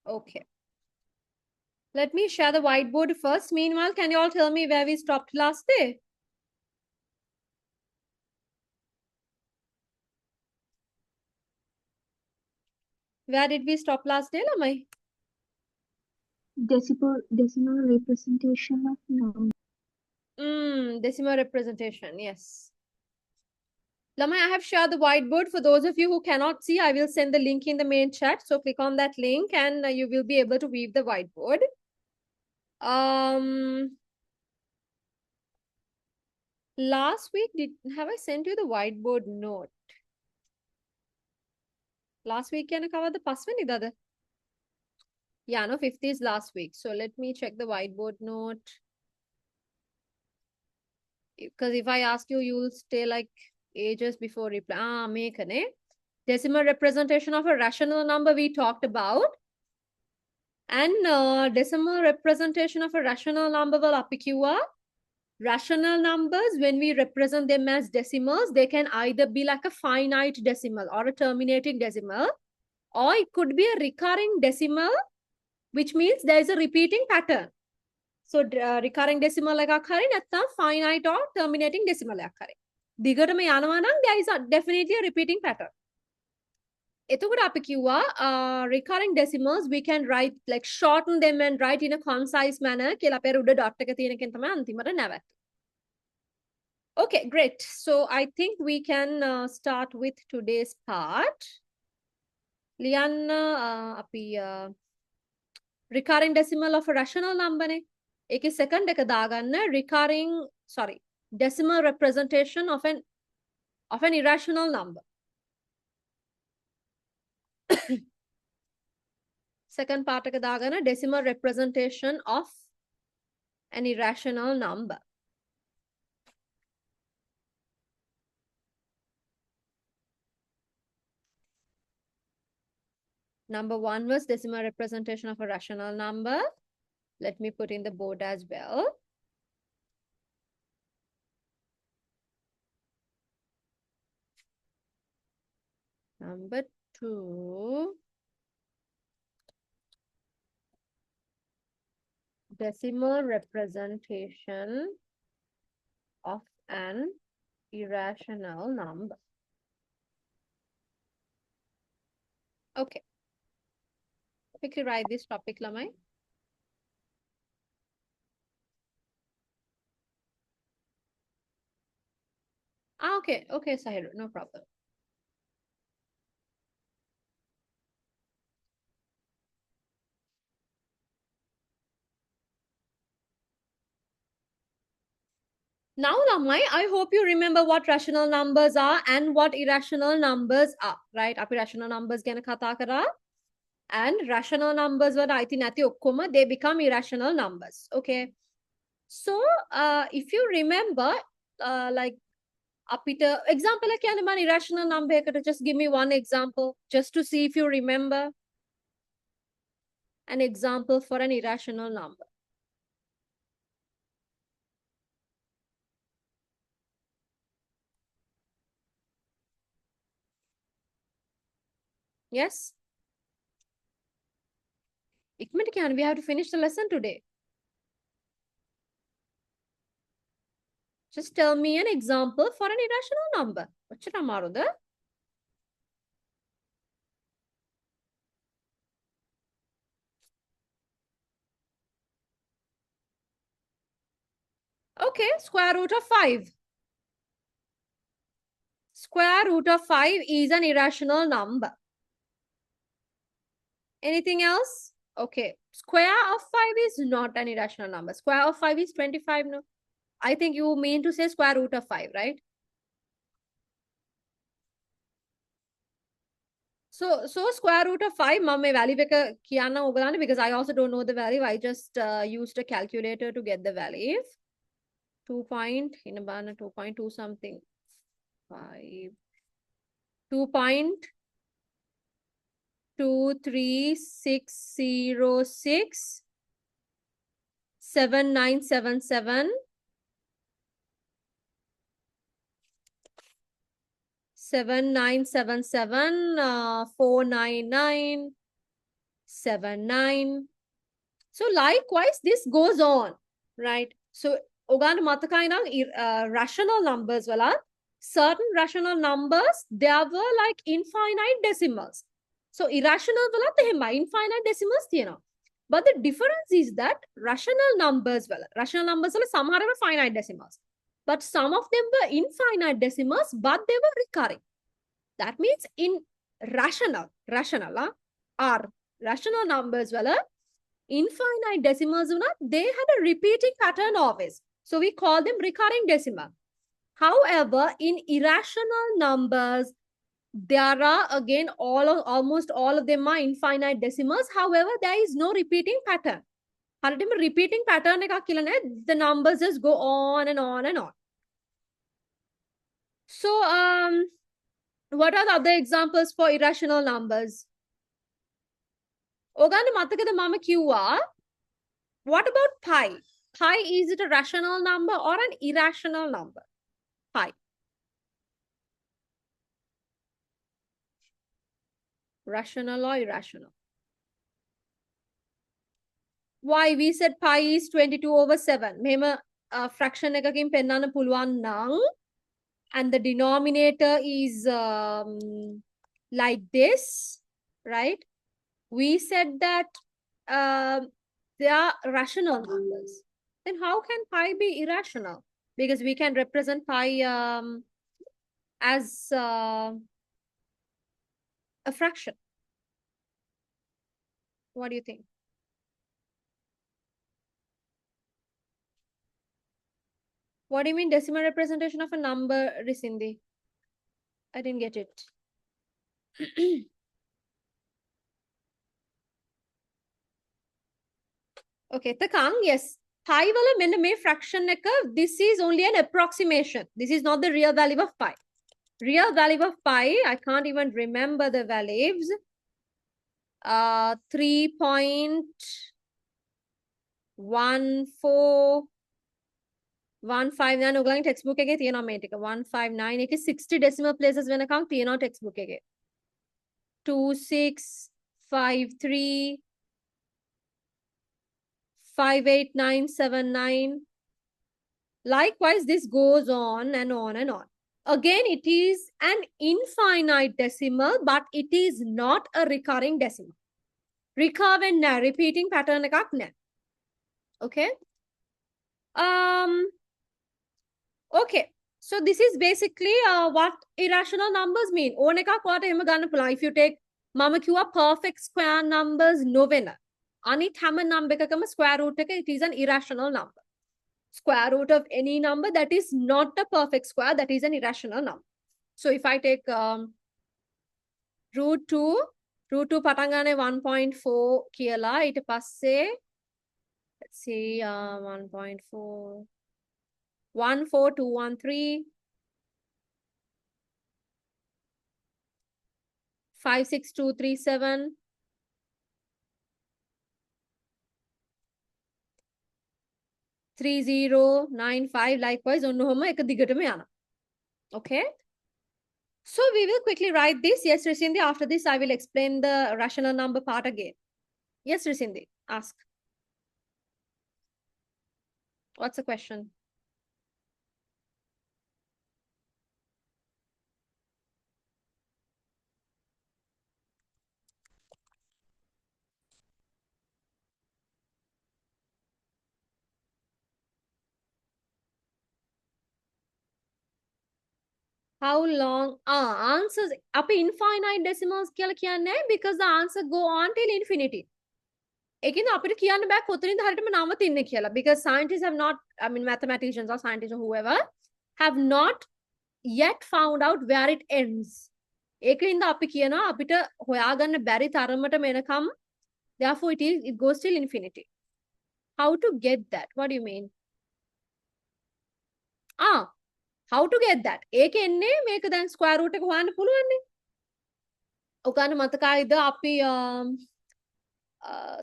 Okay. Let me share the whiteboard first. Meanwhile, can you all tell me where we stopped last day? Where did we stop last day, Lamai? Decimal representation of number. Decimal representation, yes. Lamai, I have shared the whiteboard. For those of you who cannot see, I will send the link in the main chat. So click on that link and you will be able to view the whiteboard. Last week, have I sent you the whiteboard note? Last week, can I cover the password? Dada? Yeah, no, 50 is last week. So let me check the whiteboard note. Because if I ask you, you'll stay like ages before reply. Make a decimal representation of a rational number we talked about. And decimal representation of a rational number will apikua. Rational numbers, when we represent them as decimals, they can either be like a finite decimal or a terminating decimal, or it could be a recurring decimal, which means there is a repeating pattern. So recurring decimal like a finite or terminating decimal like there is definitely a repeating pattern. Recurring decimals, we can write like shorten them and write in a concise manner. Okay, great. So I think we can start with today's part. Lianna, recurring decimal of a rational number. Ek second recurring, decimal representation of an irrational number. Second part decimal representation of an irrational number. Number 1 was decimal representation of a rational number. Let me put in the board as well. Number 2, decimal representation of an irrational number. Okay. Quickly write this topic, Lamai. Okay, Sahir, no problem. Now, Lamai, I hope you remember what rational numbers are and what irrational numbers are, right? Api rational numbers gana kata kara. And rational numbers were they become irrational numbers. Okay. So if you remember, like apita example like irrational number, just give me one example just to see if you remember an example for an irrational number. Yes. We have to finish the lesson today. Just tell me an example for an irrational number. Okay, square root of 5. Square root of 5 is an irrational number. Anything else? Okay. Square of 5 is not an irrational number. Square of 5 is 25. No. I think you mean to say square root of 5, right? So square root of 5, mamme value because I also don't know the value. I just used a calculator to get the value. 2.2 something. 5. 2.23606 7977 7977 499 7, 9. So likewise, this goes on, right? So Ogana Matakaina rational numbers wala certain rational numbers, there were like infinite decimals. So irrational wala tehema infinite decimals thiyena. But the difference is that rational numbers wala samahara finite decimals. But some of them were infinite decimals, but they were recurring. That means in rational numbers wala infinite decimals, they had a repeating pattern always. So we call them recurring decimal. However, in irrational numbers, there are again almost all of them are infinite decimals. However, there is no repeating pattern. Repeating pattern the numbers just go on and on and on. So what are the other examples for irrational numbers? Ogana matakada mama kiwa. What about pi? Pi, is it a rational number or an irrational number? Pi. Rational or irrational? Why? We said pi is 22/7. Mema fraction ekakin pennana puluwan nang, and the denominator is like this, right? We said that they are rational numbers. Then how can pi be irrational? Because we can represent pi as a fraction. What do you think? What do you mean decimal representation of a number, Risindi? I didn't get it. Okay, Takang, yes. Pi wala mena me fraction neka, this is only an approximation. This is not the real value of pi. Real value of pi, I can't even remember the values. 3.1415 ನಾನು ඔයගලගේ textbook එකේ තියෙනවා මේ ටික 159 එකේ 60 decimal places වෙනකන් තියෙනවා textbook එකේ 2653 58979. Likewise, this goes on and on and on. Again, it is an infinite decimal, but it is not a recurring decimal. Recurrent na, repeating pattern ekak na. Okay. Okay. So this is basically what irrational numbers mean. One ekak wata ehema ganna puluwan. If you take mama kiwa perfect square numbers novena. Anit hammer number ekakama square root එක, it is an irrational number. Square root of any number that is not a perfect square, that is an irrational number. So if I take root 2 පටන් ගන්නේ 1.4 කියලා, ඊට පස්සේ let's see 1.4 14213 56237 3095. Likewise, okay. So we will quickly write this. Yes, Risindi, after this, I will explain the rational number part again. Yes, Risindi, ask. What's the question? How long? Answers up infinite decimals because the answer go on till infinity. Because scientists have not, I mean mathematicians or scientists or whoever, have not yet found out where it ends. Therefore it goes till infinity. How to get that? What do you mean? How to get that? Make the square root එක හොයන්න පුළුවන් නේ. ඔකන මතකයිද අපි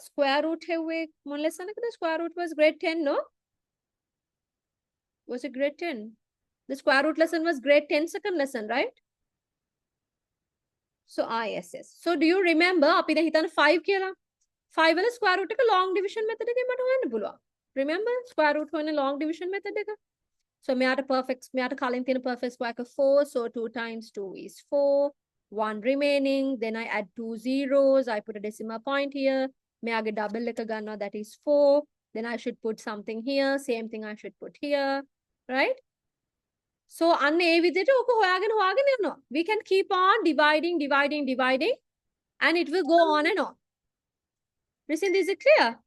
square root හෙව්වේ මොන lesson එකද? Square root was grade 10, no? Was it grade 10? The square root lesson was grade 10 second lesson, right? So yes. So do you remember අපි දැන් හිතන්න 5 කියලා? 5 වල square root එක long division method එකෙන් මට හොයන්න පුළුවන්. Remember square root හොයන්නේ long division method එක. So මෙයාට කලින් තියෙන perfect square එක 4, so 2 times 2 is 4. 1 remaining, then I add 2 zeros, I put a decimal point here. මෙයාගේ double එක ගන්නවා, that is 4. Then I should put something here, same thing I should put here, right? So අන්න ඒ විදිහට ඔක හොයාගෙන යනවා. We can keep on dividing, and it will go on and on. Listen, is it clear?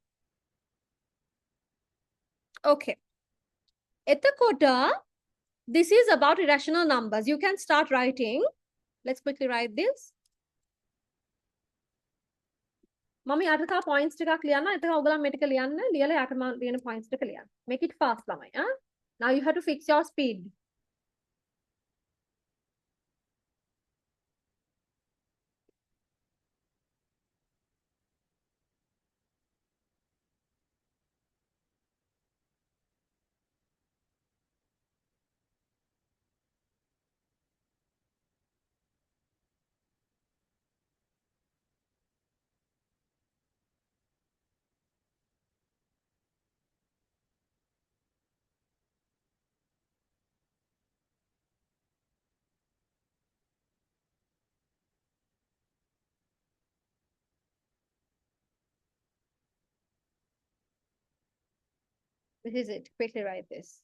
Okay. එතකොට this is about irrational numbers. You can start writing. Let's quickly write this. මම යට තව points ටිකක් ලියන්න. එතකොට ඔයගොල්ලෝ මේ ටික ලියන්න. ලියලා යට මම ලියන points ටික ලියන්න. Make it fast ළමයි. Now you have to fix your speed. This is it. Quickly write this.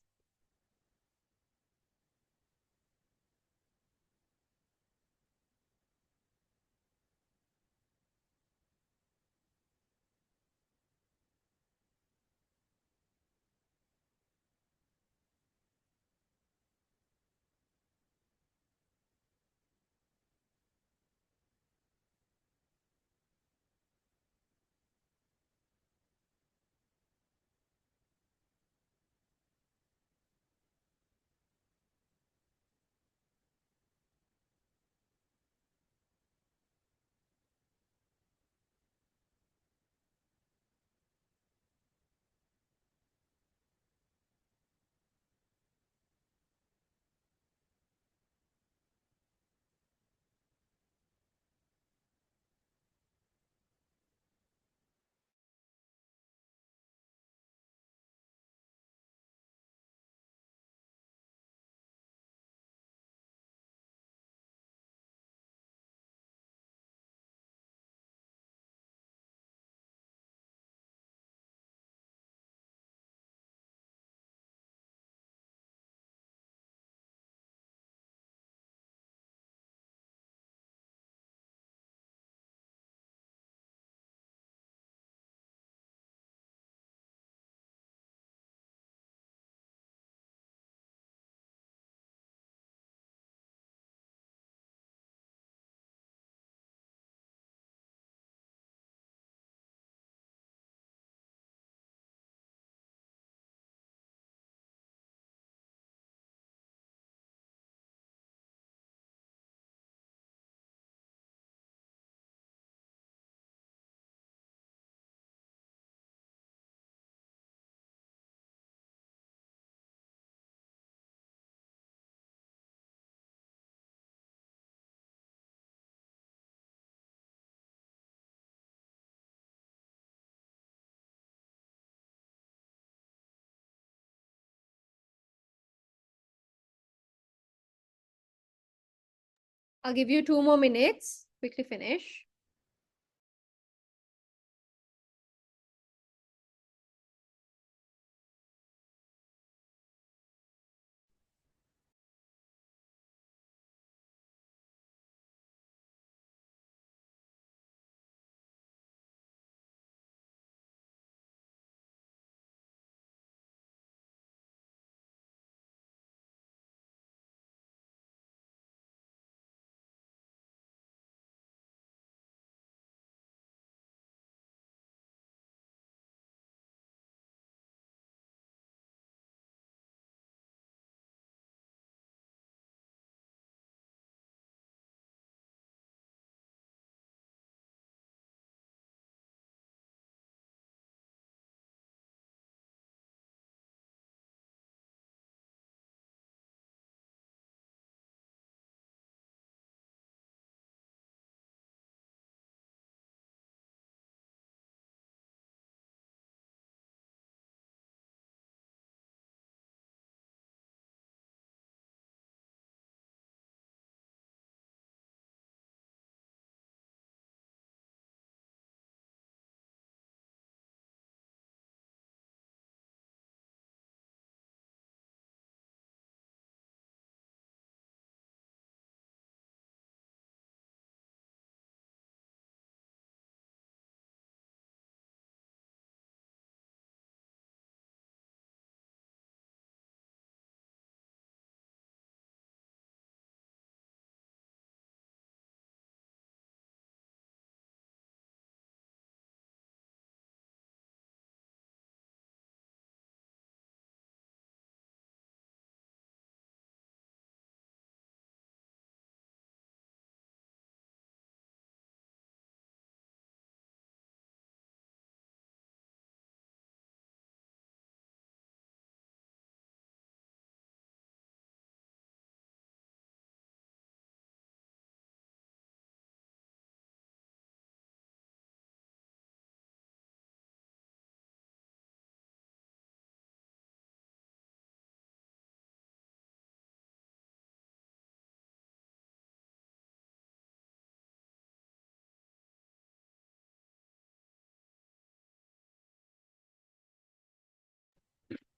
I'll give you 2 more minutes. Quickly finish.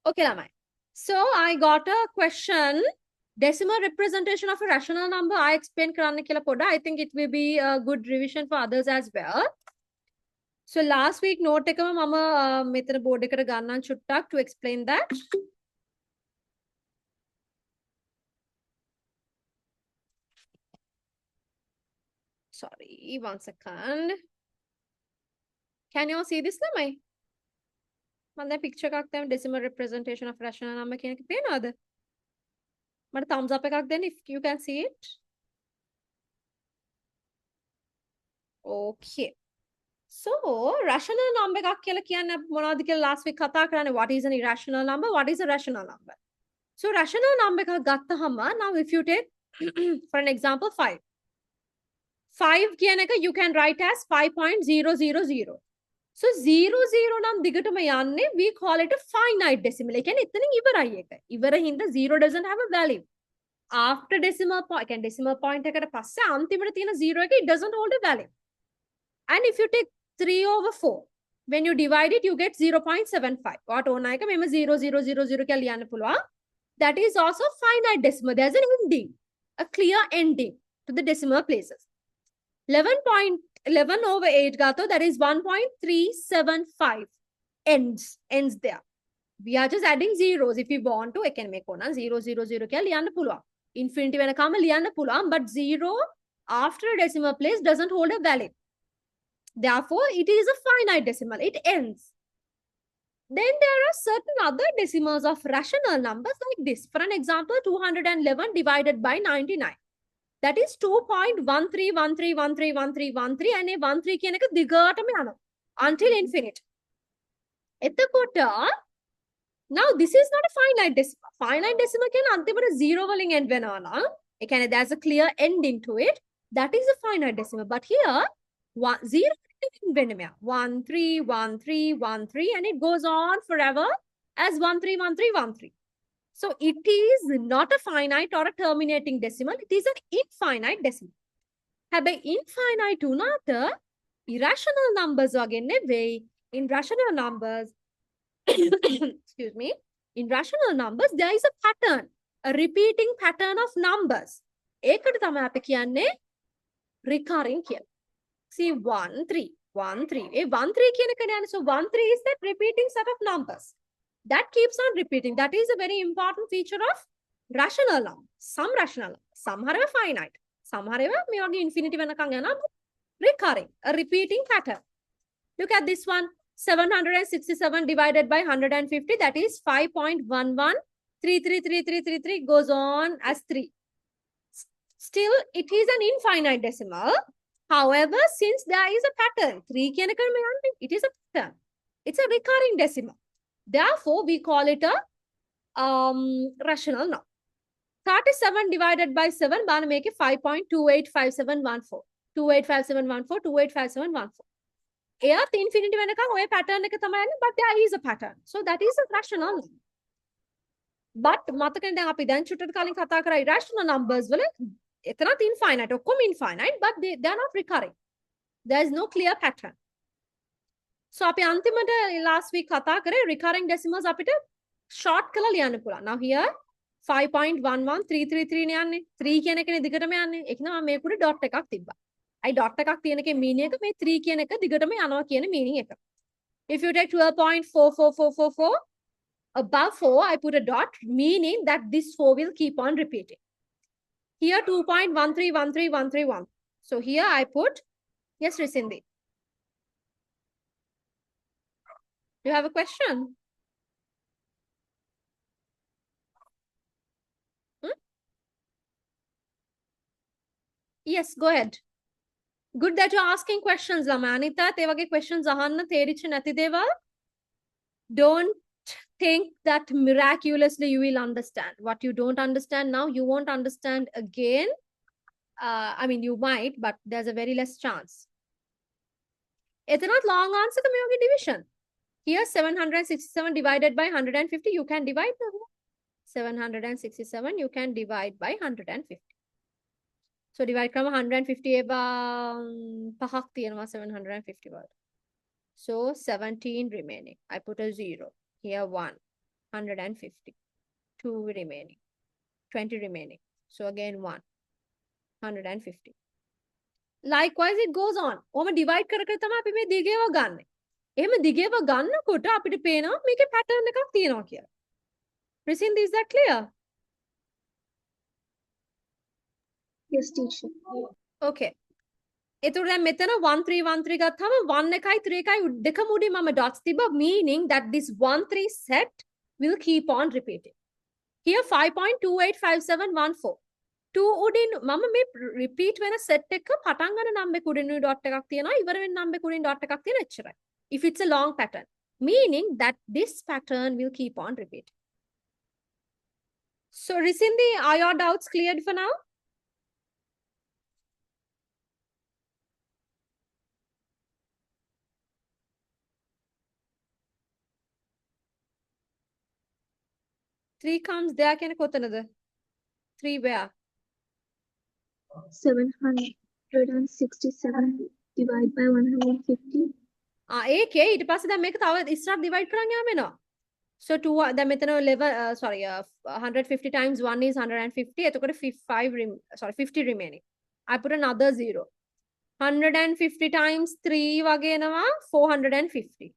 Okay, Lamai. So I got a question. Decimal representation of a rational number. I explained Karana Kila Poda. I think it will be a good revision for others as well. So last week, note ekama mama metana board ekata gannan chuttak to explain that. Sorry, 1 second. Can you all see this Lamai? මම picture එකක් දැන් decimal representation of rational number කියන එක පේනවද? මට thumbs up එකක් දෙන්න if you can see it. Okay. So rational number එකක් කියලා කියන්නේ මොනවද කියලා last week කතා කරන්නේ what is an irrational number, what is a rational number. So rational number එකක් ගත්තහම now if you take for an example 5. 5 කියන එක you can write as 5.000. So 00 නම් දිගටම යන්නේ we call it a finite decimal. ඒ කියන්නේ එතනින් ඉවරයි එක. ඉවර හින්දා 0 doesn't have a value. After decimal point, කියන්නේ decimal point එකට පස්සේ අන්තිමට තියෙන 0 එක it doesn't hold a value. And if you take 3/4, when you divide it you get 0.75. what ඕන එක මෙම 0000 කියලා ලියන්න පුළුවන්. That is also finite decimal. There's an ending, a clear ending to the decimal places. 11/8 gato, that is 1.375 ends there. We are just adding zeros. If we want to, I can make one 000 කියලා ලියන්න පුළුවන්. Infinity වෙනකම ලියන්න පුළුවන්, but 0 after a decimal place doesn't hold a value. Therefore, it is a finite decimal. It ends. Then there are certain other decimals of rational numbers like this. For an example, 211 divided by 99. That is 2.1313131313 and a 13 කියන එක දිගටම යනවා until infinite. එතකොට now this is not a finite decimal. Finite decimal කියන්නේ අන්තිමට 0 වලින් end වෙනවා නම් ඒ කියන්නේ there's a clear ending to it. That is a finite decimal. But here 0 131313 and it goes on forever as 131313. So it is not a finite or a terminating decimal. It is an infinite decimal. හැබැයි infinite උනාට irrational numbers වගේ නෙවෙයි. In rational numbers, excuse me, in rational numbers there is a pattern, a repeating pattern of numbers. ඒකට තමයි අපි කියන්නේ recurring කියලා. See 1 3 1 3. ඒ 1 3 කියන එක නෑනේ. So 1 3 is that repeating set of numbers. That keeps on repeating. That is a very important feature of rational number. Some rational number. Some are finite. Some are මේ වගේ infinity වෙනකන් යනවා, but recurring, a repeating pattern. Look at this one. 767 divided by 150. That is 5.11333333 goes on as 3. Still, it is an infinite decimal. However, since there is a pattern, 3 කියන එක it is a pattern. It's a recurring decimal. Therefore, we call it a rational number. 37 divided by 7, bana make it 5.285714. 285714, 285714. එයාත් infinity වෙනකන් ඔය pattern එක තමයි යන්නේ, but there is a pattern. So that is a rational number. But මතකනේ දැන් අපි දැන් චුට්ටට කලින් කතා කරා irrational numbers වල එතනත් infinite, ඔක්කොම infinite, but they are not recurring. There is no clear pattern. So අපි අන්තිමට last week කතා කරේ recurring decimals අපිට short කරලා ලියන්න පුළුවන්. Now here 5.11333 නේ යන්නේ. 3 කියන එකනේ දිගටම යන්නේ. ඒක නම මේකුඩ dot එකක් තිබ්බා. අයි dot එකක් තියෙන එකේ meaning එක මේ 3 කියන එක දිගටම යනවා කියන meaning එක. If you take 12.44444 above 4, I put a dot, meaning that this 4 will keep on repeating. Here 2.1313131. So here I put, yes, Risindi. You have a question? Yes, go ahead. Good that you're asking questions, Lamanita. Te wage questions ahanna තේරිච්ච නැති දේවල්. Don't think that miraculously you will understand. What you don't understand now, you won't understand again. I mean, you might, but there's a very less chance. It's not long answer to me division. Here 767 divided by 150, you can divide 767, you can divide by 150. So divide from 150 pahak tiyanwa 750 word. So 17 remaining. I put a 0. Here 1. 150. 2 remaining. 20 remaining. So again 1. 150. Likewise it goes on. ඔහම divide කර කර තමයි අපි මේ දිගේව ගන්න. එහෙම දිගේව ගන්නකොට අපිට පේනවා මේකේ pattern එකක් තියෙනවා කියලා. Risin, is that clear? Yes, teacher. Okay. එතකොට දැන් මෙතන 1 3 1 3 ගත්තාම 1 එකයි 3 එකයි දෙකම උඩින් මම dots තිබ්බා, meaning that this 1 3 set will keep on repeating. Here 5.285714. 2 උඩින් මම මේ repeat වෙන set එක පටන් ගන්න number එක උඩින් dot එකක් තියෙනවා, ඉවර වෙන number එක උඩින් dot එකක් තියෙනවා, එච්චරයි. If it's a long pattern, meaning that this pattern will keep on repeating. So Risindi, are your doubts cleared for now? Three comes there, can කොතනද? 3 where? 767 divided by 150. ඒකේ ඊට පස්සේ දැන් මේක තව ඉස්සරහ divide කරන් යාම වෙනවා. So 2 දැන් මෙතන level 150 times 1 is 150. එතකොට 50 remaining. I put another 0. 150 times 3 වගේ එනවා 450.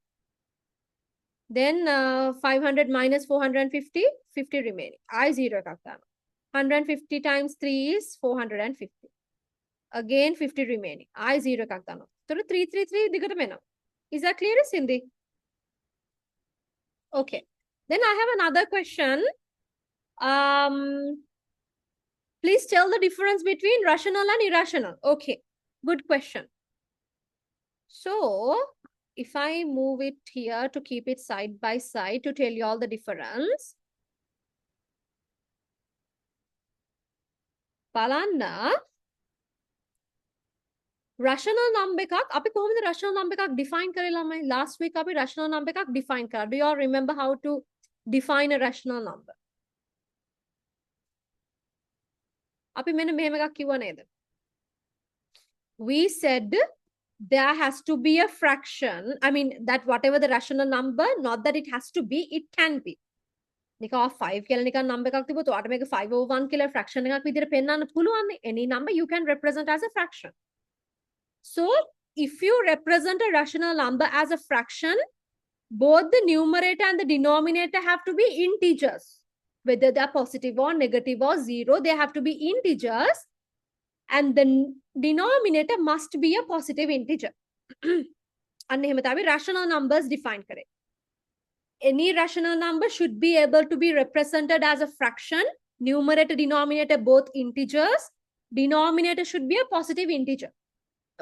Then 500 minus 450, 50 remaining. I 0 එකක් දානවා. 150 times 3 is 450. Again 50 remaining. I 0 එකක් දානවා. එතකොට 333 දිගටම එනවා. Is that clear, Cindy? Okay. Then I have another question. Please tell the difference between rational and irrational. Okay. Good question. So, if I move it here to keep it side by side to tell you all the difference. බලන්න rational number එකක් අපි කොහොමද rational number එකක් define කරේ ළමයි? Last week අපි rational number එකක් define කරා. Do you all remember how to define a rational number? අපි මෙන්න මෙහෙම එකක් කිව්වා නේද? We said there has to be a fraction. I mean that whatever the rational number, not that it has to be, it can be. නිකන් 5 කියලා නිකන් number එකක් තිබුණොත් ඔයාලට මේක 5/1 කියලා fraction එකක් විදිහට පෙන්වන්න පුළුවන්. Any number you can represent as a fraction. So, if you represent a rational number as a fraction, both the numerator and the denominator have to be integers. Whether they are positive or negative or zero, they have to be integers. And the denominator must be a positive integer. And එහෙම තමයි rational numbers define කරේ. Any rational number should be able to be represented as a fraction. Numerator, denominator, both integers. Denominator should be a positive integer.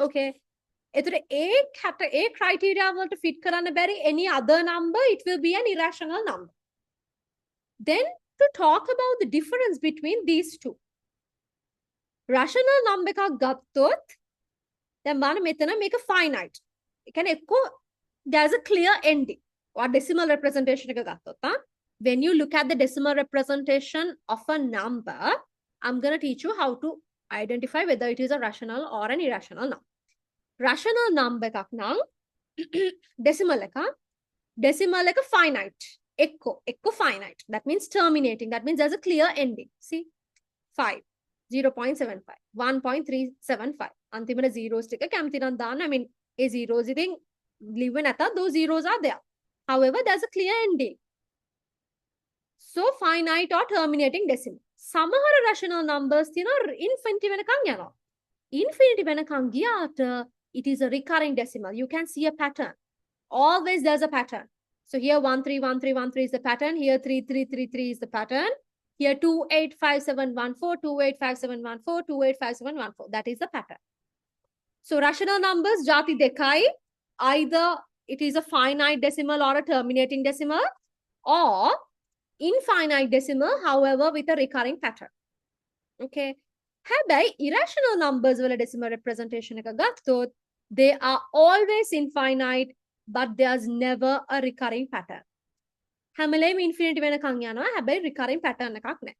Okay. එතකොට ඒ criteria වලට fit කරන්න බැරි any other number, it will be an irrational number. Then to talk about the difference between these two. Rational number එකක් ගත්තොත් දැන් බලන්න මෙතන මේක finite. ඒ කියන්නේ එක්ක there's a clear ending. or decimal representation එක ගත්තොත් when you look at the decimal representation of a number, I'm going to teach you how to identify whether it is a rational or an irrational number. Rational number එකක් නම් decimal එක finite. එක්ක finite. That means terminating. That means there's a clear ending. See? 5, 0.75, 1.375. අන්තිමට zeros ටික කැමති නම් දාන්න. I mean, A zeros ඉතින් live නැතත් those zeros are there. However, there's a clear ending. So, finite or terminating decimal. සමහර rational numbers තියෙනවා infinity වෙනකන් යනවා. Infinity වෙනකන් ගියාට it is a recurring decimal. You can see a pattern. Always there's a pattern. So here 131313 is the pattern. Here 3333 is the pattern. Here 285714, 285714, 285714. That is the pattern. So rational numbers jati dekai. Either it is a finite decimal or a terminating decimal, or infinite decimal, however, with a recurring pattern. Okay. හැබැයි irrational numbers වල decimal representation එක ගත්තොත් they are always infinite, but there's never a recurring pattern. හැමලේම infinity වෙනකන් යනවා, හැබැයි recurring pattern එකක් නැහැ.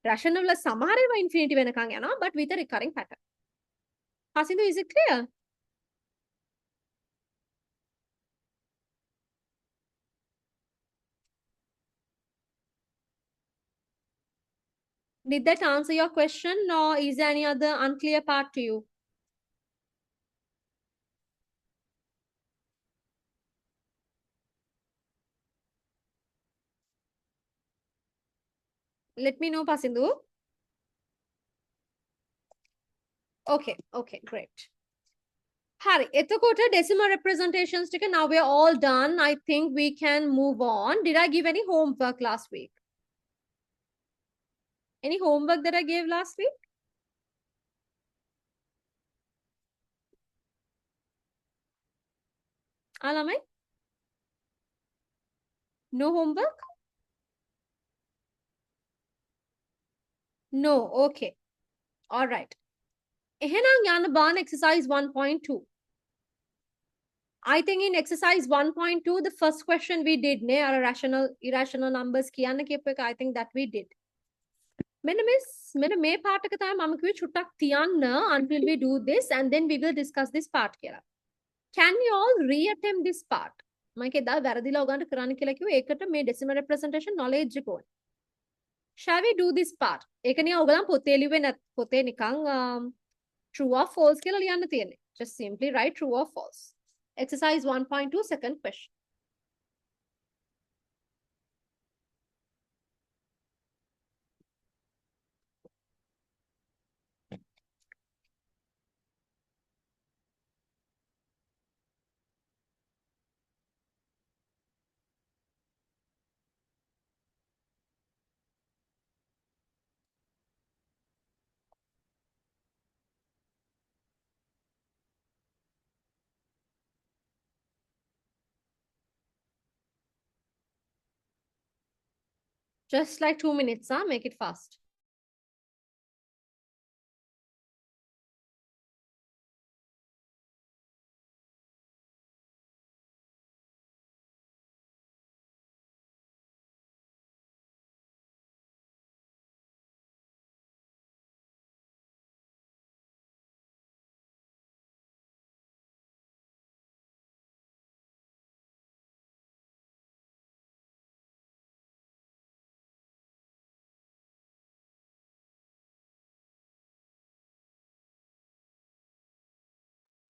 rational වල සමහර ඒවා infinity වෙනකන් යනවා, but with a recurring pattern. Hasindu, is it clear? Did that answer your question, or is there any other unclear part to you? Let me know, Pasindu. Okay, great. Hari, එතකොට decimal representations ටික now we're all done. I think we can move on. Did I give any homework last week? Any homework that I gave last week? Alamai? No homework? No, okay. All right. එහෙනම් යන්න බලන්න exercise 1.2. I think in exercise 1.2, the first question we did, ne, are rational, irrational numbers කියන්න කියපු එක, I think that we did. මෙන්න මේ part එක තමයි මම කිව්වේ චුට්ටක් තියන්න until we do this and then we will discuss this part කියලා. Can you all reattempt this part? මම කේදා වැරදිලා ඔයගන්ට කරන්න කියලා කිව්වේ ඒකට මේ decimal representation knowledge එක ඕනේ. Shall we do this part? ඒක නිකන් ඔයගලන් පොතේ ලිව්වේ නැත් පොතේ නිකන් true or false කියලා ලියන්න තියෙන්නේ. Just simply write true or false. Exercise 1.2 second question. Just like 2 minutes, make it fast.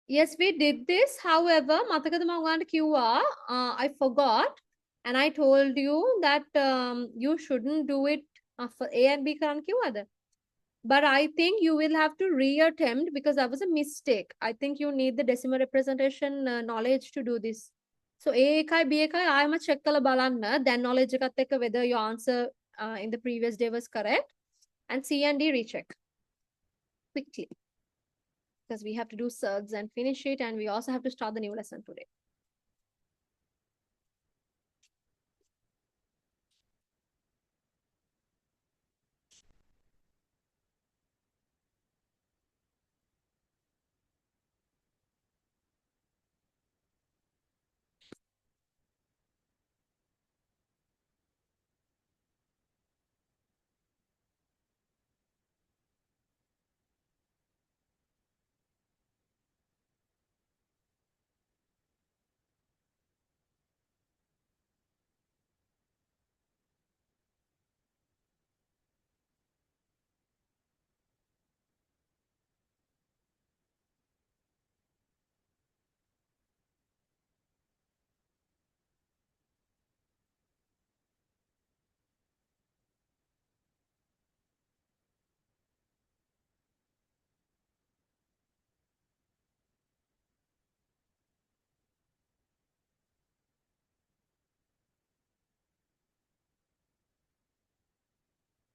Yes, we did this. However, මතකද මම ඔයාලට කිව්වා, I forgot and I told you that you shouldn't do it for A and B කරන්න කිව්වද? But I think you will have to reattempt because that was a mistake. I think you need the decimal representation knowledge to do this. So A එකයි B එකයි ආයෙම check කරලා බලන්න. Then knowledge එකත් එක්ක whether your answer in the previous day was correct. And C and D recheck quickly. Because we have to do surds and finish it, and we also have to start the new lesson today.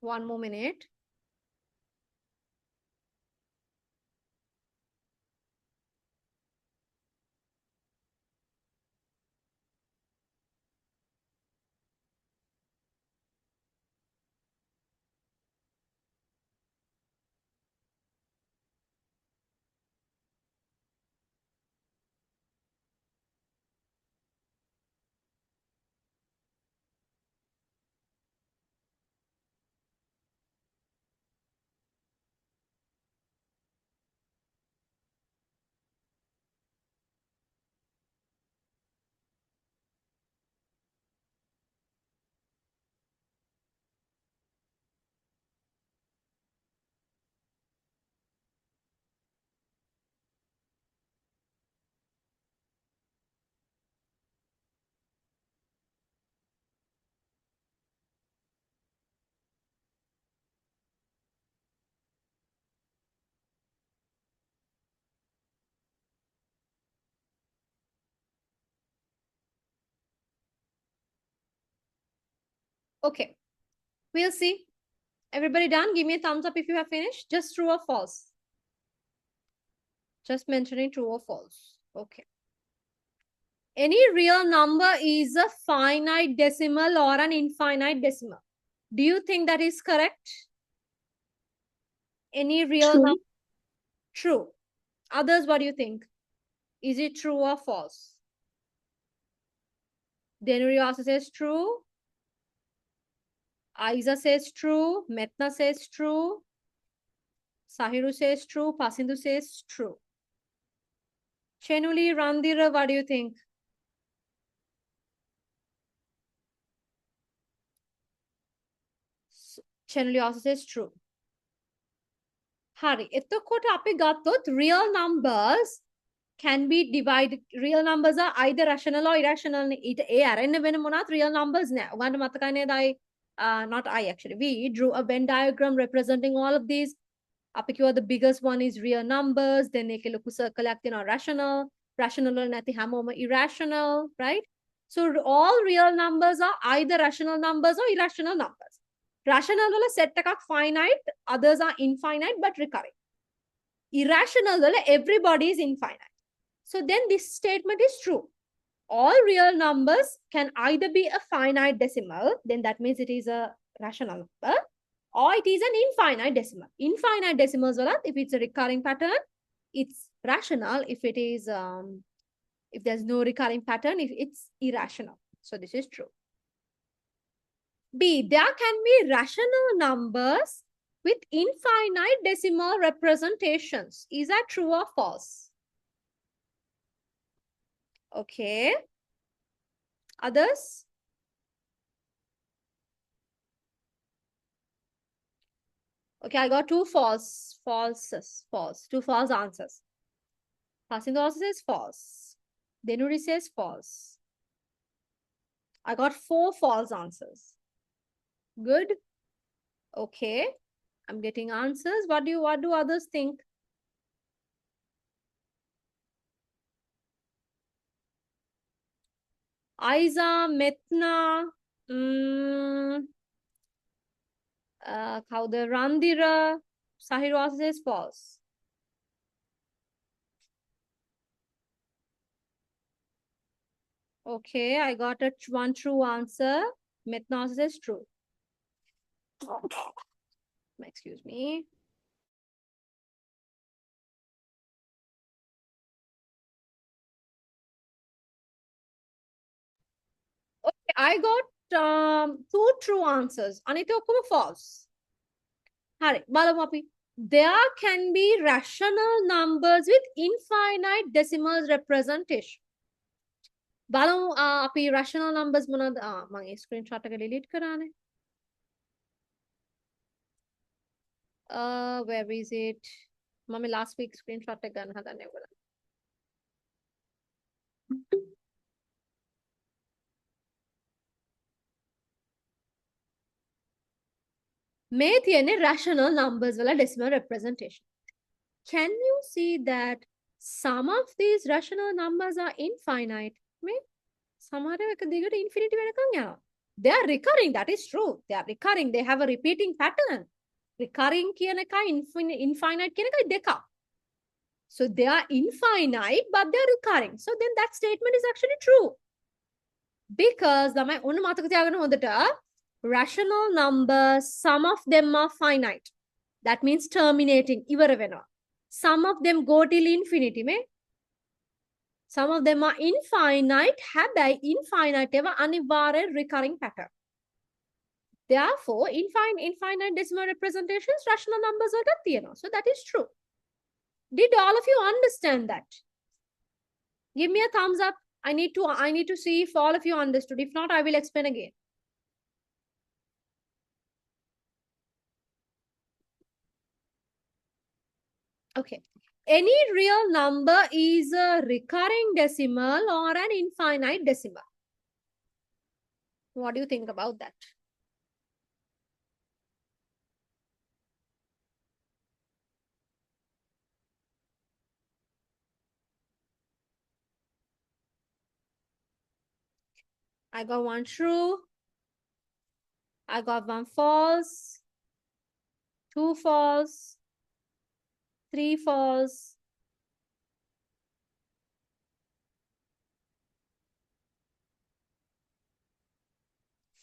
One more minute. Okay, we'll see. Everybody done? Give me a thumbs up if you have finished. Just true or false? Just mentioning true or false. Okay. Any real number is a finite decimal or an infinite decimal. Do you think that is correct? Any real True. number? True. Others, what do you think? Is it true or false? Denuri also says true. Aiza says true. Metna says true. Sahiru says true. Pasindu says true. Chenuli, Randira, what do you think? Chenuli also says true. Hari, එතකොට අපි ගත්තොත් real numbers can be divided. Real numbers are either rational or irrational. ඊට ඒ අරෙන්න වෙන මොනවත් real numbers නෑ. ඔයගන්ට මතකයි නේද? Not I actually. We drew a Venn diagram representing all of these. අපි කිව්වා the biggest one is real numbers. Then ඒකේ ලොකු circle එකක් තියෙනවා rational. Rational වල නැති හැමෝම irrational, right? So all real numbers are either rational numbers or irrational numbers. Rational වල set එකක් finite, others are infinite but recurring. Irrational වල everybody is infinite. So then this statement is true. All real numbers can either be a finite decimal, then that means it is a rational number, or it is an infinite decimal. Infinite decimals, if it's a recurring pattern, it's rational. If it is, if there's no recurring pattern, if it's irrational. So this is true. B, there can be rational numbers with infinite decimal representations. Is that true or false? Okay. Others? Okay, I got two false, two false answers. Pasindu also says false. Denuri says false. I got 4 false answers. Good. Okay. I'm getting answers. What do others think? Aiza, Metna, Kauda, Randira, Sahiru also says false. Okay, I got one true answer. Metna also says true. Excuse me. Okay, I got 2 true answers. Anita okuma false. Hari, balamu api. There can be rational numbers with infinite decimal representation. බලමු අපි rational numbers මොනවද? මම ඒ screenshot එක delete කරානේ. Where is it? මම last week screenshot එක ගන්න හදන්නේ ඔයගොල්ලෝ. මේ තියෙන්නේ rational numbers වල decimal representation. Can you see that some of these rational numbers are infinite? මේ සමහර එක දිගට infinity වෙනකන් යනවා. They are recurring, that is true. They are recurring, they have a repeating pattern. Recurring කියන එකයි infinite කියන එකයි දෙකක්. So they are infinite, but they are recurring. So then that statement is actually true. Because ළමයි ඔන්න මතක තියාගන්න හොඳට rational numbers, some of them are finite. That means terminating, ඉවර වෙනවා. Some of them go till infinity මේ. Some of them are infinite, හැබැයි infinite ඒවා අනිවාර්යෙන් recurring pattern. Therefore, infinite decimal representations rational numbers වලට තියෙනවා. So that is true. Did all of you understand that? Give me a thumbs up. I need to see if all of you understood. If not, I will explain again. Okay. Any real number is a recurring decimal or an infinite decimal. What do you think about that? I got one true. I got 1 false, 2 false, 3 false,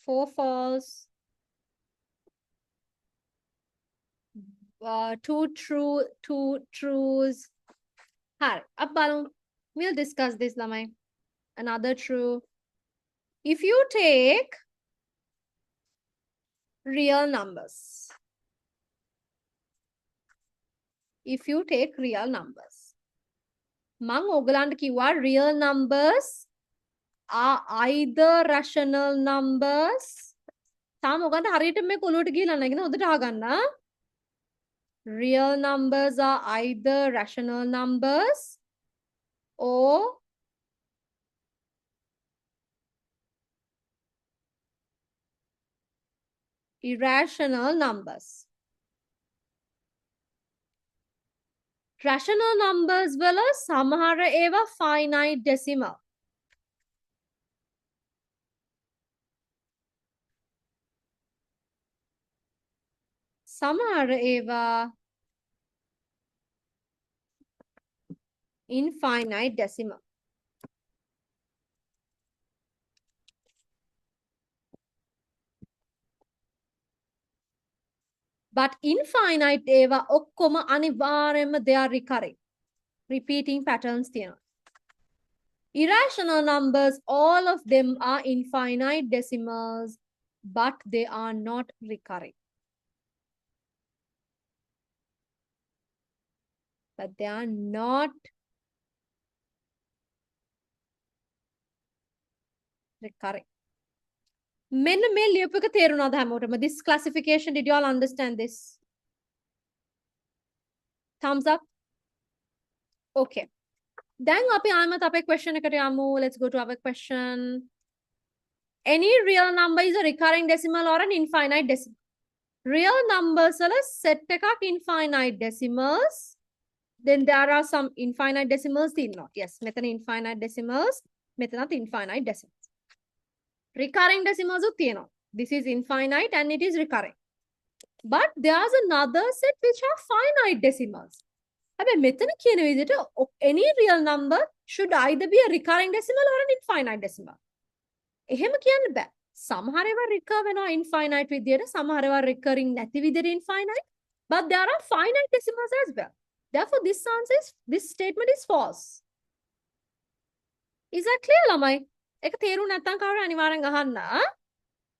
4 false, 2 true, 2 trues. Hi, ab balun. We'll discuss this, Lamai. Another true. If you take real numbers, if you take real numbers, මං ඔයගලන්ට කිව්වා real numbers are either rational numbers. තාම ඔයගන්ට හරියට මේ කොළුවට ගිහලා නැගෙන හොඳට අහගන්න. Real numbers are either rational numbers or irrational numbers. Rational numbers වල සමහර ඒවා finite decimal. සමහර ඒවා infinite decimal. But infinite ඒවා ඔක්කොම අනිවාර්යයෙන්ම they are recurring. Repeating patterns තියෙනවා. Irrational numbers, all of them are infinite decimals, but they are not recurring. But they are not recurring. මෙන්න මේ ලියපු එක තේරුණාද හැමෝටම? This classification, did you all understand this? Thumbs up. Okay. දැන් අපි ආයෙමත් අපේ question එකට යමු. Let's go to our question. Any real number is a recurring decimal or an infinite decimal. Real numbers වල set එකක් infinite decimals. Then there are some infinite decimals තියෙනවා. Yes, මෙතන infinite decimals, මෙතනත් infinite decimals. Recurring decimals උත් තියෙනවා. This is infinite and it is recurring. But there's another set which are finite decimals. හැබැයි මෙතන කියන විදිහට any real number should either be a recurring decimal or an infinite decimal. එහෙම කියන්න බෑ. සමහර ඒවා recur වෙනවා infinite විදියට, සමහර ඒවා recurring නැති විදියට infinite, but there are finite decimals as well. Therefore, this statement is false. Is that clear, ළමයි? ඒක තේරුම් නැත්නම් කවුරු අනිවාර්යෙන් අහන්න.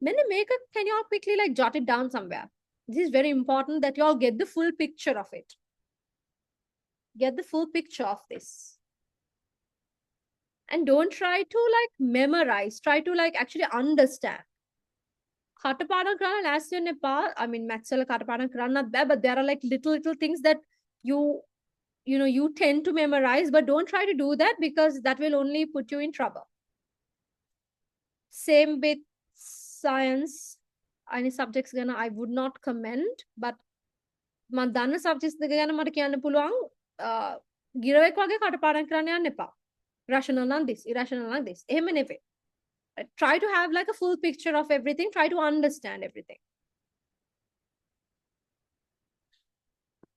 මෙන්න මේක can you all quickly like jot it down somewhere. This is very important that you all get the full picture of it. Get the full picture of this. And don't try to like memorize. Try to like actually understand. කටපාඩම් කරන්න ලෑස්ති වෙන්න එපා. I mean maths වල කටපාඩම් කරන්නත් බෑ, but there are like little things that you tend to memorize, but don't try to do that because that will only put you in trouble. Same with science. Any subjects ගැන I would not comment, but මම දන්න subjects දෙක ගැන මට කියන්න පුළුවන් ගිරවෙක් වගේ කටපාඩම් කරන්න යන්න එපා. Rational and this, irrational and this. එහෙම නෙවෙයි. Try to have like a full picture of everything. Try to understand everything.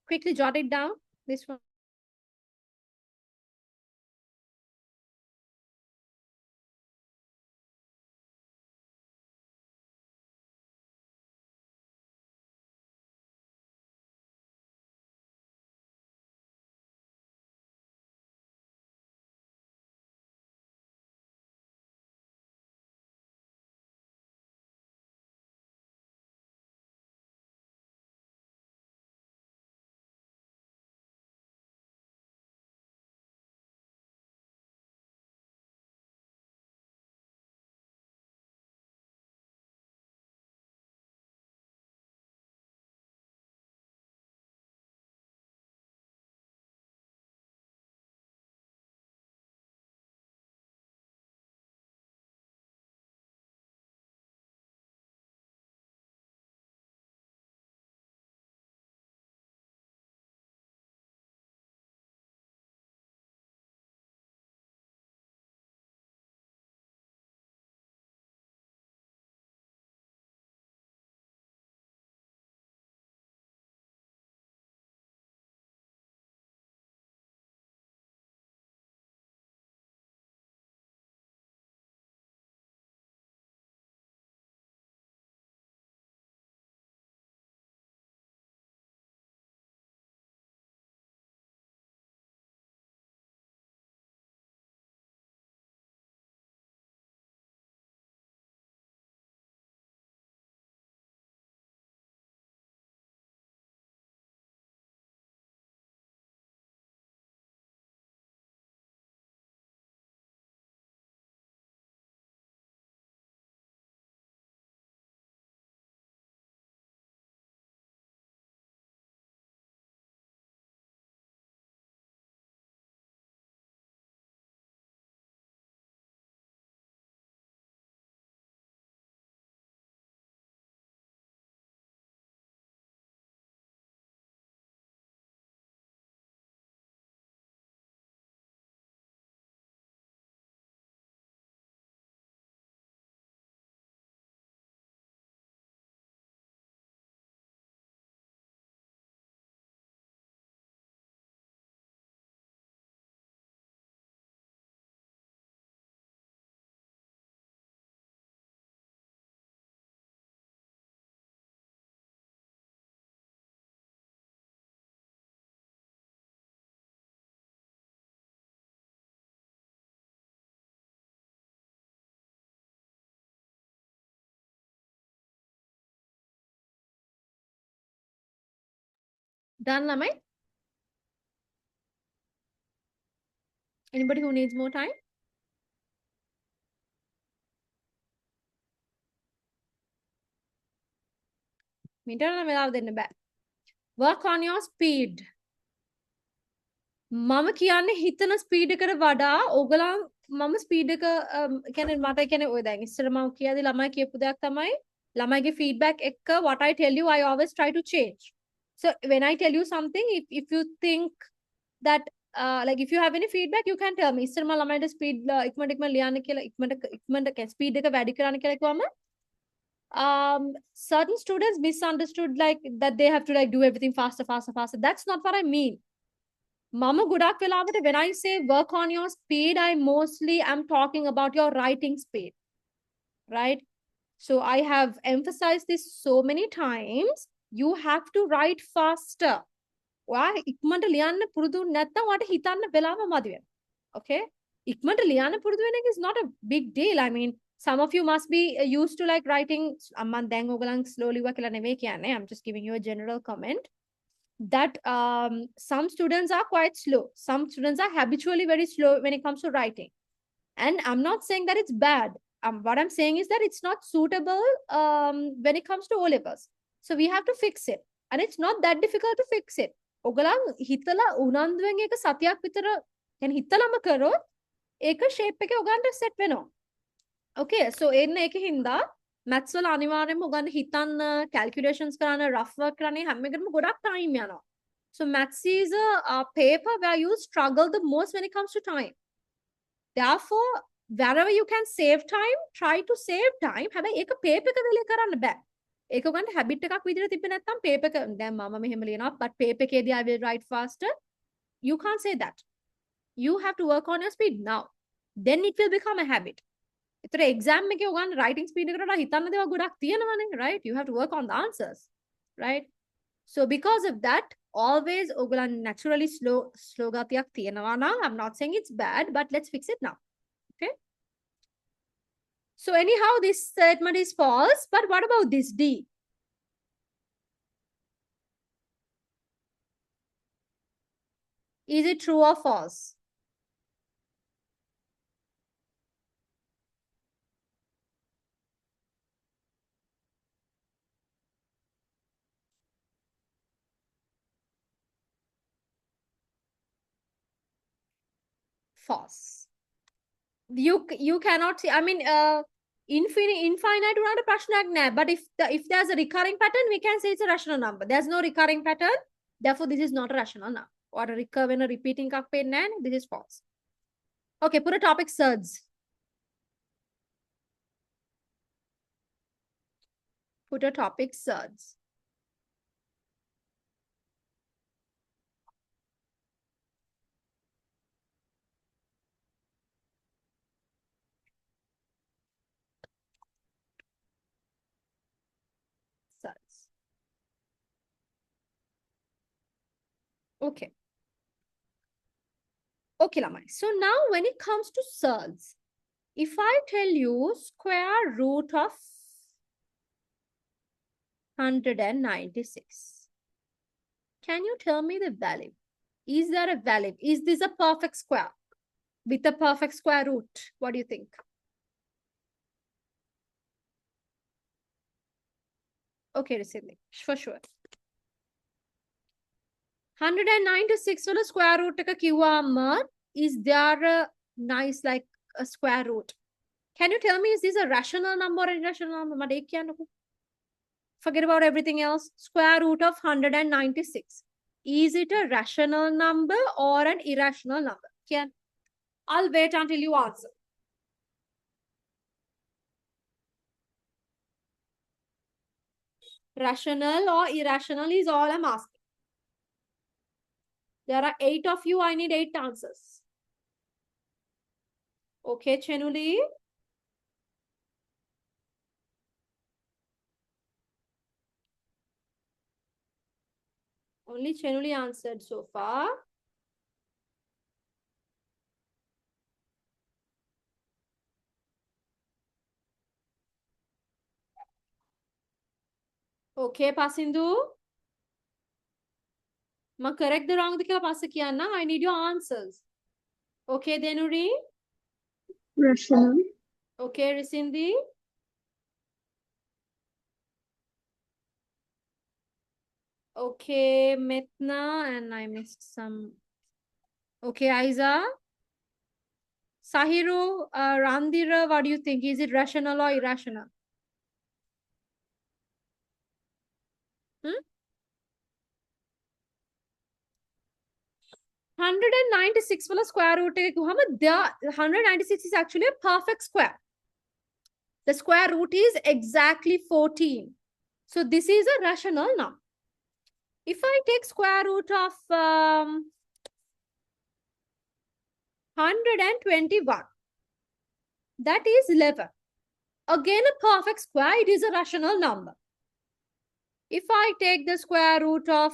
Quickly jot it down. This one. Done, lamai? Anybody who needs more time? Work on your speed. මම කියන්නේ හිතන speed එකට වඩා ඕගලන් මම speed එක කියන්නේ මට කියන්නේ ඔය දැන් ඉස්සර මම කියද්දි ළමයි කියපු දෙයක් තමයි ළමයිගේ feedback එක්ක what I tell you I always try to change. So when I tell you something if you think that like if you have any feedback you can tell me. ඉස්සර මම ළමයිට ස්පීඩ් ඉක්මනට ලියන්න කියලා ඉක්මනට speed එක වැඩි කරන්න කියලා කිව්වම certain students misunderstood like that they have to like do everything faster. That's not what I mean. Mama ගොඩක් වෙලාවට when I say work on your speed, I mostly am talking about your writing speed, right? So I have emphasized this so many times. You have to write faster. ඔයා ඉක්මනට ලියන්න පුරුදු නැත්නම් ඔයාට හිතන්න වෙලාව මදි වෙනවා. Okay? ඉක්මනට ලියන්න පුරුදු වෙන එක is not a big deal. I mean, some of you must be used to like writing මම දැන් ඔයගලන් slowly වා කියලා නෙමෙයි කියන්නේ. I'm just giving you a general comment that some students are quite slow. Some students are habitually very slow when it comes to writing. And I'm not saying that it's bad. What I'm saying is that it's not suitable when it comes to O levels. So we have to fix it. And it's not that difficult to fix it. ඔගලන් හිතලා උනන්දුවෙන් එක සතියක් විතර يعني හිතලම කරොත් ඒක shape එකේ ඔයගන්ට set වෙනවා. Okay, so එන්න ඒකේ හින්දා maths වල අනිවාර්යයෙන්ම ඔයගන්න හිතන්න calculations කරන්න rough work කරන්න හැම එකටම ගොඩක් time යනවා. So maths is a paper where you struggle the most when it comes to time. Therefore, wherever you can save time, try to save time. හැබැයි ඒක paper එක වෙලේ කරන්න බෑ. ඒක ඔයගන්ට habit එකක් විදිහට තිබ්බේ නැත්නම් paper එක දැන් මම මෙහෙම ලියනවා but paper එකේදී I will write faster. You can't say that. You have to work on your speed now. Then it will become a habit. ඒතර exam එකේ ඔයගන්න writing speed එකට වඩා හිතන්න දේවල් ගොඩක් තියෙනවානේ, right? You have to work on the answers, right? So because of that, always ඔයගලන් naturally slow ගතියක් තියෙනවා නම් I'm not saying it's bad, but let's fix it now. Okay? So anyhow, this statement is false, but what about this D? Is it true or false? False. You cannot see. I mean, infinite උනාට ප්‍රශ්නයක් නැහැ. But if there's a recurring pattern, we can say it's a rational number. There's no recurring pattern, therefore this is not a rational number. Or a recur when a repeating එකක් පේන්නේ නැහැ. This is false. Okay, put a topic surds. Put a topic surds. Surds. Okay. Okay, Lamai. So now when it comes to surds, if I tell you square root of 196, can you tell me the value? Is there a value? Is this a perfect square with a perfect square root? What do you think? Okay, Risidhi, for sure. 196 වල square root එක කිව්වම is there a nice like a square root? Can you tell me, is this a rational number or irrational number? මට ඒක කියන්නකෝ. Forget about everything else. Square root of 196. Is it a rational number or an irrational number? Can I'll wait until you answer. Rational or irrational is all I'm asking. There are 8 of you. I need 8 answers. Okay, Chenuli. Only Chenuli answered so far. Okay, Pasindu. Ma correct the wrong dikha pass kiya na. I need your answers. Okay, Denuri. Rational. Okay, Risindi. Okay, Metna, and I missed some. Okay, Aiza. Sahiru, Randira, what do you think? Is it rational or irrational? 196 वाला square root है the 196 is actually a perfect square. The square root is exactly 14. So this is a rational number. If I take square root of 121, that is 11. Again, a perfect square, it is a rational number. If I take the square root of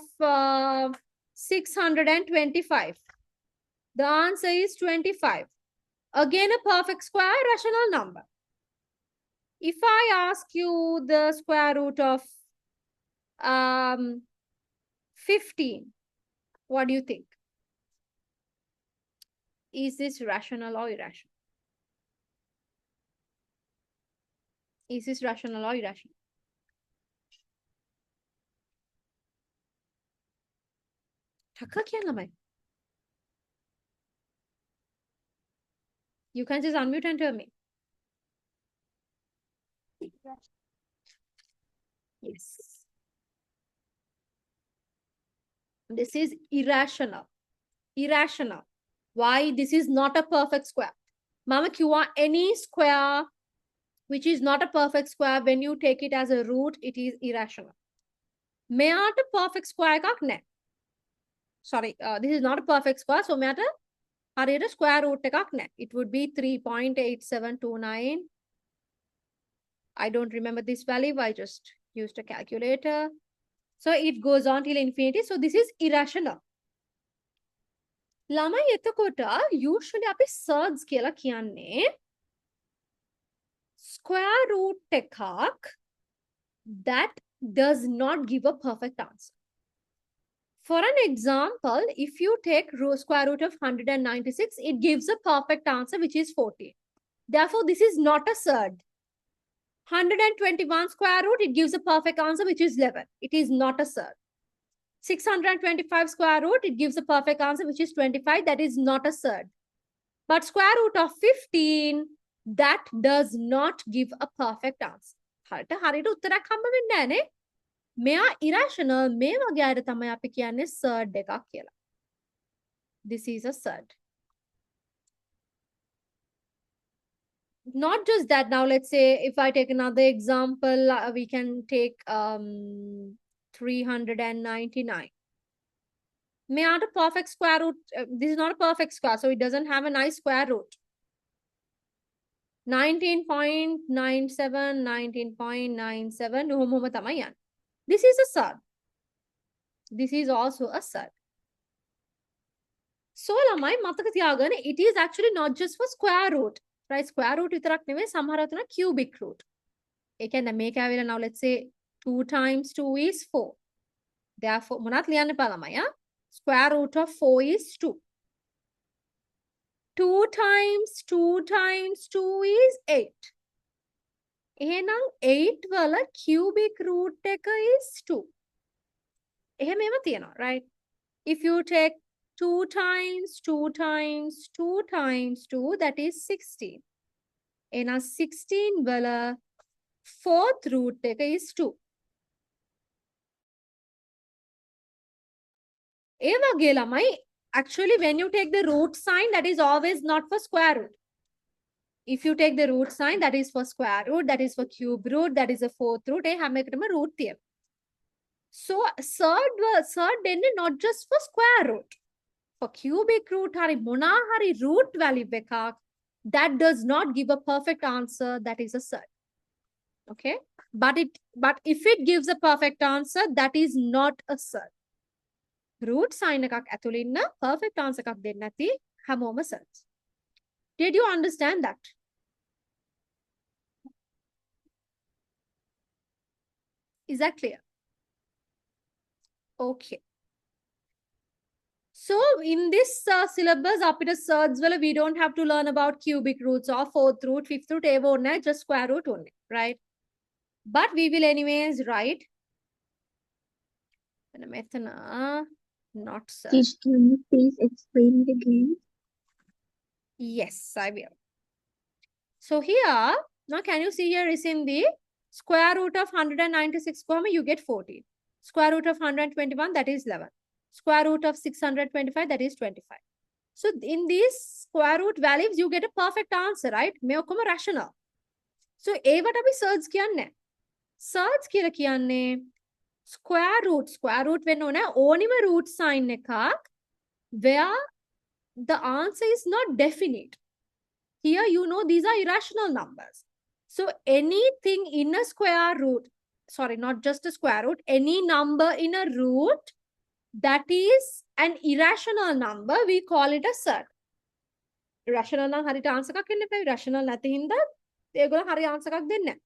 625, the answer is 25. Again, a perfect square, rational number. If I ask you the square root of 15, what do you think? Is this rational or irrational? Is this rational or irrational? You can just unmute and tell me. Yes. This is irrational. Irrational. Why? This is not a perfect square. Mama Q, any square which is not a perfect square, when you take it as a root, it is irrational. Meata perfect square kak ne. Sorry, this is not a perfect square, so meata hariyata square root ekak ne. It would be 3.8729. I don't remember this value. I just used a calculator. So it goes on till infinity. So this is irrational. Lama etakota usually api surds කියලා කියන්නේ square root එකක් that does not give a perfect answer. For an example, if you take square root of 196, it gives a perfect answer, which is 14. Therefore, this is not a surd. 121 square root, it gives a perfect answer, which is 11. It is not a surd. 625 square root, it gives a perfect answer, which is 25. That is not a surd. But square root of 15, that does not give a perfect answer. හරියට උත්තරයක් හම්බ වෙන්නේ නැහැ නේ. මෙයා irrational, මේ වගේ අයට තමයි අපි කියන්නේ surd එකක් කියලා. This is a surd. Not just that. Now let's say if I take another example, we can take 399. Meata perfect square root. This is not a perfect square, so it doesn't have a nice square root. 19.97, 19.97. This is a surd. This is also a surd. So lamai mataka tiyagana, it is actually not just for square root. Right? Square root විතරක් නෙවෙයි සමහර අතන cubic root. ඒ කියන්නේ මේක ඇවිල්ලා now let's say 2 times 2 is 4. Therefore මොනවත් ලියන්න එපා ළමයි. Square root of 4 is 2. 2 times 2 times 2 is 8. එහෙනම් 8 වල cubic root එක is 2. එහෙම ඒවා තියෙනවා, right? If you take 2 times 2 times 2 times 2, that is 16. එහෙනම් 16 වල fourth root එක is 2. ඒ වගේ ළමයි, actually when you take the root sign, that is always not for square root. If you take the root sign, that is for square root, that is for cube root, that is a fourth root. ඒ හැම එකටම root තියෙනවා. So surd දෙන්නේ not just for square root. For cubic root hari මොනා hari root value එකක්, that does not give a perfect answer, that is a surd. Okay? But if it gives a perfect answer, that is not a surd. Root sign එකක් ඇතුළේ ඉන්න perfect answer එකක් දෙන්නේ නැති හැමෝම surds. Did you understand that? Is that clear? Okay. So in this syllabus, අපිට surds වල we don't have to learn about cubic roots or fourth root, fifth root, ඒව ඕනේ නැහැ, just square root only, right? But we will anyways write මෙතන not surd. Teacher, can you please explain it again? Yes, I will. So here, now can you see here is in the square root of 196, you get 14. Square root of 121, that is 11. Square root of 625, that is 25. So in these square root values, you get a perfect answer, right? මේ ඔක්කොම rational. So ඒවට අපි surds කියන්නේ. Surds කියලා කියන්නේ square root වෙන්න ඕනේ ඕනිම root sign එකක් where the answer is not definite. Here you know these are irrational numbers. So anything in a square root, sorry, not just a square root, any number in a root that is an irrational number, we call it a surd. Irrational නම් හරියට answer එකක් එන්න එපා. Irrational නැති හින්දා ඒගොල්ලෝ හරි answer එකක් දෙන්නේ නැහැ.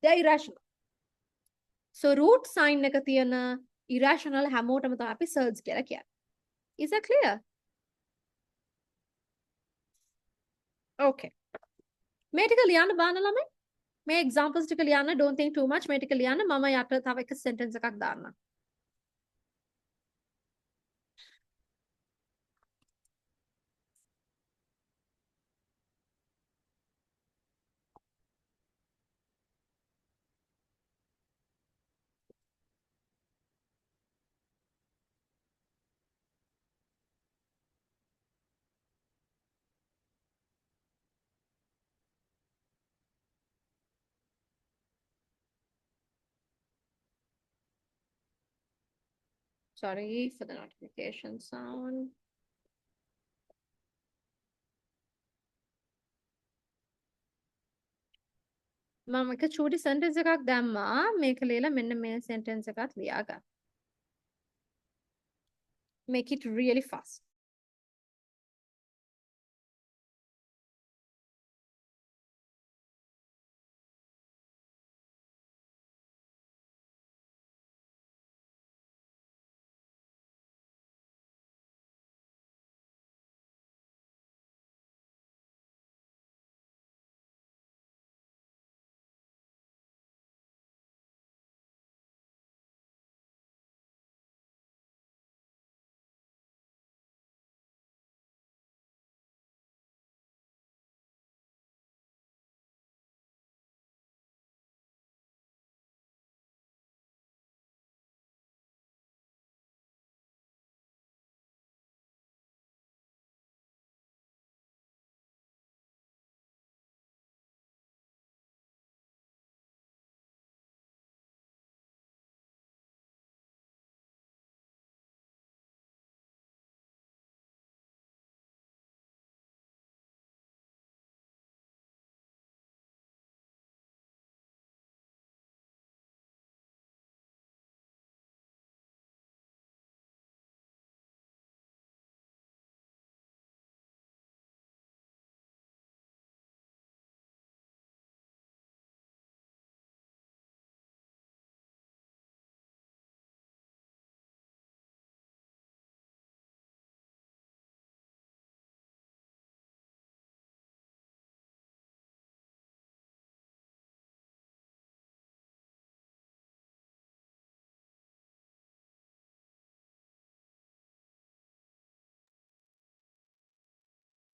They are irrational. So root sign එක තියෙන irrational හැමෝටම තමයි අපි surds කියලා කියන්නේ. Is that clear? Okay. මේ ටික ලියන්න බාන ළමයි. මේ examples ටික ලියන්න, don't think too much. මේ ටික ලියන්න මම යට තව එක sentence එකක් දාන්නම්. Sorry for the notification sound. මම එක චූටි sentence එකක් දැම්මා. මේක ලියලා මෙන්න මේ sentence එකත් ලියාගන්න. Make it really fast.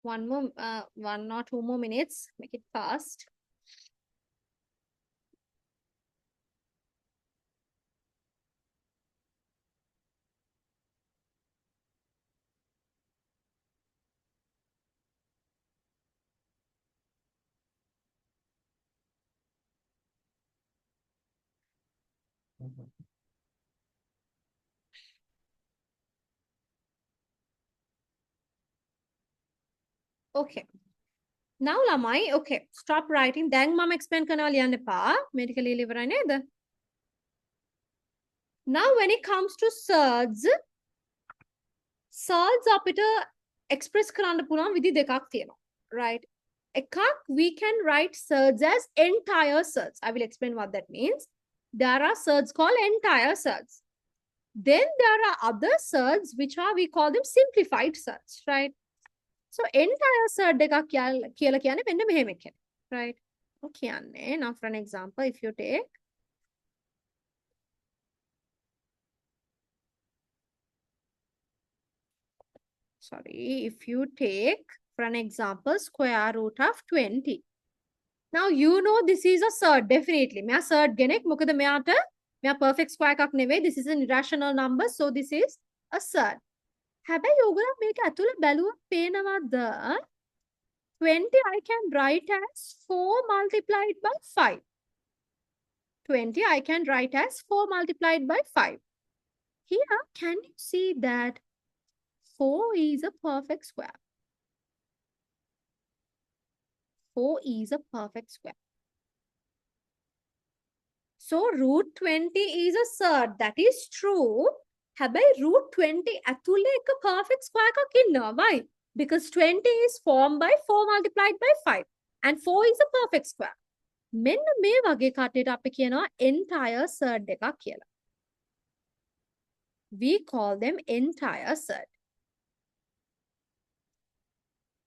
One or two more minutes. Make it fast. Okay. Now ළමයි, okay, stop writing. දැන් මම explain කරනවා ලියන්න එපා. මේ ටික ලියලා ඉවරයි නේද? Now when it comes to surds අපිට express කරන්න පුළුවන් විදි දෙකක් තියෙනවා. Right? එකක්, we can write surds as entire surds. I will explain what that means. There are surds called entire surds. Then there are other surds which are, we call them simplified surds, right? So entire surd එකක් කියලා කියන්නේ මෙන්න මෙහෙම එකක්, right? Okay, now for an example, if you take if you take for an example square root of 20. Now you know this is a surd, definitely. මෙයා surd කෙනෙක්. මොකද මෙයා perfect square එකක් නෙවෙයි. This is an irrational number, so this is a surd. හැබැයි ඔයගොල්ලෝ මේක ඇතුළේ බැලුවොත් පේනවද 20 I can write as 4 multiplied by 5. 20 I can write as 4 multiplied by 5. Here, can you see that 4 is a perfect square? 4 is a perfect square. So root 20 is a surd. That is true. හැබැයි root 20 ඇතුළේ එක perfect square එකක් ඉන්නවා. Why? Because 20 is formed by 4 multiplied by 5. And 4 is a perfect square. මෙන්න මේ වගේ කට්ටියට අපි කියනවා entire surd එකක් කියලා. We call them entire surd.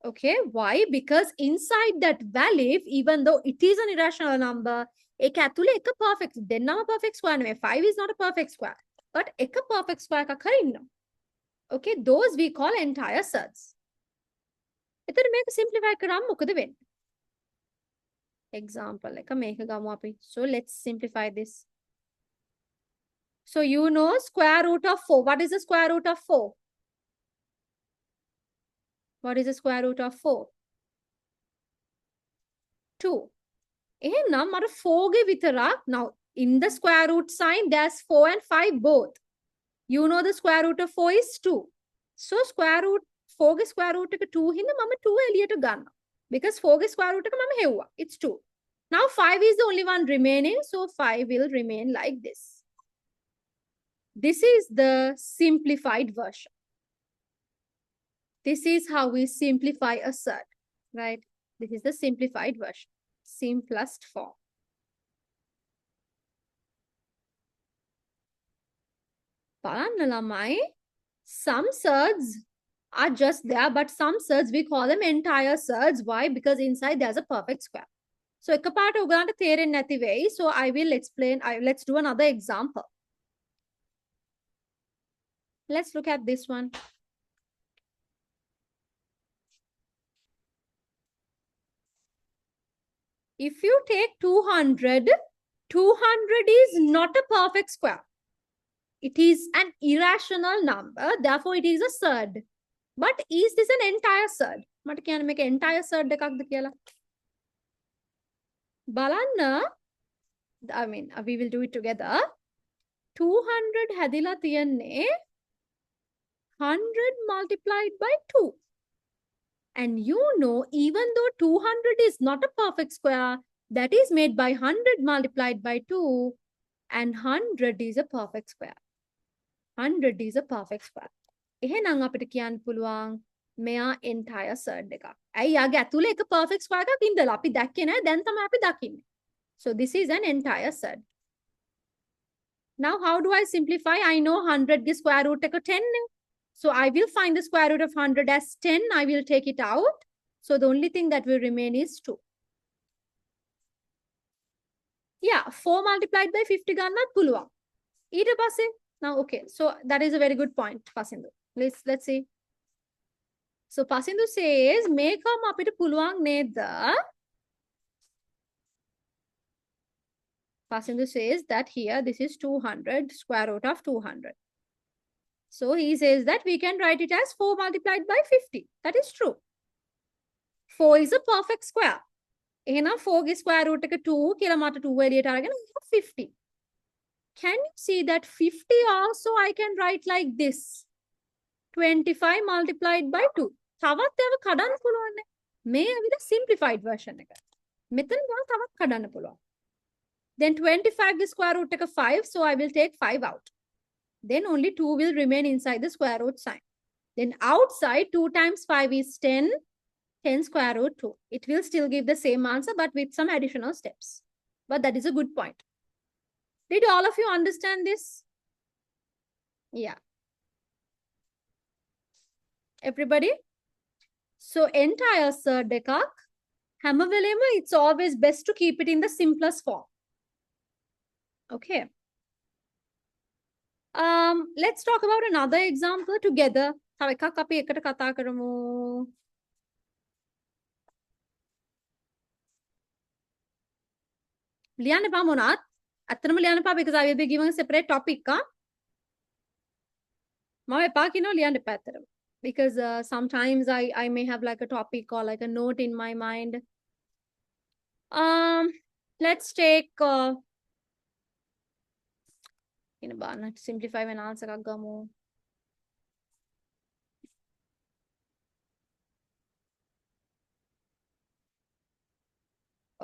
Okay, why? Because inside that value, even though it is an irrational number, ඒක ඇතුළේ එක perfect, දෙන්නම perfect square නෙවෙයි. 5 is not a perfect square. But එක perfect square එකක් හරි ඉන්නවා. Okay, those we call entire surds. එතකොට මේක simplify කරාම මොකද වෙන්නේ? Example එක මේක ගමු අපි. So let's simplify this. So you know square root of 4. What is the square root of 4? What is the square root of 4? 2. එහෙනම් මට 4 ගේ විතරක්. Now in the square root sign there's 4 and 5 both. You know the square root of 4 is 2. So square root 4 ගේ square root එක 2 හින්දා මම 2 එළියට ගන්නවා. Because 4 ගේ square root එක මම හෙව්වා. It's 2. Now 5 is the only one remaining, so 5 will remain like this. This is the simplified version. This is how we simplify a surd, right? This is the simplified version, simplest form. බලන්න ළමයි, some surds are just there, but some surds we call them entire surds. Why? Because inside there's a perfect square. So එකපාරට ඔයගලන්ට තේරෙන්නේ නැති වෙයි. So I will explain. Let's do another example. Let's look at this one. If you take 200, 200 is not a perfect square. It is an irrational number. Therefore, it is a surd. But is this an entire surd? මට කියන්න මේක entire surd එකක්ද කියලා. බලන්න. I mean, we will do it together. 200 හැදිලා තියෙන්නේ 100 multiplied by 2. And you know, even though 200 is not a perfect square, that is made by 100 multiplied by 2, and 100 is a perfect square. 100 is a perfect square. එහෙනම් අපිට කියන්න පුළුවන් මෙයා entire surd එකක්. ඇයි යාගේ ඇතුලේ එක perfect square එකක් ඉඳලා අපි දැක්කේ නැහැ, දැන් තමයි අපි දකින්නේ. So this is an entire surd. Now how do I simplify? I know 100 ගේ square root එක 10 නේ. So I will find the square root of 100 as 10. I will take it out. So the only thing that will remain is 2. Yeah, 4 multiplied by 50 ගන්නත් පුළුවන්. ඊට පස්සේ now okay, so that is a very good point, Pasindu. Let's see. So Pasindu says මේකම අපිට පුළුවන් නේද? Pasindu says that here this is 200, square root of 200. So he says that we can write it as 4 multiplied by 50. That is true. 4 is a perfect square. එහෙනම් 4 ගේ square root එක 2 කියලා මට 2 එළියට අරගෙන 50. Can you see that 50 also I can write like this? 25 multiplied by 2. තවත් ඒව කඩන්න පුළුවන් නේ. මේ විදිහ simplified version එක. මෙතන ගාන තවත් කඩන්න පුළුවන්. Then 25 ගේ square root එක 5, so I will take 5 out. Then only 2 will remain inside the square root sign. Then outside 2 times 5 is 10. 10 square root 2. It will still give the same answer, but with some additional steps. But that is a good point. Did all of you understand this? Yeah. Everybody? So entire surd එකක් හැම වෙලේම it's always best to keep it in the simplest form. Okay. Let's talk about another example together. තව එකක් අපි එකට කතා කරමු. ලියන්න එපා මොනවත්. ඇත්තටම ලියන්න එපා because I will be giving a separate topic. මම එපා කියනවා ලියන්න එපා ඇත්තටම. Because sometimes I may have like a topic or like a note in my mind. Let's take simplify when answer එකක් ගමු.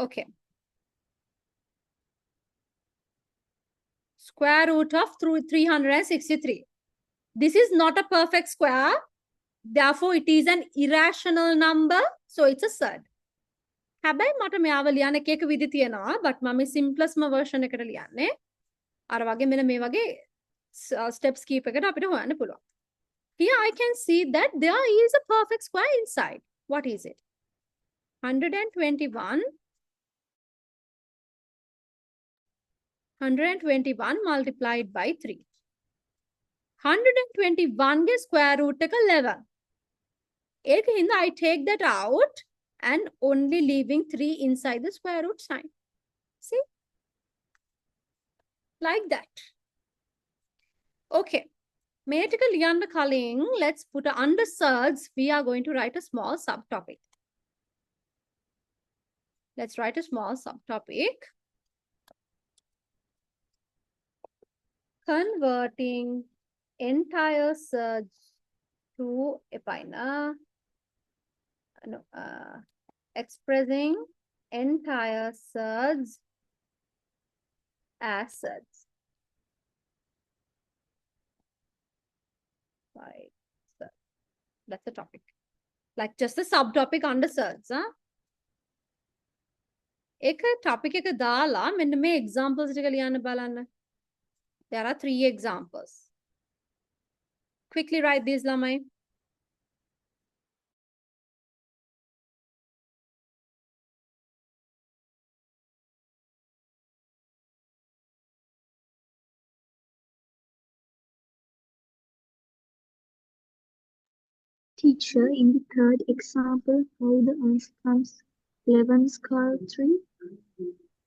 Okay. Square root of 363. This is not a perfect square. Therefore, it is an irrational number. So, it's a surd. හැබැයි මට මෙයාව ලියන්න එක එක විදි තියෙනවා but මම simplestම version එකට ලියන්නේ. අර වගේ මෙන්න මේ වගේ steps කීපයකට අපිට හොයන්න පුළුවන්. Here I can see that there is a perfect square inside. What is it? 121 multiplied by 3. 121 के square root එක 11. एक हिंदा I take that out and only leaving 3 inside the square root sign. See? Like that. Okay. මේටික ලියන්න කලින් let's put under surds. We are going to write a small subtopic. Let's write a small subtopic. Converting entire surds to expressing entire surds as surds. Right. That's the topic. Like just a subtopic under surds. එක topic එක දාලා මෙන්න මේ examples ටික ලියන්න බලන්න. There are 3 examples. Quickly write these, lamai. Teacher, in the third example, how the answer comes 11 square root 3?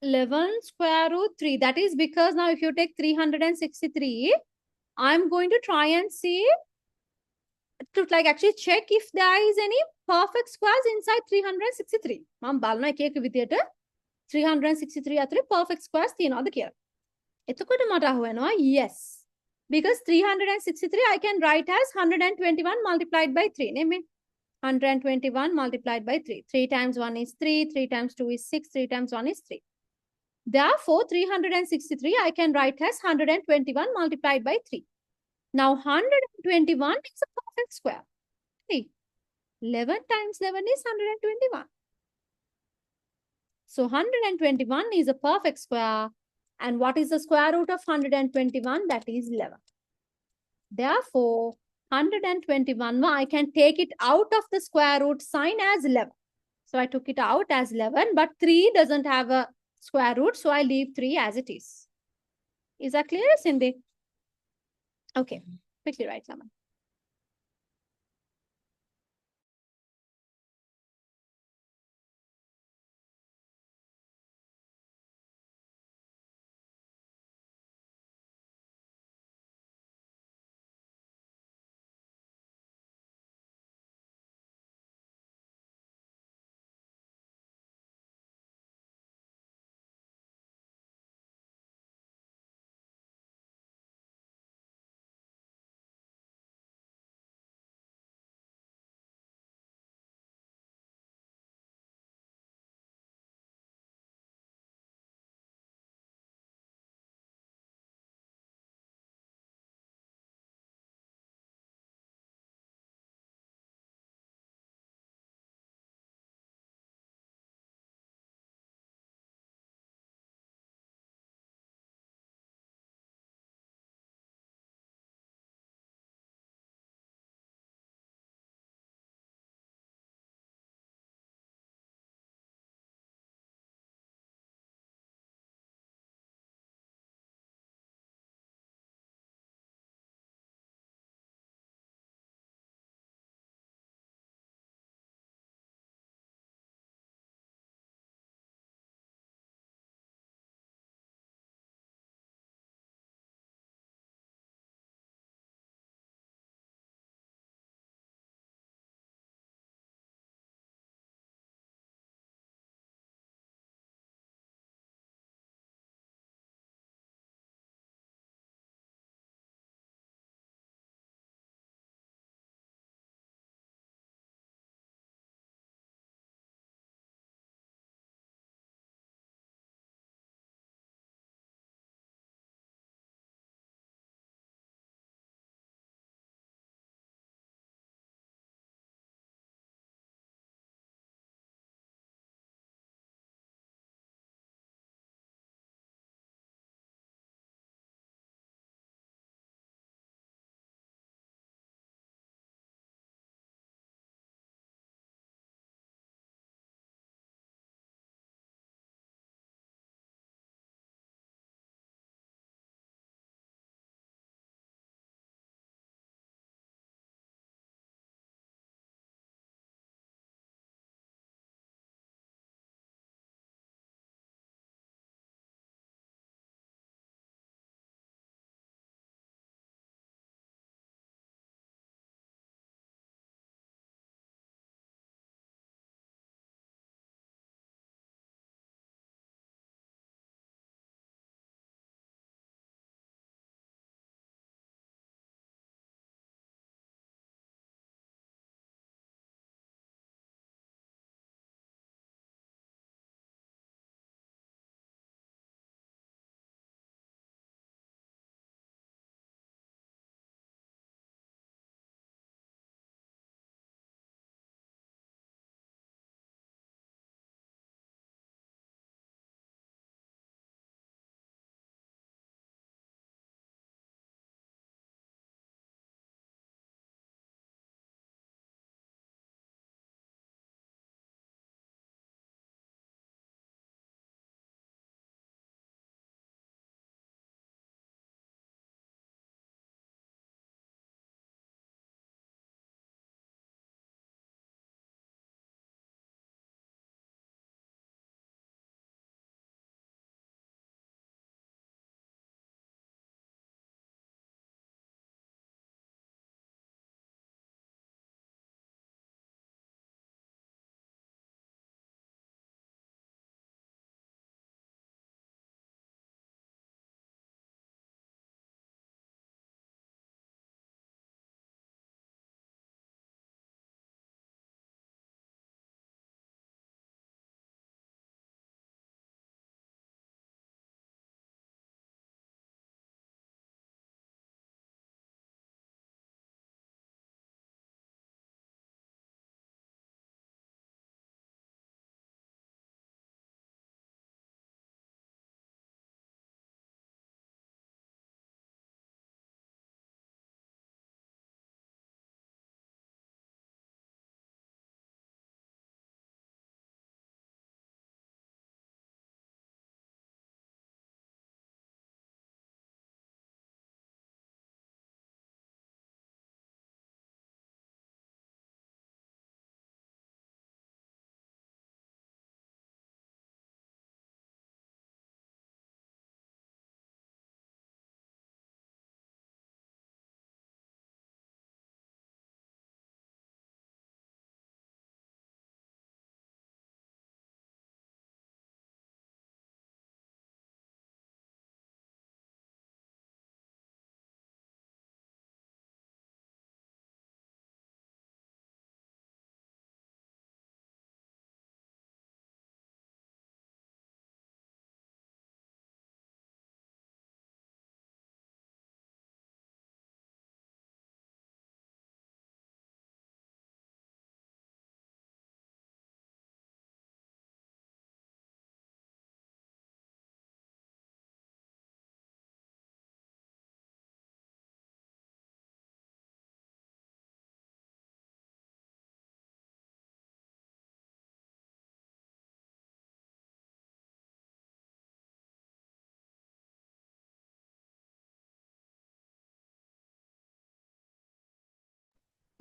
11 square root 3. That is because now if you take 363, I'm going to try and see to like actually check if there is any perfect squares inside 363. මම බලනවා එක එක විදියට 363 අතරේ perfect squares තියනවද කියලා. එතකොට මට අහුවෙනවා yes. Because 363 I can write as 121 multiplied by 3. නෙමෙයි. 121 multiplied by 3. 3 times 1 is 3, 3 times 2 is 6, 3 times 1 is 3. Therefore, 363 I can write as 121 multiplied by 3. Now, 121 is a perfect square. See, 11 times 11 is 121. So, 121 is a perfect square. And what is the square root of 121? That is 11. Therefore, 121, I can take it out of the square root sign as 11. So, I took it out as 11, but 3 doesn't have a square root, so I leave 3 as it is. Is that clear, Cindy? Okay, quickly write someone.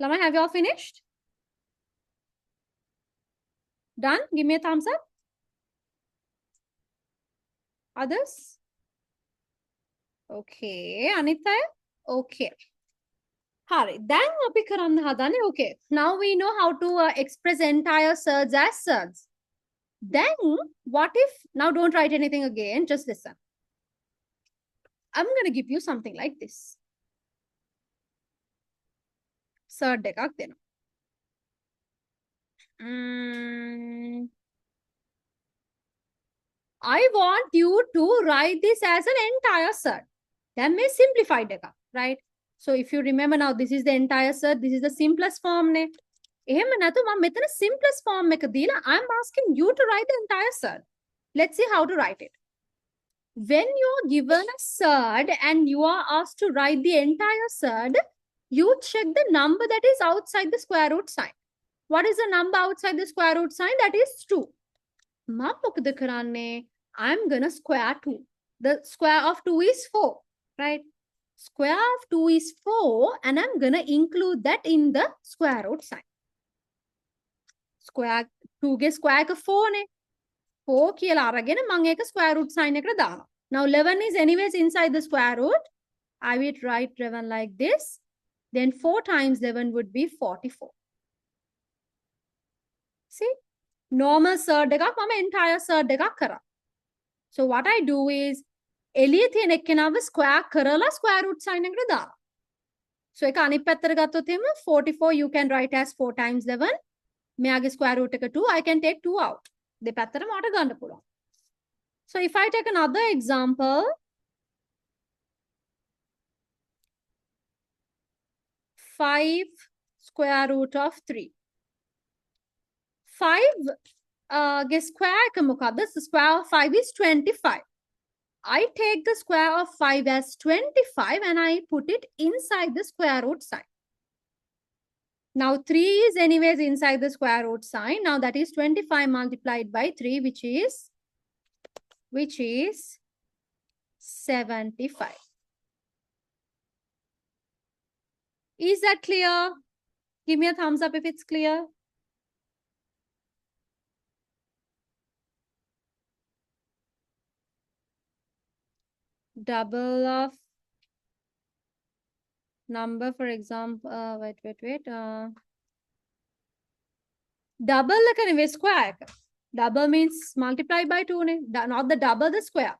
Lama, have you all finished? Done? Give me a thumbs up. Others? Okay. Anita? Okay. Hari. Then අපි කරන්න හදන්නේ. Okay. Now we know how to express entire surds as surds. Then what if, now don't write anything again, just listen. I'm going to give you something like this. Surd එකක් දෙනවා. I want you to write this as an entire surd. That means simplified එකක්, right? So if you remember now, this is the entire surd, this is the simplest form නේ. එහෙම නැතු මම මෙතන simplest form එක දීලා I'm asking you to write the entire surd. Let's see how to write it. When you're given a surd and you are asked to write the entire surd, you check the number that is outside the square root sign. What is the number outside the square root sign? That is 2. මම මොකද කරන්නේ? I'm gonna square 2. The square of 2 is 4, right? Square of 2 is 4 and I'm gonna include that in the square root sign. Square 2 ge square එක 4 නේ. 4 කියලා අරගෙන මම ඒක square root sign එකට දානවා. Now 11 is anyways inside the square root. I will write 11 like this. Then 4 times 11 would be 44. See? Normal surd එකක් මම entire surd එකක් කරා. So what I do is එළියේ තියෙන එක්කෙනාව square කරලා square root sign එකට දානවා. So ඒක අනිත් පැත්තට ගත්තොත් එහෙම 44 you can write as 4 times 11. මෙයාගේ square root එක 2, I can take 2 out. දෙපැත්තටම මට ගන්න පුළුවන්. So if I take another example, 5 square root of 3. 5 ගේ square එක මොකද්ද? The square of 5 is 25. I take the square of 5 as 25 and I put it inside the square root sign. Now 3 is anyways inside the square root sign. Now that is 25 multiplied by 3, which is 75. Is that clear? Give me a thumbs up if it's clear. Double of number, for example, wait. Double එක නෙවෙයි square එක. Double means multiply by 2 නේ. Not the double, the square.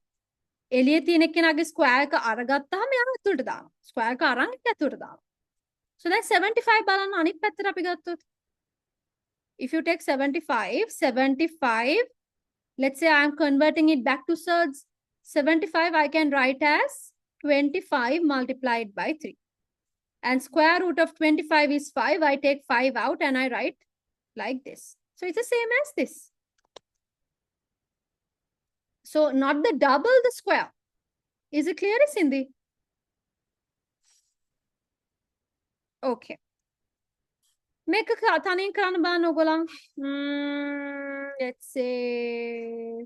එළියේ තියෙන එක්කෙනාගේ square එක අරගත්තාම එයා ඇතුළට දානවා. Square එක අරන් ඇතුළට දානවා. So then 75 බලන්න අනිත් පැත්තට අපි ගත්තොත්. If you take 75, let's say I am converting it back to surds. 75 I can write as 25 multiplied by 3. And square root of 25 is 5. I take 5 out and I write like this. So it's the same as this. So not the double, the square. Is it clear, Cindy? Okay. Make a thanin කරන්න බලන්න ඔයගොල්ලන්. Let's say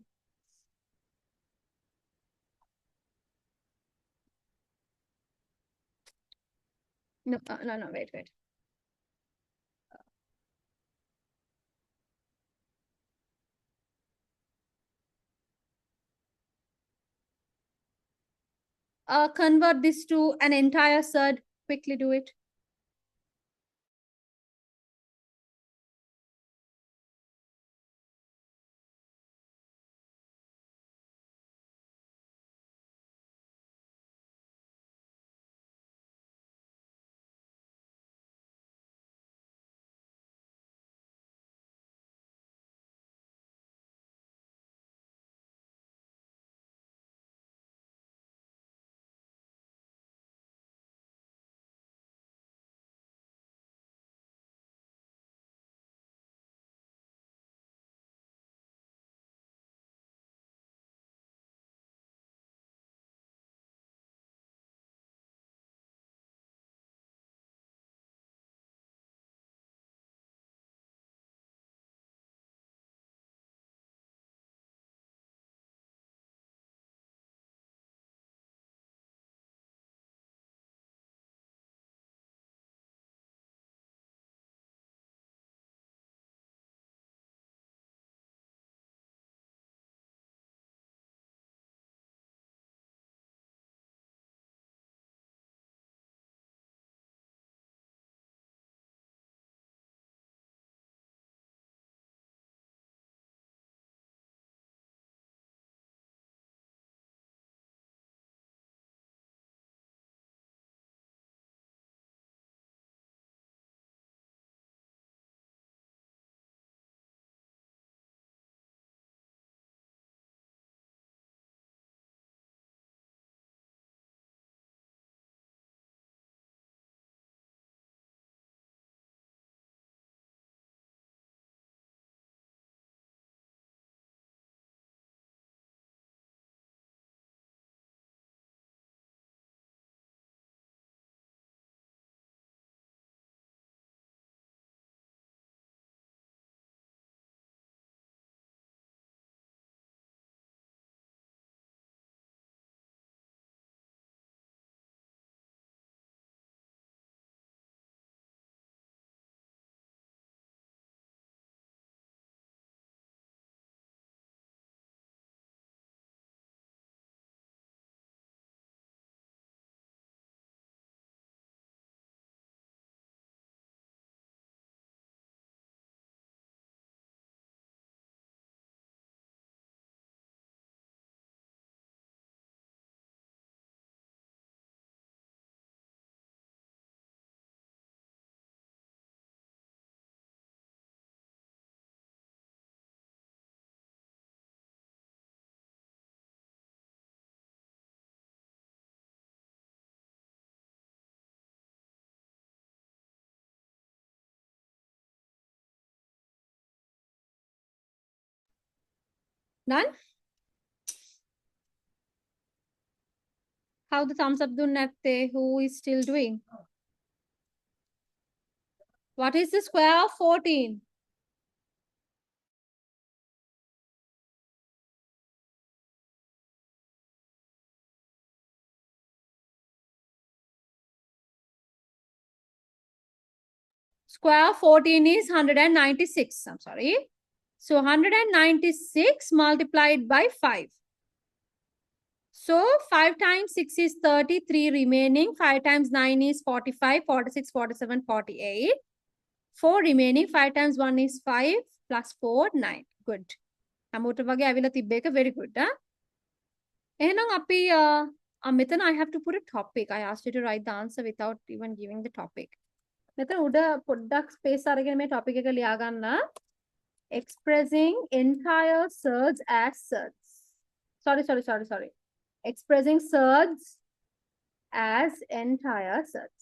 no, wait. Convert this to an entire surd. Quickly do it. Done? How the thumbs up do natte? Who is still doing? What is the square of 14? Square of 14 is 196. I'm sorry. So 196 multiplied by 5. So 5 times 6 is 33 remaining. 5 times 9 is 45, 46, 47, 48. 4 remaining. 5 times 1 is 5 plus 4, 9. Good. Amuta wage avila tibbe එක very good. Ehනම් අපි මෙතන I have to put a topic. I asked you to write the answer without even giving the topic. මෙතන උඩ පොඩ්ඩක් space අරගෙන මේ topic එක ලියා ගන්න. Expressing entire surds as surds. Sorry. Expressing surds as entire surds.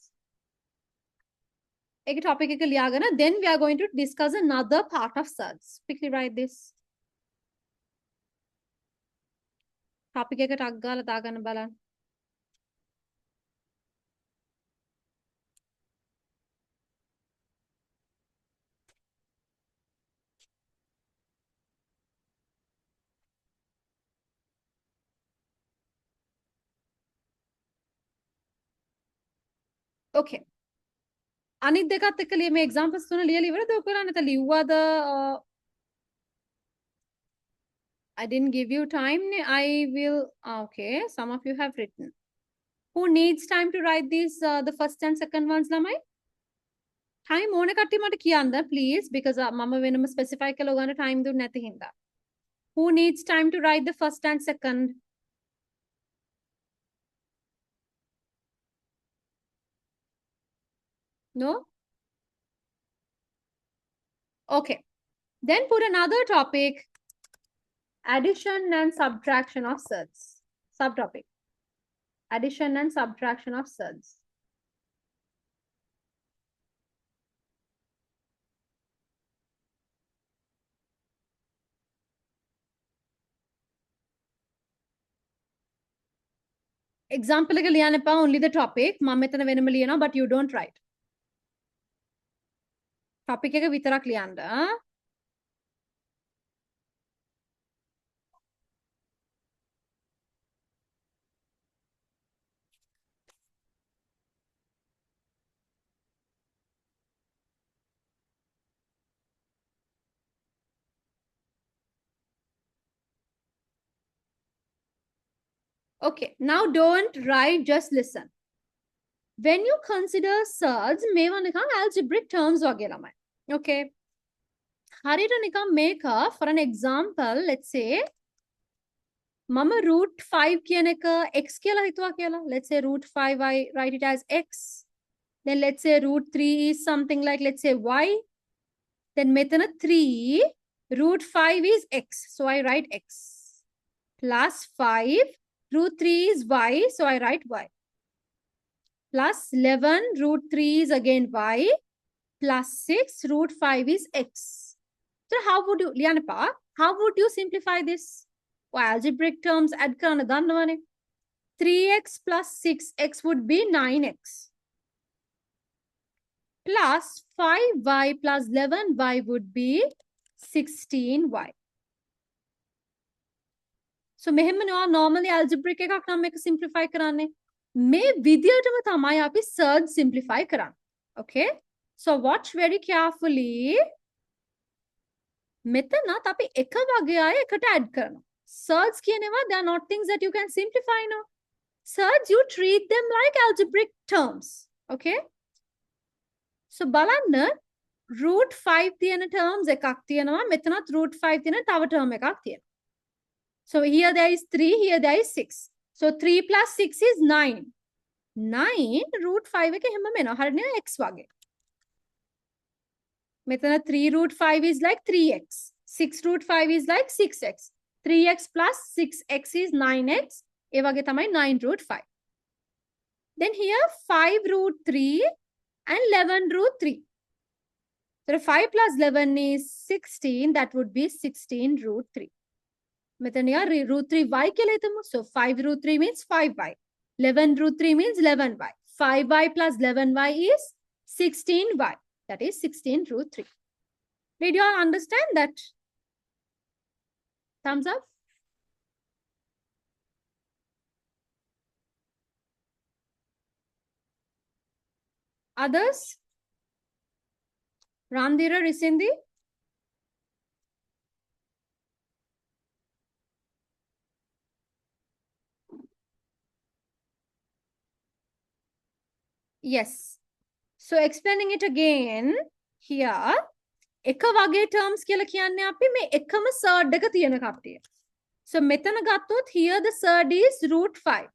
Ek topic එක ලියාගෙන then we are going to discuss another part of surds. Quickly write this. Topic එක ටක් ගාලා දාගන්න බලන්න. Okay. අනිත් දෙකත් එක්ක මේ examples තුන ලියලා ඉවරද ඔය කරන්නේ? නැත්නම් ලිව්වද? I didn't give you time. I will. Okay, some of you have written. Who needs time to write these, the first and second ones, lamai? Time ඕන කට්ටිය මට කියන්න please because මම වෙනම specify කළ ඔයගොල්ලන්ට time දුන්නේ නැති හින්දා. Who needs time to write the first and second? No? Okay. Then put another topic. Addition and subtraction of surds. Subtopic. Addition and subtraction of surds. Example එක ලියන්න එපා only the topic. මම මෙතන වෙනම ලියනවා but you don't write. Topic එක විතරක් ලියන්න. Okay, now don't write, just listen. When you consider surds, මේවා නිකන් algebraic terms වගේ ළමයි. Okay. හරියට නිකන් මේක for an example, let's say මම root 5 කියන එක x කියලා හිතුවා කියලා. Let's say root 5 I write it as x. Then let's say root 3 is something like let's say y. Then මෙතන 3 root 5 is x. So I write x. Plus 5 root 3 is y, so I write y. Plus 11 root 3 is again y. Plus 6 root 5 is x. So how would you, Lianapa, how would you simplify this? Well, algebraic terms add karana dannawane. 3x plus 6x would be 9x. Plus 5y plus 11y would be 16y. So මෙහෙම normally algebraic එකක් නම් මේක simplify කරන්නේ. මේ විදියටම තමයි අපි surd simplify කරන්නේ. Okay? So watch very carefully. මෙතනත් අපි එක වගේ අය එකට add කරනවා. Surds කියනවා they are not things that you can simplify no. Surds you treat them like algebraic terms. Okay? So බලන්න root 5 තියෙන terms එකක් තියෙනවා. මෙතනත් root 5 තියෙන තව term එකක් තියෙනවා. So here there is 3, here there is 6. So 3 plus 6 is 9. 9 root 5 එක හැමම එනවා. හරිනේ x වගේ. මෙතන 3 root 5 is like 3x. 6 root 5 is like 6x. 3x plus 6x is 9x. ඒ වගේ තමයි 9 root 5. Then here 5 root 3 and 11 root 3. So 5 plus 11 is 16. That would be 16 root 3. මෙතන යා root 3y කියලා හිතමු. So 5 root 3 means 5y. 11 root 3 means 11y. 5y plus 11y is 16y. That is 16 root 3. Did you all understand that? Thumbs up. Others? Randhira, Risindi? Yes. So explaining it again here. එක වගේ terms කියලා කියන්නේ අපි මේ එකම surd එක තියෙන කට්ටිය. So මෙතන ගත්තොත් here the surd is root 5.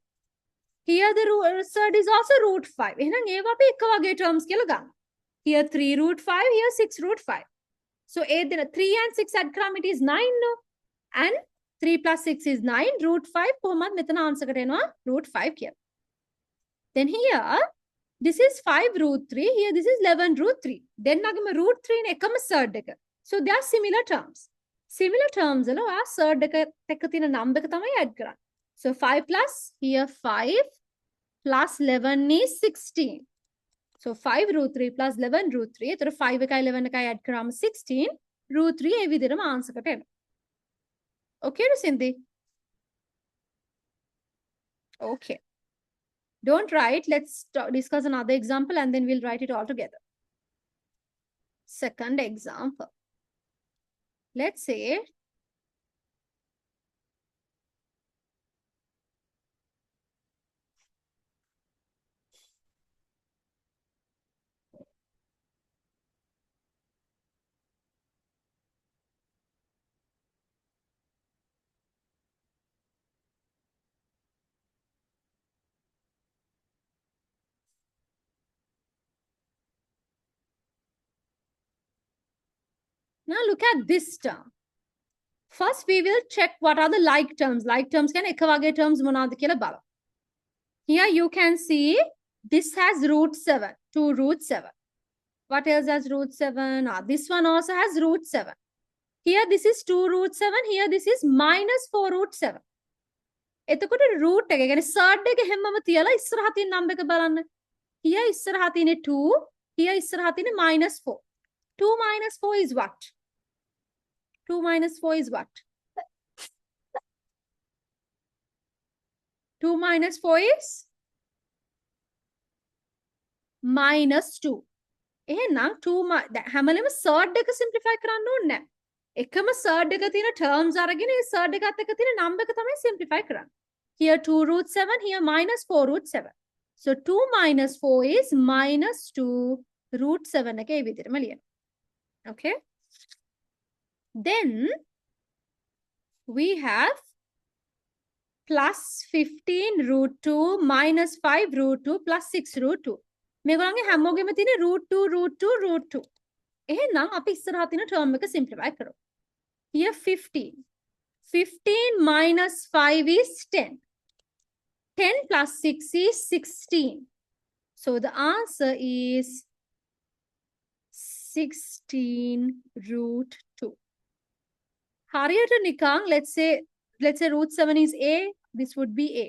Here the surd is also root 5. එහෙනම් ඒවා අපි එක වගේ terms කියලා ගන්න. Here 3 root 5, here 6 root 5. So 3 and 6 add කරාම it is 9 no? And 3 plus 6 is 9. Root 5 කොහොමද මෙතන answer එකට එනවා root 5 කියලා. Then here this is 5 root 3. Here this is 11 root 3. Then nagama root 3 ne ekama surd එක. So they are similar terms. Similar terms වල ඔයා surd එක තියෙන number එක තමයි add කරන්නේ. So 5 plus here 5 plus 11 is 16. So 5 root 3 plus 11 root 3. එතකොට 5 එකයි 11 එකයි add කරාම 16 root 3 ඒ විදිහටම answer එකට එනවා. Okay Cindy? Okay. Don't write. Let's discuss another example and then we'll write it all together. Second example. Let's say now look at this term. First, we will check what are the like terms. Like terms can එක වගේ terms මොනවාද කියලා බලමු. Here you can see this has root 7, 2 root 7. What else has root 7? This one also has root 7. Here this is 2 root 7. Here this is minus 4 root 7. එතකොට root එක කියන්නේ surd එක හැමම තියලා ඉස්සරහ තියෙන number එක බලන්න. Here ඉස්සරහ තියෙන්නේ 2. Here ඉස්සරහ තියෙන්නේ minus 4. 2 minus 4 is what? 2 minus 4 is what? 2 minus 4 is minus 2. එහෙනම් 2 හැමලෙම surd එක simplify කරන්න ඕනේ නැහැ. එකම surd එක තියෙන terms අරගෙන ඒ surd එකත් එක්ක තියෙන number එක තමයි simplify කරන්නේ. Here 2 root 7, here minus 4 root 7. So 2 minus 4 is minus 2 root 7 එක ඒ විදිහටම ලියන්න. Okay? Then we have plus 15 root 2 minus 5 root 2 plus 6 root 2. මේගොල්ලන්ගේ හැමෝගෙම තියෙන root 2 root 2 root 2. එහෙනම් අපි ඉස්සරහා තියෙන term එක simplify කරමු. Here 15. 15 minus 5 is 10. 10 plus 6 is 16. So the answer is 16 root 2. හරියට නිකන් let's say root 7 is a, this would be a.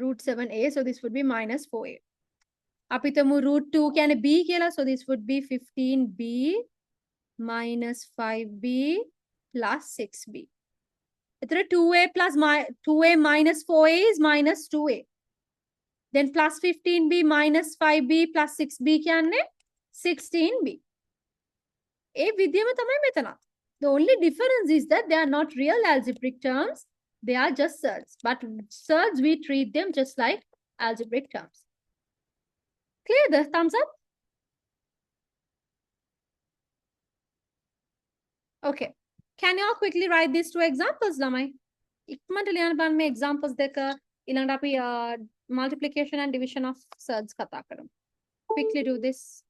Root 7a, so this would be minus 4a. අපි තමු root 2 කියන්නේ b කියලා, so this would be 15b minus 5b plus 6b. එතන 2a plus 2a minus 4a is minus 2a. Then plus 15b minus 5b plus 6b කියන්නේ 16b. ඒ විදිහම තමයි මෙතනත්. The only difference is that they are not real algebraic terms. They are just surds. But surds, we treat them just like algebraic terms. Clear the thumbs up? Okay. Can you all quickly write these two examples, lamai? ඉක්මනට ලියන්න බලන්න මේ examples දෙක. ඊළඟට අපි multiplication and division of surds කතා කරමු. Quickly do this.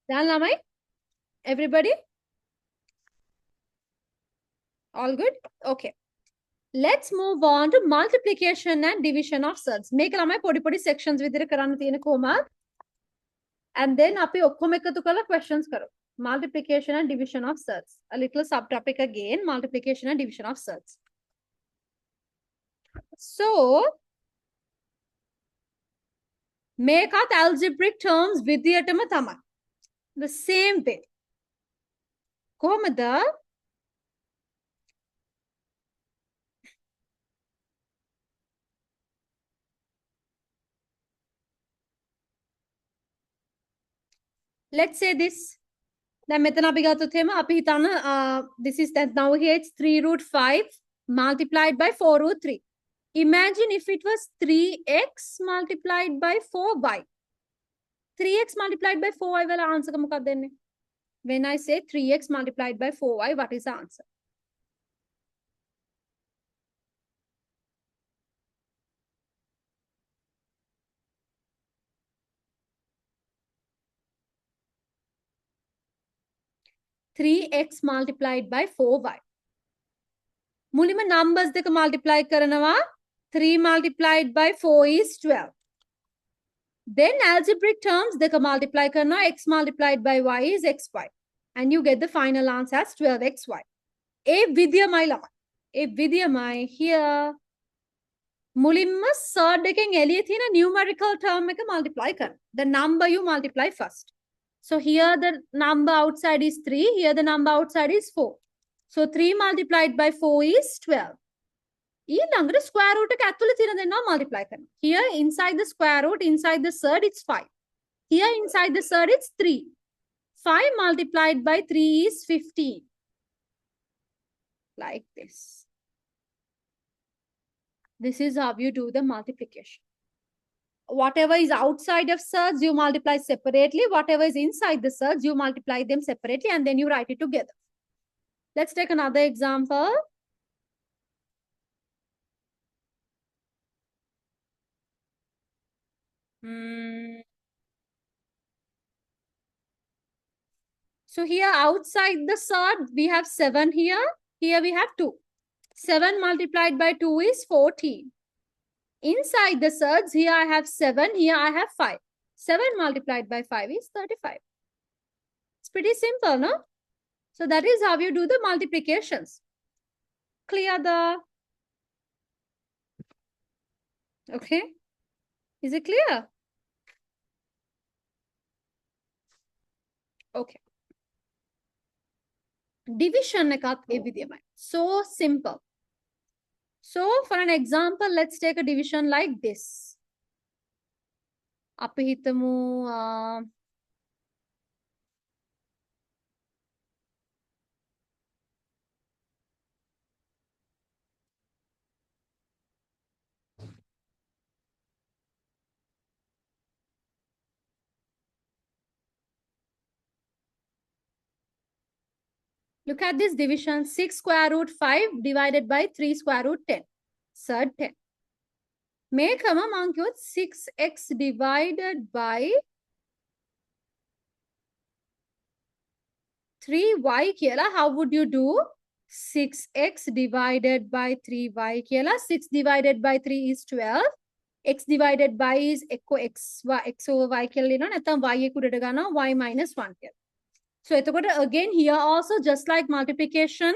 දැන් ළමයි? Everybody? All good? Okay. Let's move on to multiplication and division of surds. මේක ළමයි පොඩි sections විදිහට කරන්න තියෙන කොහොමද? And then අපි ඔක්කොම එකතු කරලා questions කරමු. Multiplication and division of surds. A little subtopic again, multiplication and division of surds. So, මේකත් algebraic terms විදියටම තමයි. The same way. කොහොමද? Let's say this. දැන් මෙතන අපි ගත්තොත් එහෙම අපි හිතන්න this is that now here it's 3 root 5 multiplied by 4 root 3. Imagine if it was 3x multiplied by 4y. 3x multiplied by 4y වල answer එක මොකක්ද දෙන්නේ? When I say 3x multiplied by 4y, what is the answer? Three x multiplied by 4y. මුලින්ම numbers දෙක multiply කරනවා. 3 multiplied by 4 is 12. Then algebraic terms දෙක multiply කරනවා. X multiplied by y is xy. And you get the final answer as 12xy. ඒ විදියමයි ළමයි. ඒ විදියමයි here. මුලින්ම surd එකෙන් එළියේ තියෙන numerical term එක multiply කරනවා. The number you multiply first. So here the number outside is 3. Here the number outside is 4. So 3 multiplied by 4 is 12. ඊළඟට square root එක ඇතුලේ තියෙන දෙන්නා multiply කරනවා. Here inside the square root, inside the surd it's 5. Here inside the surd it's 3. 5 multiplied by 3 is 15. Like this. This is how you do the multiplication. Whatever is outside of surds, you multiply separately. Whatever is inside the surds, you multiply them separately and then you write it together. Let's take another example. So here outside the surd, we have 7 here. Here we have 2. 7 multiplied by 2 is 14. Inside the surds, here I have 7, here I have 5. 7 multiplied by 5 is 35. It's pretty simple, no? So that is how you do the multiplications. Clear the... Okay. Is it clear? Okay. Division එකත් ඒ විදියමයි. So simple. So for an example, let's take a division like this. අපි හිතමු look at this division. 6 square root 5 divided by 3 square root 10. Surd 10. මේකම මං කිව්වොත් 6x divided by 3y කියලා. How would you do? 6x divided by 3y කියලා. 6 divided by 3 is 12. X divided by is x over y කියලා ලියනවා. නැත්නම් y එක උඩට ගන්නවා y minus 1 කියලා. So එතකොට again here also just like multiplication,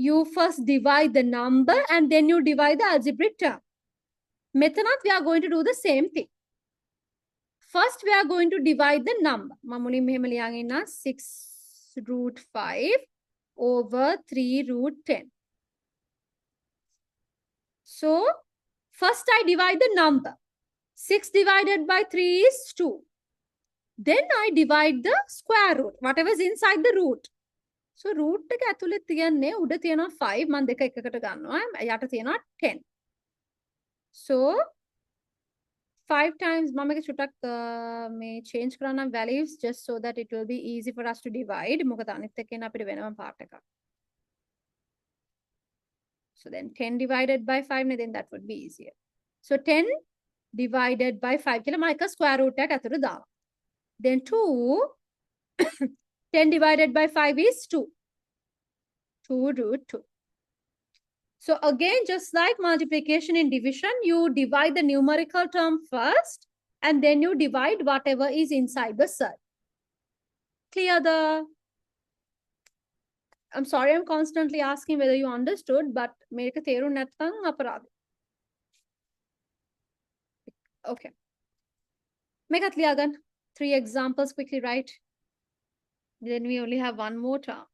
you first divide the number and then you divide the algebraic term. Metanat we are going to do the same thing. First we are going to divide the number. Mamuli මෙහෙම ලියන් ඉන්න 6 root 5 over 3 root 10. So first I divide the number. 6 divided by 3 is 2. Then I divide the square root, whatever is inside the root. So root එක ඇතුලේ තියන්නේ උඩ තියෙනවා 5 මම දෙක එකකට ගන්නවා යට තියෙනවා 10. So 5 times මම එක චුට්ටක් මේ change කරන්න values just so that it will be easy for us to divide. මොකද අනිත් එකෙන් අපිට වෙනම part එකක්. So then 10 divided by 5 then that would be easier. So 10 divided by 5 කියලා මම එක square root එකක් ඇතුලේ දානවා. Then 2 10 divided by 5 is 2. 2 root 2. So again, just like multiplication in division, you divide the numerical term first, and then you divide whatever is inside the surd. Clear the... I'm sorry, I'm constantly asking whether you understood, but make a theru nathang aparad. Okay. Make at liagan. 3 examples quickly, right? Then we only have one more term.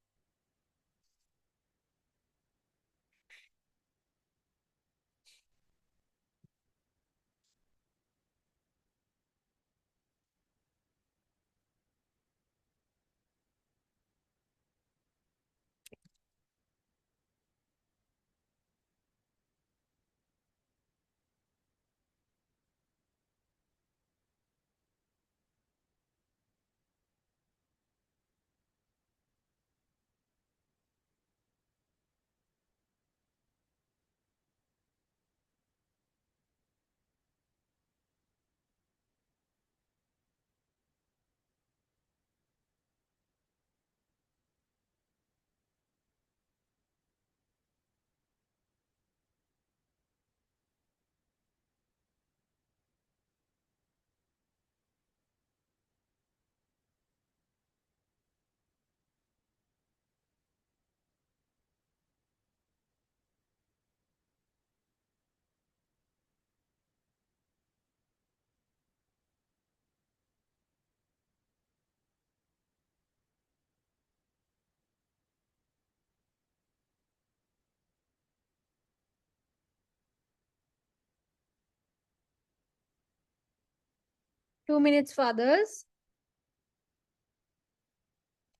Two minutes for others.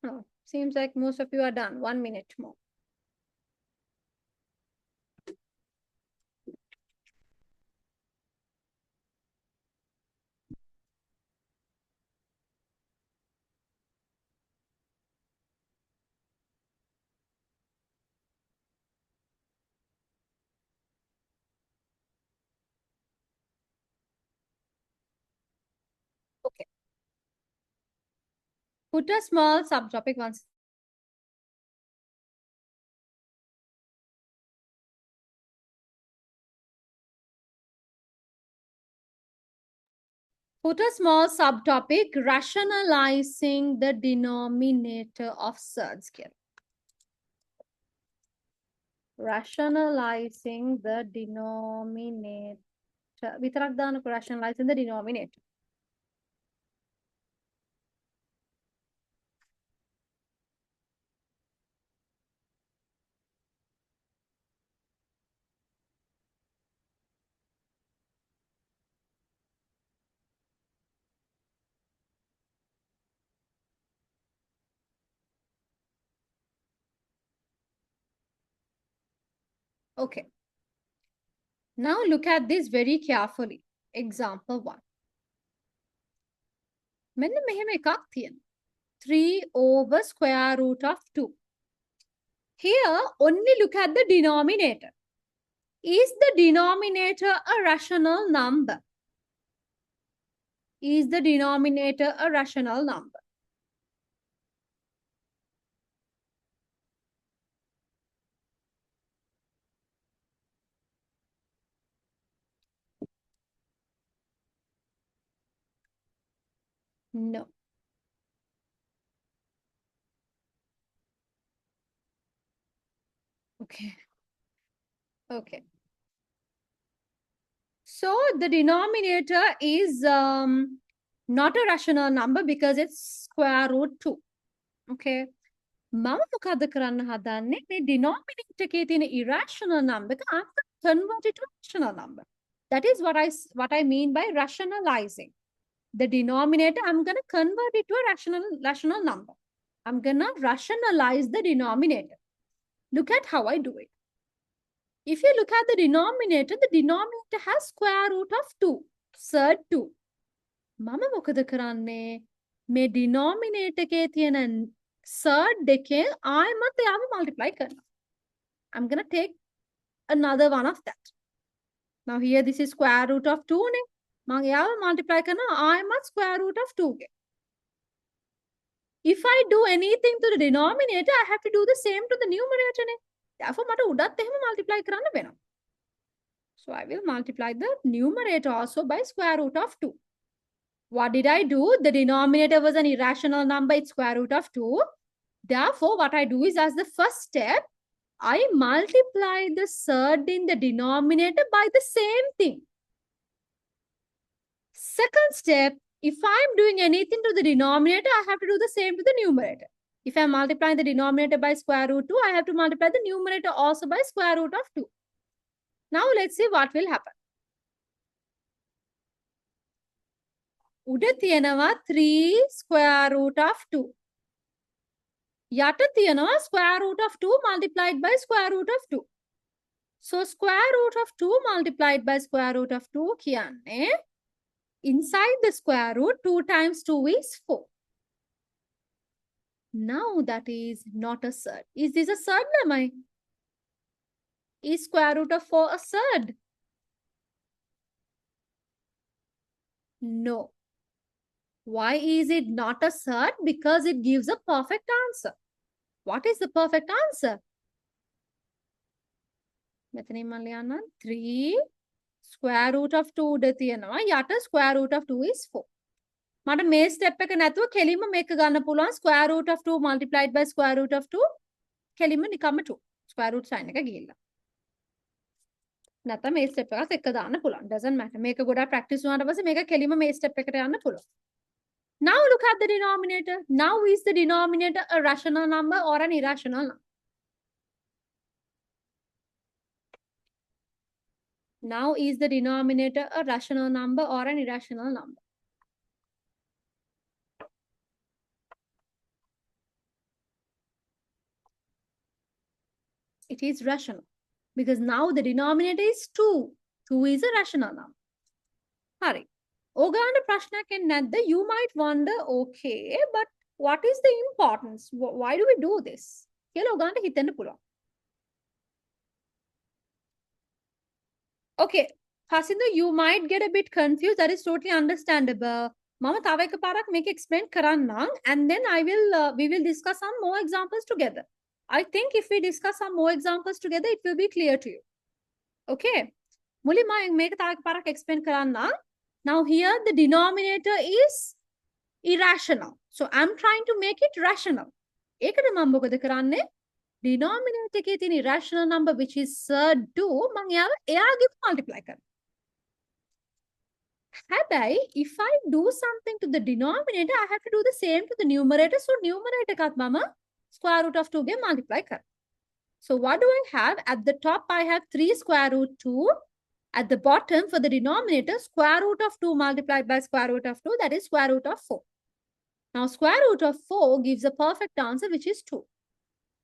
Oh, seems like most of you are done. 1 minute more. Okay. Put a small subtopic once. Put a small subtopic, rationalizing the denominator of surd scale. Rationalizing the denominator. Rationalizing the denominator. Okay. Now look at this very carefully. Example 1. මෙන්න මෙහෙම එකක් තියෙනවා. 3 over square root of 2. Here, only look at the denominator. Is the denominator a rational number? Is the denominator a rational number? No. Okay. Okay. So the denominator is not a rational number because it's square root 2. Okay. මම මොකද කරන්න හදන්නේ මේ denominator එකේ තියෙන irrational number එක I'm going to convert it to a rational number. That is what I mean by rationalizing. The denominator, I'm going to convert it to a rational number. I'm going to rationalize the denominator. Look at how I do it. If you look at the denominator has square root of 2, surd 2. මම මොකද කරන්නේ මේ denominator එකේ තියෙන surd දෙකේ ආයෙමත් එයාව multiply කරනවා. I'm going to take another one of that. Now here this is square root of 2 නේ. මම එයාව multiply කරනවා ආයෙමත් square root of 2 ගේ. If I do anything to the denominator, I have to do the same to the numerator. Therefore, මට උඩත් එහෙම multiply කරන්න වෙනවා. So I will multiply the numerator also by square root of 2. What did I do? The denominator was an irrational number. It's square root of 2. Therefore, what I do is, as the first step, I multiply the surd in the denominator by the same thing. Second step, if I'm doing anything to the denominator, I have to do the same to the numerator. If I'm multiplying the denominator by square root 2, I have to multiply the numerator also by square root of 2. Now, let's see what will happen. උඩ තියෙනවා 3 square root of 2. යට තියෙනවා square root of 2 multiplied by square root of 2. So square root of 2 multiplied by square root of 2 කියන්නේ inside the square root 2 times 2 is 4. Now that is not a surd. Is this a surd, lamai? Is square root of 4 a surd? No. Why is it not a surd? Because it gives a perfect answer. What is the perfect answer? 3 square root of 2 උඩ තියෙනවා. යට square root of 2 is 4. මට මේ step එක නැතුව කෙලින්ම මේක ගන්න පුළුවන්. Square root of 2 multiplied by square root of 2. කෙලින්ම නිකම්ම 2. Square root sign එක ගිහිල්ලා. නැත්නම් මේ step එකත් එක්ක දාන්න පුළුවන්. Doesn't matter. මේක ගොඩාක් practice වුණාට පස්සේ මේක කෙලින්ම මේ step එකට යන්න පුළුවන්. Now look at the denominator. Now is the denominator a rational number or an irrational number? Now is the denominator a rational number or an irrational number? It is rational because now the denominator is 2. 2 is a rational number. Hari. Ogana prashnak in nadda, you might wonder, okay, but what is the importance? Why do we do this? Kela ogana hitanna puluwan. Okay, Hasinda, you might get a bit confused. That is totally understandable. Mama thawa එක පාරක් මේක explain කරන්නම්, and then we will discuss some more examples together. I think if we discuss some more examples together, it will be clear to you. Okay. Muli ma මේක තව එක පාරක් explain කරන්නම්. Now here the denominator is irrational. So I'm trying to make it rational. ඒකට මම මොකද කරන්නේ? Denominator එකේ තියෙන irrational number which is 2 මම එයාගේ multiply කරනවා. හැබැයි if I do something to the denominator, I have to do the same to the numerator. So numerator එකත් මම square root of 2 ಗೆ multiply කරනවා. So what do I have? At the top I have 3 square root 2. At the bottom for the denominator, square root of 2 multiplied by square root of 2, that is square root of 4. Now square root of 4 gives a perfect answer which is 2.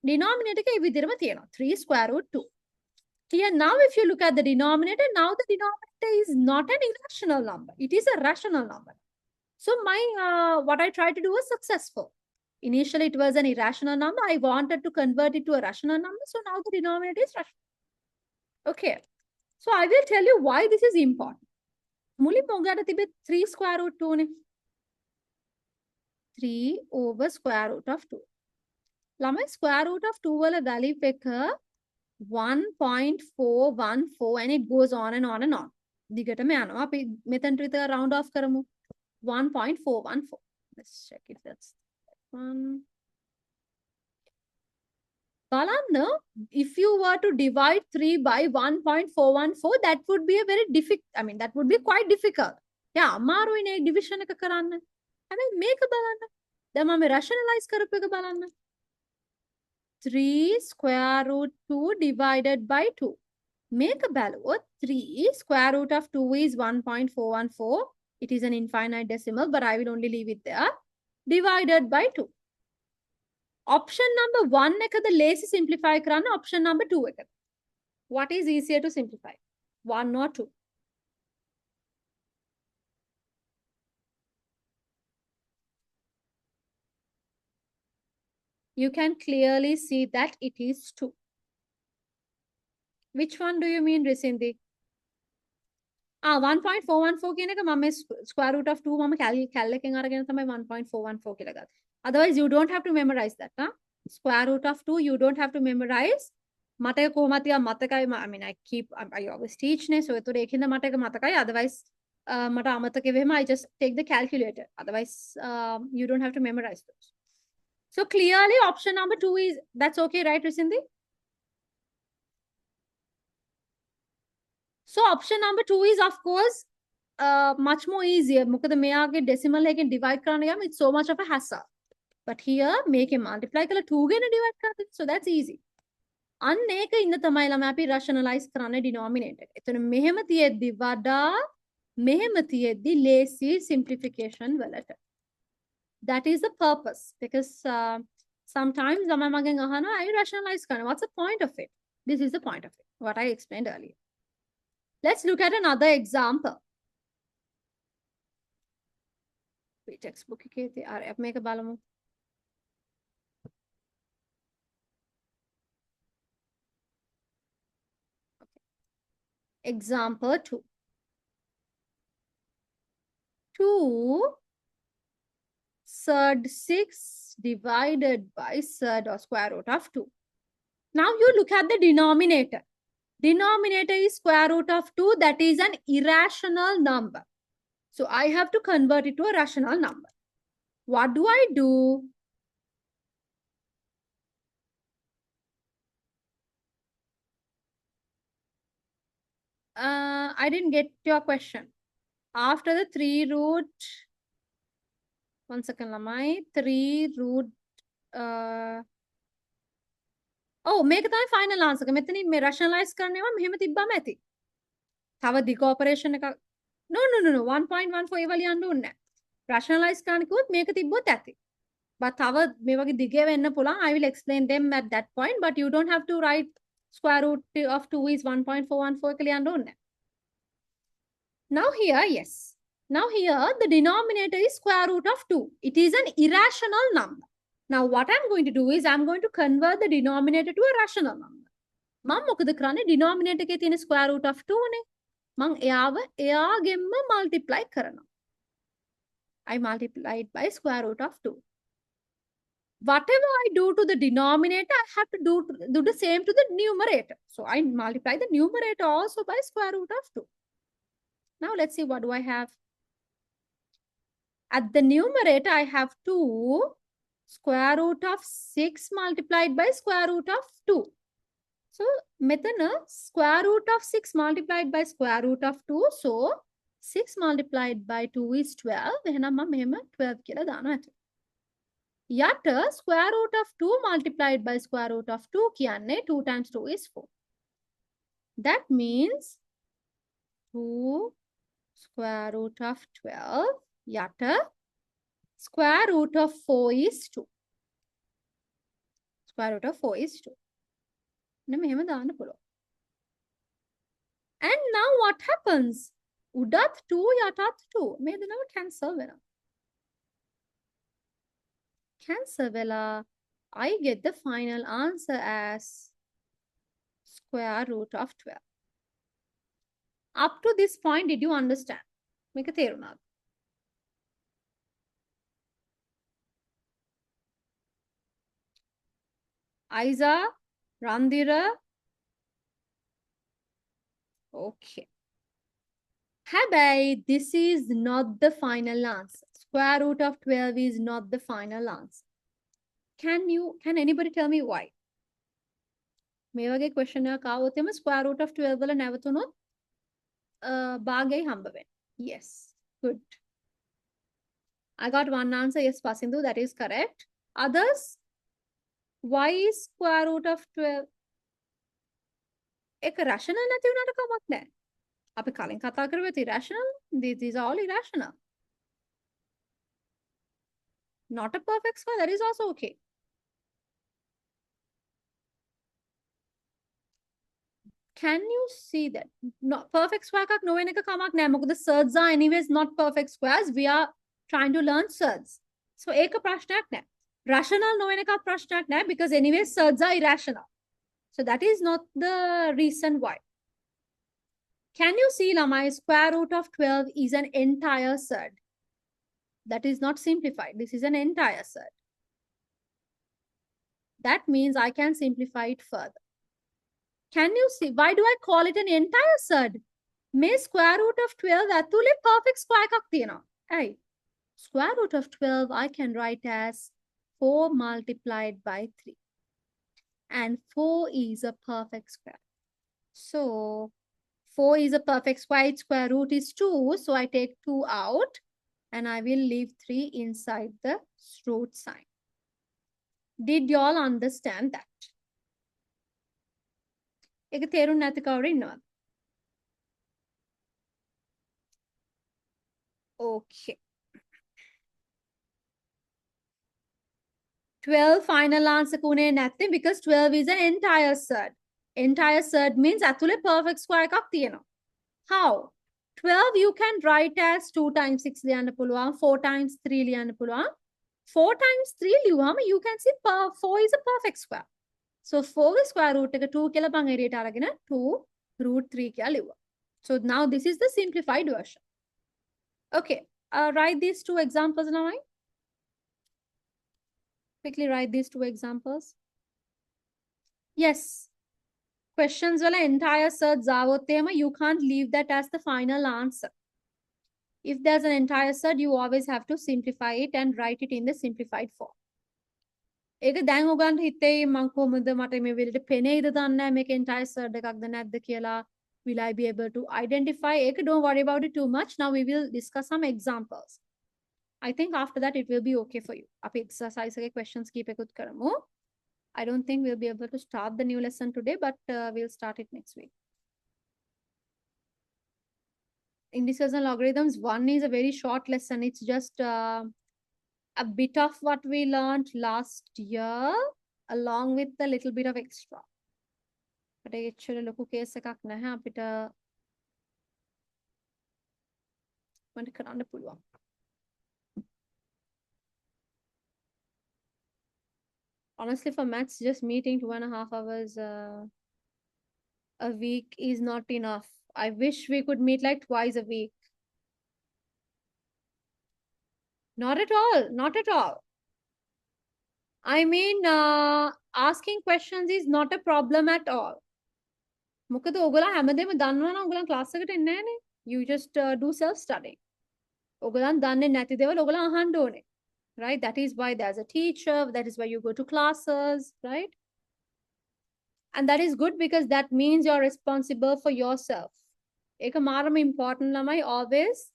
Denominator ke විදිහටම තියෙනවා 3 square root 2. Here now if you look at the denominator, now the denominator is not an irrational number. It is a rational number. So my what I tried to do was successful. Initially it was an irrational number. I wanted to convert it to a rational number. So now the denominator is rational. Okay. So I will tell you why this is important. මුලින්ම උගාට තිබෙ 3 square root 2 නේ. 3 over square root of 2. ළමයි square root of 2 වල value එක 1.414 and it goes on and on and on. දිගටම යනවා. අපි මෙතනට විතර round off කරමු. 1.414. Let's check if that's one. Balanna, if you were to divide 3 by 1.414, that would be a very difficult, that would be quite difficult. Yeah, අමාරුයි නේ division එක කරන්න. හැබැයි මේක බලන්න. දැන් මම rationalize කරපු එක බලන්න. 3 square root 2 divided by 2. Make a balance. 3 square root of 2 is 1.414. It is an infinite decimal, but I will only leave it there. Divided by 2. Option number 1 ekada lazy simplify කරන්න. Option number 2 ekada. What is easier to simplify? 1 or 2? You can clearly see that it is 2. Which one do you mean, Risindi? 1.414 කියන එක මම square root of 2 මම කැල් එකෙන් අරගෙන තමයි 1.414 කියලා ගත්තේ. Otherwise you don't have to memorize that. Square root of 2 you don't have to memorize. මට ඒක කොහොමද තියා මතකයි I mean I always teach නේ so ඒතර ඒකින්ද මට ඒක මතකයි otherwise මට අමතක වෙම I just take the calculator otherwise you don't have to memorize those. So clearly option number 2 is that's okay right Risindi? So option number 2 is of course much more easier. මොකද මෙයාගේ decimal එකෙන් divide කරන්න ගියාම it's so much of a hassle. But here make a multiply කරලා 2 ගෙන divide කරන්න. So that's easy. අන්න ඒක ඉන්න තමයි ළමයි අපි rationalize කරන්නේ denominator. එතන මෙහෙම තියෙද්දි වඩා මෙහෙම තියෙද්දි ලේසි simplification වලට. That is the purpose because sometimes ළමයි මගෙන් අහනවා I rationalize කරනවා. What's the point of it? This is the point of it. What I explained earlier. Let's look at another example. Textbook එකේ අපි මේක බලමු. Example 2. 2 third 6 divided by third or square root of 2. Now you look at the denominator. Denominator is square root of 2. That is an irrational number. So I have to convert it to a rational number. What do I do? I didn't get your question. After the 3 root, 1 second, lamai, 3 root, oh, make the final answer. මෙතන මේ rationalize කරනවා මෙහෙම තිබ්බම ඇති. තව දිග operation එක no 1.14 ඒව ලියන්න ඕනේ නැහැ. rationalize කරන්න කිව්වොත් මේක තිබ්බොත් ඇති. but තව මේ වගේ දිගේ වෙන්න පුළුවන්. I will explain them at that point but you don't have to write square root of 2 is 1.414 එක ලියන්න ඕනේ නැහැ. Now here, yes. Now here the denominator is square root of 2. It is an irrational number. Now what I'm going to do is I'm going to convert the denominator to a rational number. මම මොකද කරන්නේ denominator එකේ තියෙන square root of 2 නේ. මම එයාගෙන්ම multiply කරනවා. I multiply it by square root of 2. Whatever I do to the denominator, I have to do the same to the numerator. So I multiply the numerator also by square root of 2. Now let's see what do I have. At the numerator, I have 2 square root of 6 multiplied by square root of 2. So, metana square root of 6 multiplied by square root of 2. So, 6 multiplied by 2 is 12. එහෙනම් මම මෙහෙම 12 කියලා දානවා ඇත. යට square root of 2 multiplied by square root of 2 කියන්නේ 2 times 2 is 4. That means 2 square root of 12 යට square root of 4 is 2. Square root of 4 is 2. මෙහෙම දාන්න පුළුවන්. And now what happens? උඩත් 2 යටත් 2. මේ දෙනම cancel වෙනවා. Cancel වෙලා I get the final answer as square root of 12. Up to this point, did you understand? මේක තේරුණාද? Aiza, Randira. Okay. Habai, this is not the final answer. Square root of 12 is not the final answer. Can anybody tell me why? මේ වගේ question එකක් ආවොත් එම square root of 12 වල නැවතුනොත් භාගයයි හම්බ වෙන්නේ. Yes, good. I got one answer. Yes, Pasindu, that is correct. Others? Why is square root of 12? එක rational නැති වුණාට කමක් නැහැ. අපි කලින් කතා කරුවේ irrational. These are all irrational. Not a perfect square. That is also okay. Can you see that? No, perfect square එකක් නොවන එක කමක් නැහැ. මොකද surds are anyways not perfect squares. We are trying to learn surds. So ඒක ප්‍රශ්නයක් නැහැ. Rational නොවන එකක් ප්‍රශ්නයක් නැහැ because anyways surds are irrational. So that is not the reason why. Can you see, Lamai, square root of 12 is an entire surd. That is not simplified. This is an entire surd. That means I can simplify it further. Can you see? Why do I call it an entire surd? May square root of 12 ඇතුලේ perfect square එකක් තියෙනවා. Hey, square root of 12 I can write as 4 multiplied by 3. And 4 is a perfect square. So 4 is a perfect square. Its square root is 2. So I take 2 out and I will leave 3 inside the root sign. Did y'all understand that? ඒක තේරුම් නැති කවුරු ඉන්නවද? Okay. 12 final answer කුනේ නැත්තේ because 12 is an entire surd. Entire surd means ඇතුලේ perfect square එකක් තියෙනවා. How? 12 you can write as 2 times 6 ලියන්න පුළුවන්, 4 times 3 ලියන්න පුළුවන්. 4 times 3 ලියුවම you can see 4 is a perfect square. So 4 square root එක 2 කියලා මම එළියට අරගෙන 2 root 3 කියලා ලියුවා. So now this is the simplified version. Okay, write these two examples now. Quickly write these two examples. Yes. Questions wala entire surds avot you can't leave that as the final answer. If there's an entire surd, you always have to simplify it and write it in the simplified form. ඒක දැන් ඔයගන්ට හිතේ මං කොහොමද මට මේ විදිහට පෙනේද දන්නේ නැහැ මේක entire surd එකක්ද නැද්ද කියලා. Will I be able to identify? ඒක don't worry about it too much. Now we will discuss some examples. I think after that it will be okay for you. අපි exercise එකේ questions කීපයකුත් කරමු. I don't think we'll be able to start the new lesson today, but we'll start it next week. Indices and logarithms 1 is a very short lesson. It's just a bit of what we learned last year along with a little bit of extra. But actually ලොකු case එකක් නැහැ අපිට මට කරන්න පුළුවන්. Honestly, for maths, just meeting 2.5 hours a week is not enough. I wish we could meet like twice a week. Not at all. Not at all. I mean, asking questions is not a problem at all. මොකද ඔයගොල්ලෝ හැමදේම දන්නවනම් ඔයගොල්ලන් class එකට එන්නේ නැහනේ. You just do self studying. ඔයගොල්ලන් දන්නේ නැති දේවල් ඔයගොල්ලන් අහන්න ඕනේ. Right? That is why there's a teacher. That is why you go to classes, right? And that is good because that means you're responsible for yourself. Ek maram important lamai always.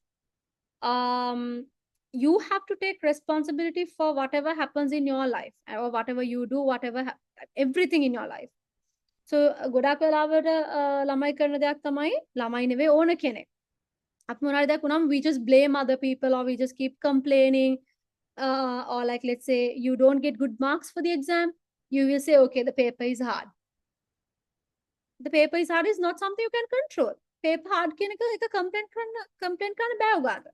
You have to take responsibility for whatever happens in your life or whatever you do, everything in your life. So ගොඩක් වෙලාවට ළමයි කරන දෙයක් තමයි ළමයි නෙවෙයි ඕන කෙනෙක්. අපි මොනවාරි දෙයක් වුණාම we just blame other people or we just keep complaining. Or like let's say you don't get good marks for the exam, you will say okay the paper is hard. The paper is hard is not something you can control. Paper hard කියන එක complaint කරන්න බෑ උගාට.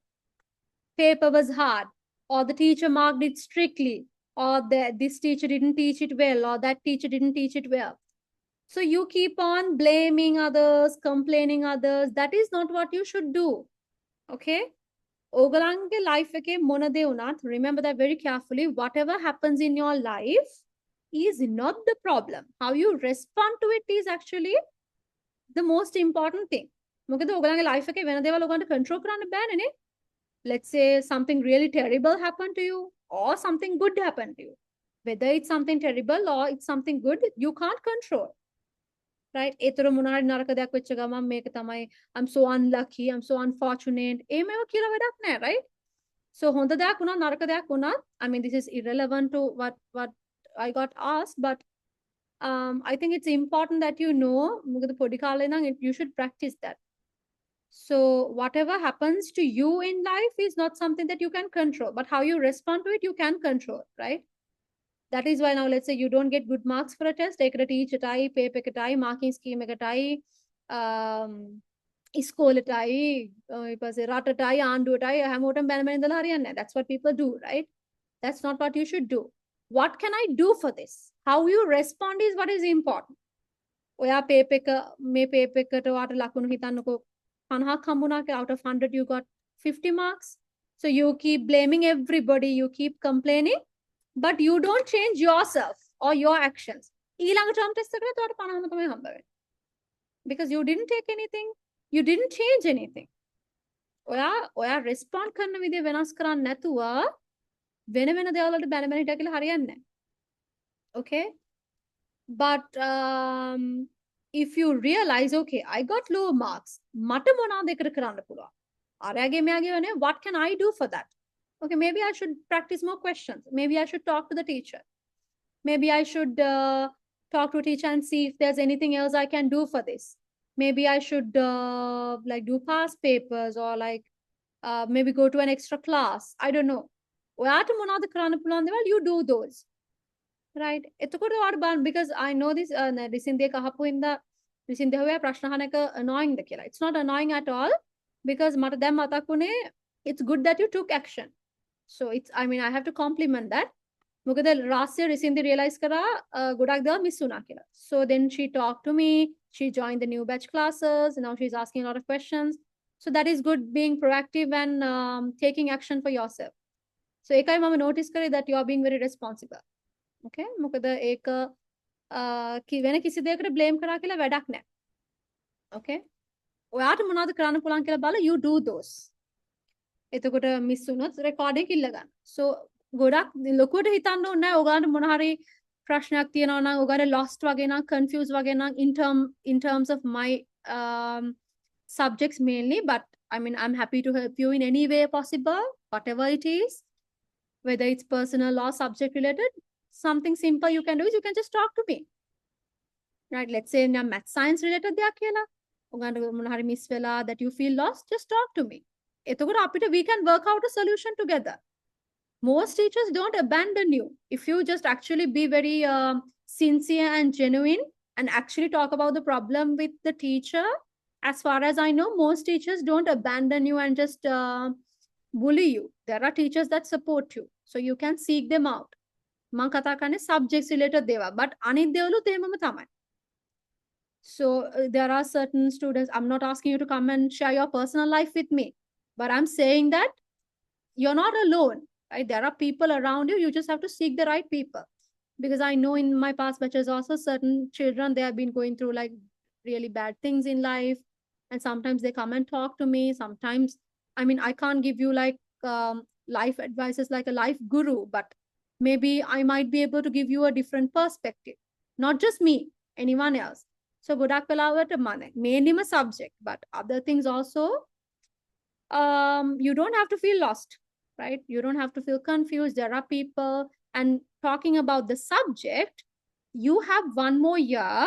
Paper was hard or the teacher marked it strictly or this teacher didn't teach it well or that teacher didn't teach it well. So you keep on blaming others, complaining others. That is not what you should do. Okay? ඔගලන්ගේ life එකේ මොන දේ වුණත් remember that very carefully. Whatever happens in your life is not the problem. How you respond to it is actually the most important thing. මොකද ඔගලන්ගේ life එකේ වෙන දේවල් ඔගලන්ට control කරන්න බෑනේ නේ. Let's say something really terrible happened to you or something good happened to you. Whether it's something terrible or it's something good, you can't control. Right? ඒතර මොනාරි නරක දෙයක් වෙච්ච ගමන් මේක තමයි I'm so unlucky, I'm so unfortunate. එහෙමව කියලා වැඩක් නැහැ, right? So හොඳ දෙයක් වුණා නරක දෙයක් වුණා. I mean this is irrelevant to what I got asked, but I think it's important that you know මොකද පොඩි කාලේ නම් you should practice that. So whatever happens to you in life is not something that you can control, but how you respond to it you can control, right? That is why now let's say you don't get good marks for a test, ඒකට ටීචර්ටයි paper එකටයි marking scheme එකටයි ඉස්කෝලේටයි ඊට පස්සේ රටටයි ආණ්ඩුවටයි හැමෝටම බැන බැන ඉඳලා හරියන්නේ නැහැ. That's what people do, right? That's not what you should do. What can I do for this? How you respond is what is important. ඔයා paper එක මේ paper එකට ඔයාට ලකුණු හිතන්නකෝ 50 හම්බුණා කියලා out of 100 you got 50 marks. So you keep blaming everybody, you keep complaining, but you don't change yourself or your actions. ඊළඟ term test එකේ තවට 50ම තමයි හම්බ වෙන්නේ. Because you didn't take anything, you didn't change anything. ඔයා respond කරන විදිය වෙනස් කරන්නේ නැතුව වෙන වෙන දේවල් වලට බැන බැන හිටියා කියලා හරියන්නේ නැහැ. Okay? But if you realize, okay, I got low marks, මට මොනවද එකට කරන්න පුළුවන්? අරයාගේ මෙයාගේ වෙනේ, what can I do for that? Okay, maybe I should practice more questions. Maybe I should talk to the teacher. Maybe I should talk to a teacher and see if there's anything else I can do for this. Maybe I should like do past papers or like maybe go to an extra class. I don't know. ඔයාට මොනවද කරන්න පුළුවන් දේවල්, you do those. Right? එතකොට ඔයාට බලන්න, because I know this රිසින්දිය කහපු හින්දා රිසින්දිය හොයා ප්‍රශ්න අහන එක annoying ද කියලා. It's not annoying at all, because මට දැන් මතක් වුණේ it's good that you took action. So it's, I mean, I have to compliment that. මොකද last year රිසින්දිය realize කරා ගොඩක් දේවල් miss වුණා කියලා. So then she talked to me, she joined the new batch classes, and now she's asking a lot of questions. So that is good, being proactive and taking action for yourself. So ඒකයි මම notice කරේ that you are being very responsible. Okay? මොකද ඒක වෙන කිසි දෙයකට blame කරා කියලා වැඩක් නැහැ. Okay? ඔයාට මොනවද කරන්න පුළුවන් කියලා බලලා you do those. එතකොට miss වුණොත් recording ඉල්ල ගන්න. So ගොඩක් ලොකුවට හිතන්න ඕනේ නැහැ. ඔයාලට මොන හරි ප්‍රශ්නයක් තියෙනවා නම්, ඔයාලට lost වගේ නම්, confused වගේ නම් in terms of my subjects mainly, but I mean, I'm happy to help you in any way possible, whatever it is, whether it's personal or subject related. Something simple you can do is you can just talk to me. Right? Let's say in math science related දෙයක් කියලා. ඔයාලට මොන හරි miss වෙලා that you feel lost, just talk to me. එතකොට අපිට we can work out a solution together. Most teachers don't abandon you. If you just actually be very sincere and genuine and actually talk about the problem with the teacher, as far as I know, most teachers don't abandon you and just bully you. There are teachers that support you. So you can seek them out. මම කතා කරන්නේ subjects related දේවල්. But අනිත් දේවලුත් එහෙමම තමයි. So there are certain students, I'm not asking you to come and share your personal life with me, but I'm saying that you're not alone. Right? There are people around you. You just have to seek the right people. Because I know in my past batches also certain children, they have been going through like really bad things in life. And sometimes they come and talk to me. Sometimes, I mean, I can't give you like life advices like a life guru, but maybe I might be able to give you a different perspective. Not just me, anyone else. So ගොඩක් වෙලාවට mainly my subject, but other things also, you don't have to feel lost. Right? You don't have to feel confused. There are people, and talking about the subject, you have one more year.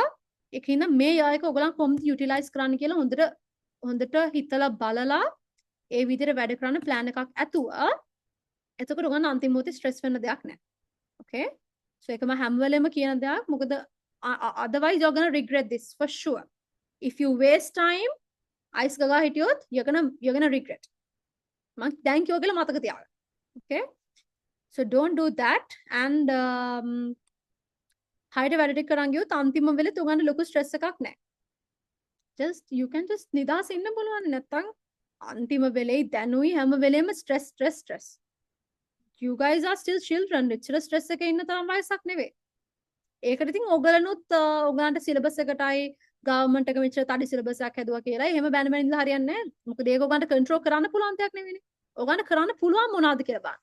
එකකින්ද මේ year එක ඔයගොල්ලන් කොහොමද utilize කරන්න කියලා හොඳට හිතලා බලලා ඒ විදිහට වැඩ කරන්න plan එකක් ඇතුව එතකොට ඔයගොල්ලන් අන්තිම මොහොතේ stress වෙන්න දෙයක් නැහැ. Okay? So ඒක මම හැම වෙලෙම කියන දෙයක්. මොකද otherwise you're going to regret this for sure. If you waste time, ice ගගා හිටියොත් you're going to regret. Thank you කියලා මතක තියාගන්න. Okay? So don't do that. And හරියට වැඩ ටික කරන් ගියොත් අන්තිම වෙලෙත් උගන්න ලොකු stress එකක් නැහැ. Just you can just නිදාස් ඉන්න බලන්න. නැත්තම් අන්තිම වෙලේ දැනුයි හැම වෙලේම stress. You guys are still children. එච්චර stress එකේ ඉන්න තරම් වයසක් නෙවෙයි. ඒකට ඉතින් ඔයගලනුත් ඔයගලන්ට syllabus එකටයි government එක මෙච්චර තඩි syllabus එකක් හැදුවා කියලා එහෙම බැන බැන ඉඳලා හරියන්නේ නැහැ. මොකද ඒක ඔයගලන්ට control කරන්න පුළුවන් දෙයක් නෙවෙයිනේ. ඔයගලන්ට කරන්න පුළුවන් මොනවද කියලා බලන්න.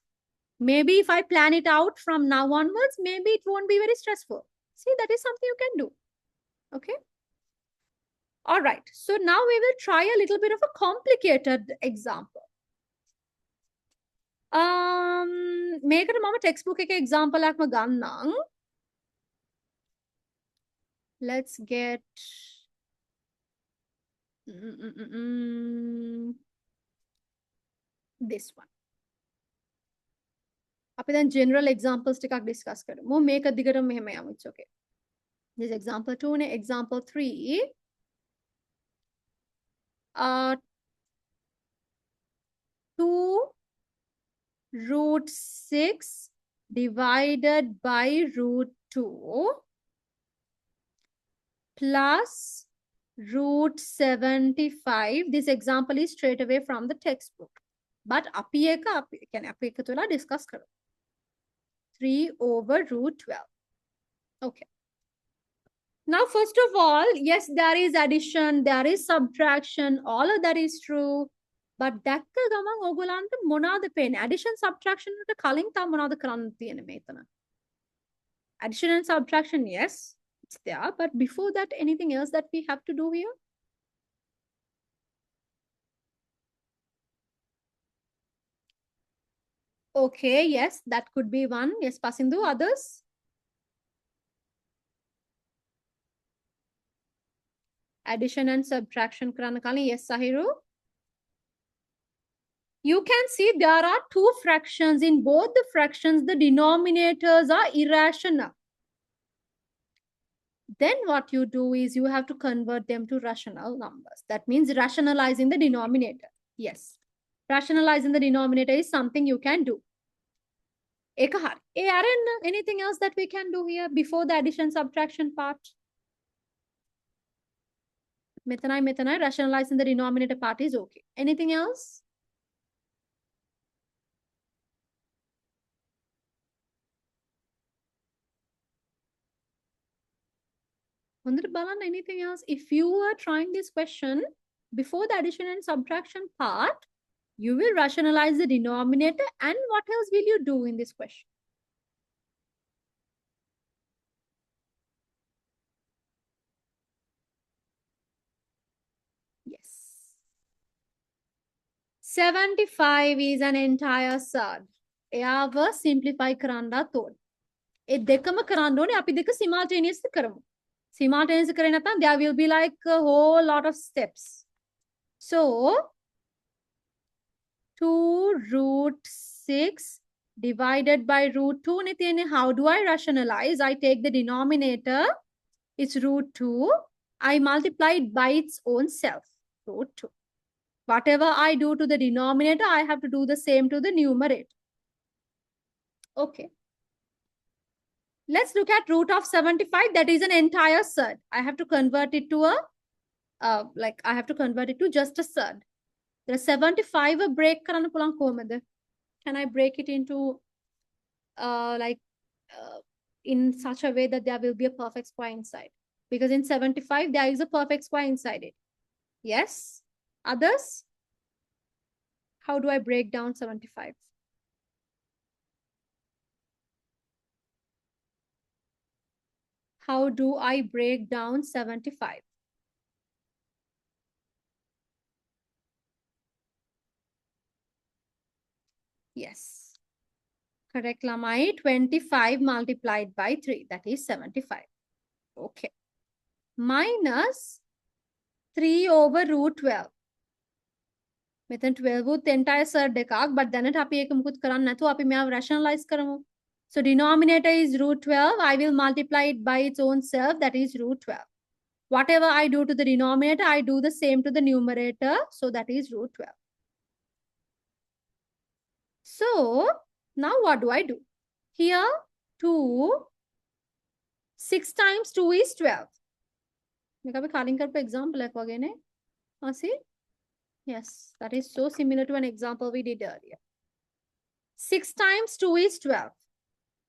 Maybe if I plan it out from now onwards, maybe it won't be very stressful. See, that is something you can do. Okay? All right. So now we will try a little bit of a complicated example. මේකට මම textbook එකේ example එකක්ම ගන්නම්. Let's get this one. අපි දැන් general examples ටිකක් discuss කරමු. මේක දිගටම මෙහෙම යමු. It's okay. This example 2 නේ. Example 3. 2√6 divided by √2 plus root 75. This example is straight away from the textbook. But අපි එක තුලා discuss කරමු. 3 over root 12. Okay. Now, first of all, yes, there is addition, there is subtraction, all of that is true. But දැක්ක ගමන් ඕගොල්ලන්ට මොනවද පේන්නේ? Addition, subtraction වලට කලින් තව මොනවද කරන්න තියෙන්නේ මෙතන? Addition and subtraction, yes, it's there. But before that, anything else that we have to do here? Okay, yes, that could be one. Yes, Pasindu, others? Addition and subtraction කරන්න කලින්, yes, Sahiru? You can see there are two fractions. In both the fractions, the denominators are irrational. Then what you do is you have to convert them to rational numbers. That means rationalizing the denominator. Yes. Rationalizing the denominator is something you can do. Anything else that we can do here before the addition subtraction part? Metanai, rationalizing the denominator part is okay. Anything else? Anything else? If you are trying this question before the addition and subtraction part, you will rationalize the denominator, and what else will you do in this question? Yes. 75 is an entire surd. එයාව simplify කරන්න තෝරන. ඒ දෙකම කරන්න ඕනේ අපි දෙක simultaneously කරමු. Simultaneously කරේ නැත්නම් there will be like a whole lot of steps. So 2 root 6 divided by root 2 නේ තියෙන්නේ. How do I rationalize? I take the denominator, it's root 2. I multiply it by its own self, root 2. Whatever I do to the denominator, I have to do the same to the numerator. Okay. Let's look at root of 75. That is an entire surd. I have to convert it to I have to convert it to just a surd. There are 75 a break කරන්න පුළුවන් කොහමද? Can I break it into in such a way that there will be a perfect square inside? Because in 75, there is a perfect square inside it. Yes? Others? How do I break down 75? How do I break down 75? Yes. Correct, Lamai. 25 multiplied by 3. That is 75. Okay. Minus 3 over root 12. මෙතන 12 උත් entire surd එකක්, but දැනට අපි ඒක මුකුත් කරන්න නැතුව අපි මෙයාව rationalize කරමු. So denominator is root 12. I will multiply it by its own self. That is root 12. Whatever I do to the denominator, I do the same to the numerator. So that is root 12. So now what do I do? Here 2, 6 times 2 is 12. මේක අපි කලින් කරපු example එකක් වගේනේ. See? Yes, that is so similar to an example we did earlier. 6 times 2 is 12.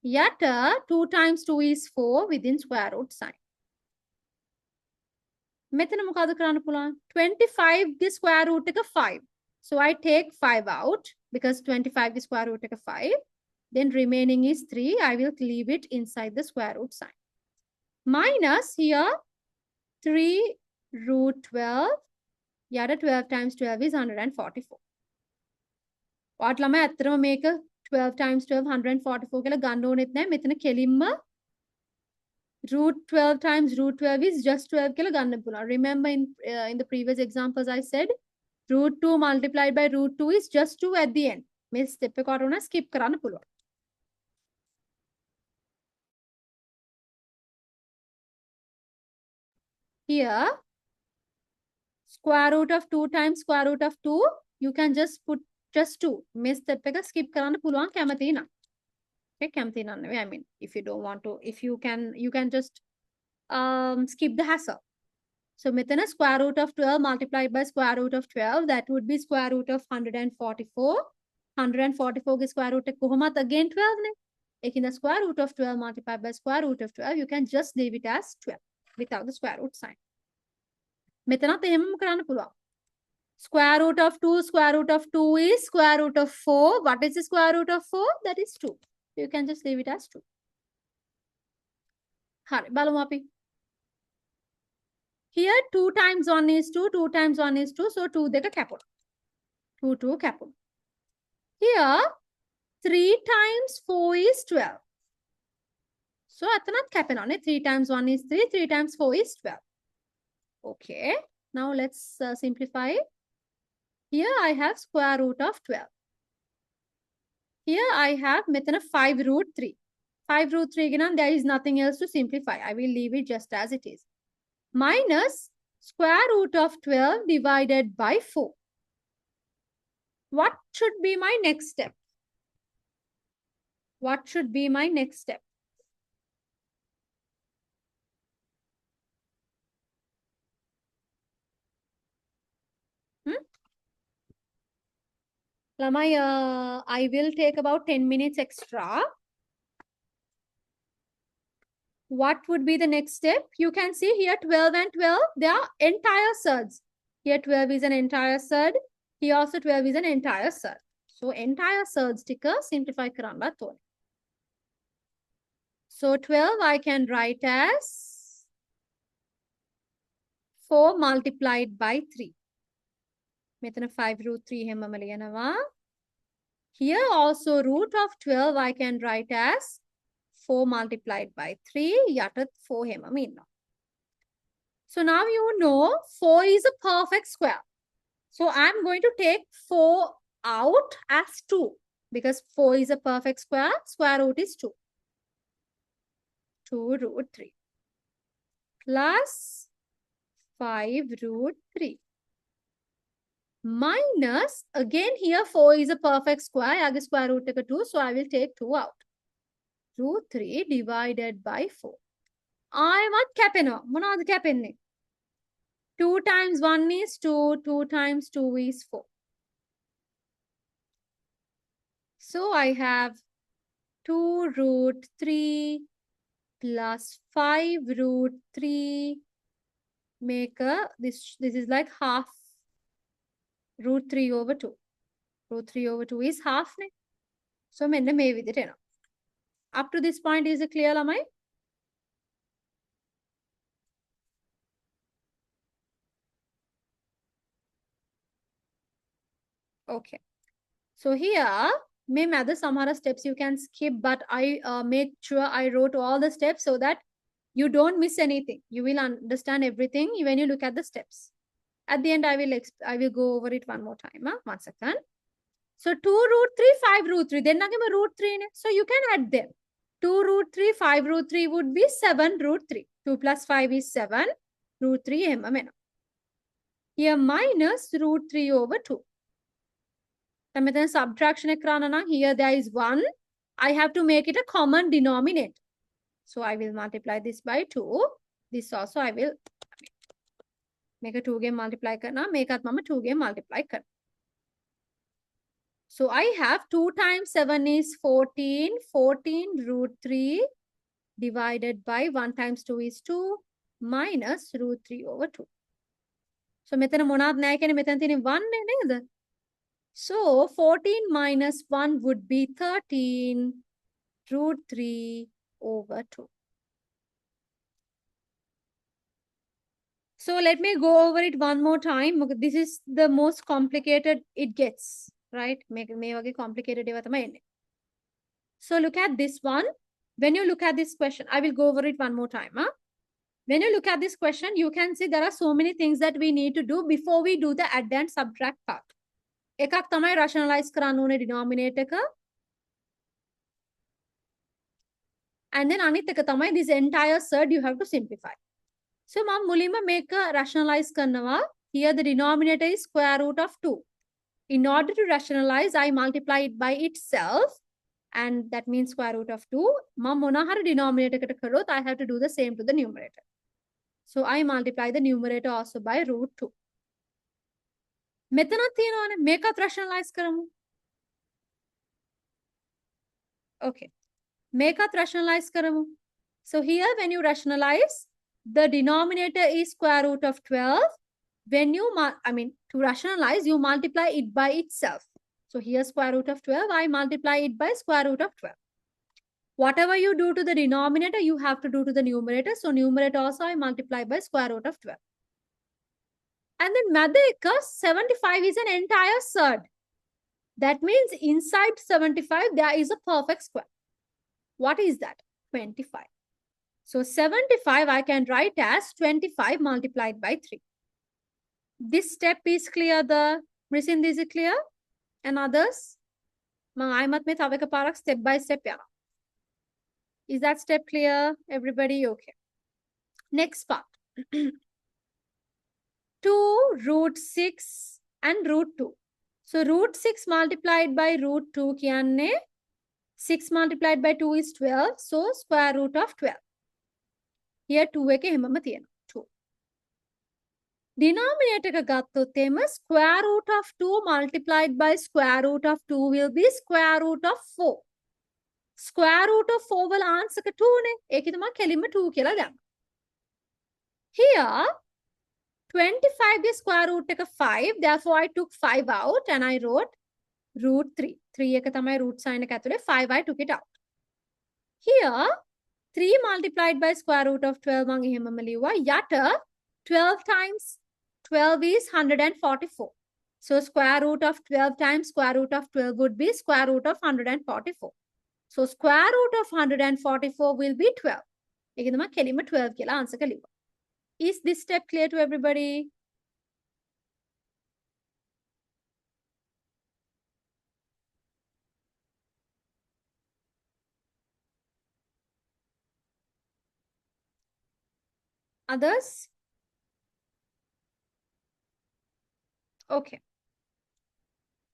Yet 2 times 2 is 4 within square root sign. මෙතන මොකද කරන්න පුළුවන්? 25 the square root එක 5. So I take 5 out because 25 the square root එක 5. Then remaining is 3. I will leave it inside the square root sign. Minus here 3 root 12. Yeah, 12 times 12 is 144. What ළමයි ඇත්තටම මේක 12 times 12 144 කියලා ගන්න ඕනෙත් නැහැ. මෙතන කෙලින්ම root 12 times root 12 is just 12 කියලා ගන්න පුළුවන්. Remember in the previous examples I said root 2 multiplied by root 2 is just 2 at the end. මේ step එක වරුණ skip කරන්න පුළුවන්. Here square root of 2 times square root of 2, you can just put just 2. මේ step එක skip කරන්න පුළුවන් කැමති නම්. Okay, කැමති නම් නෙවෙයි. I mean, if you don't want to, if you can just skip the hassle. So මෙතන square root of 12 multiplied by square root of 12, that would be square root of 144. 144 के square root කොහොමත් again 12 නේ. In the square root of 12 multiplied by square root of 12, you can just leave it as 12 without the square root sign. මෙතනත් එහෙමම කරන්න පුළුවන්. Square root of 2, square root of 2 is square root of 4. What is the square root of 4? That is 2. You can just leave it as 2. හරි බලමු අපි. Here 2 times 1 is 2, 2 times 1 is 2, so 2 දෙක කැපුණා. 2 2 කැපුණා. Here 3 times 4 is 12. So අතනත් කැපෙනවා නේ. 3 times 1 is 3, 3 times 4 is 12. Okay, now let's simplify. Here I have square root of 12. Here I have මෙතන 5 root 3. 5 root 3 again, there is nothing else to simplify. I will leave it just as it is. Minus square root of 12 divided by 4. What should be my next step? What should be my next step? Lamai, I will take about 10 minutes extra. What would be the next step? You can see here 12 and 12, they are entire surds. Here 12 is an entire surd. Here also 12 is an entire surd. So entire surds ticker simplify karamba tone. So 12 I can write as 4 multiplied by 3. Metana 5 root 3 hemma liyanava. Here also root of 12 I can write as 4 multiplied by 3. Yatat 4 hemma minna. So now you know 4 is a perfect square. So I'm going to take 4 out as 2 because 4 is a perfect square. Square root is 2. 2 root 3 plus 5 root 3 minus, again here 4 is a perfect square. I square root take a 2, so I will take 2 out. Root 3 divided by 4. I want capeno. Monad capenne. 2 times 1 is 2. 2 times 2 is 4. So I have 2 root 3 plus 5 root 3 make a, this is like half root 3 over 2. Root 3 over 2 is half. Ne? So menne may with it. Up to this point, is it clear, Lamai? Okay. So here, may other some other steps you can skip, but I made sure I wrote all the steps so that you don't miss anything. You will understand everything when you look at the steps. At the end, I will go over it one more time. 1 second. So 2 root 3, 5 root 3. Then again root 3. So you can add them. 2 root 3, 5 root 3 would be 7 root 3. 2 plus 5 is 7. Root 3. Here minus root 3 over 2. Subtraction here there is 1. I have to make it a common denominator. So I will multiply this by 2. This also I will make a 2 game multiply karna. Make a 2 game multiply karna. So I have 2 times 7 is 14. 14 root 3 divided by 1 times 2 is 2 minus root 3 over 2. So මෙතන මොනවද නැහැ කියන්නේ මෙතන තියෙන 1 නේද? So 14 minus 1 would be 13 root 3 over 2. So let me go over it one more time. This is the most complicated it gets, right? Make complicated. So look at this one. When you look at this question, I will go over it one more time. When you look at this question, you can see there are so many things that we need to do before we do the add and subtract part. එකක් තමයි rationalize කරන්න ඕනේ denominator එක. And then අනිත් එක තමයි this entire surd you have to simplify. So මම මුලින්ම මේක rationalize කරනවා. Here the denominator is square root of 2. In order to rationalize, I multiply it by itself. And that means square root of 2. මම මොන හරි denominator එකට කරොත් I have to do the same to the numerator. So I multiply the numerator also by root 2. මෙතනත් තියෙනවනේ මේකත් rationalize කරමු. Okay. මේකත් rationalize කරමු. So here when you rationalize, the denominator is square root of 12. When you, to rationalize, you multiply it by itself. So here square root of 12, I multiply it by square root of 12. Whatever you do to the denominator, you have to do to the numerator. So numerator also I multiply by square root of 12. And then Madhika, 75 is an entire surd. That means inside 75, there is a perfect square. What is that? 25. So 75 I can write as 25 multiplied by 3. This step is clear. The Mrisin, is it clear? And others? Step by step. Is that step clear? Everybody okay? Next part. 2 root 6 and root 2. So root 6 multiplied by root 2 kiyanne 6 multiplied by 2 is 12. So square root of 12. Here 2 එක හැමම තියෙනවා. 2. Denominator එක ගත්තොත් එම square root of 2 multiplied by square root of 2 will be square root of 4. Square root of 4 වල answer එක 2 නේ. ඒකේ තමයි කෙලින්ම 2 කියලා ගන්න. Here 25 is square root එක 5. Therefore I took 5 out and I wrote root 3. 3 එක තමයි root sign එක ඇතුලේ 5 I took it out. Here 3 multiplied by square root of 12 මං එහෙමම ලිව්වා. යට 12 times 12 is 144. So square root of 12 times square root of 12 would be square root of 144. So square root of 144 will be 12. ඒක තමයි කෙලින්ම 12 කියලා answer එක ලිව්වා. Is this step clear to everybody? Others? Okay.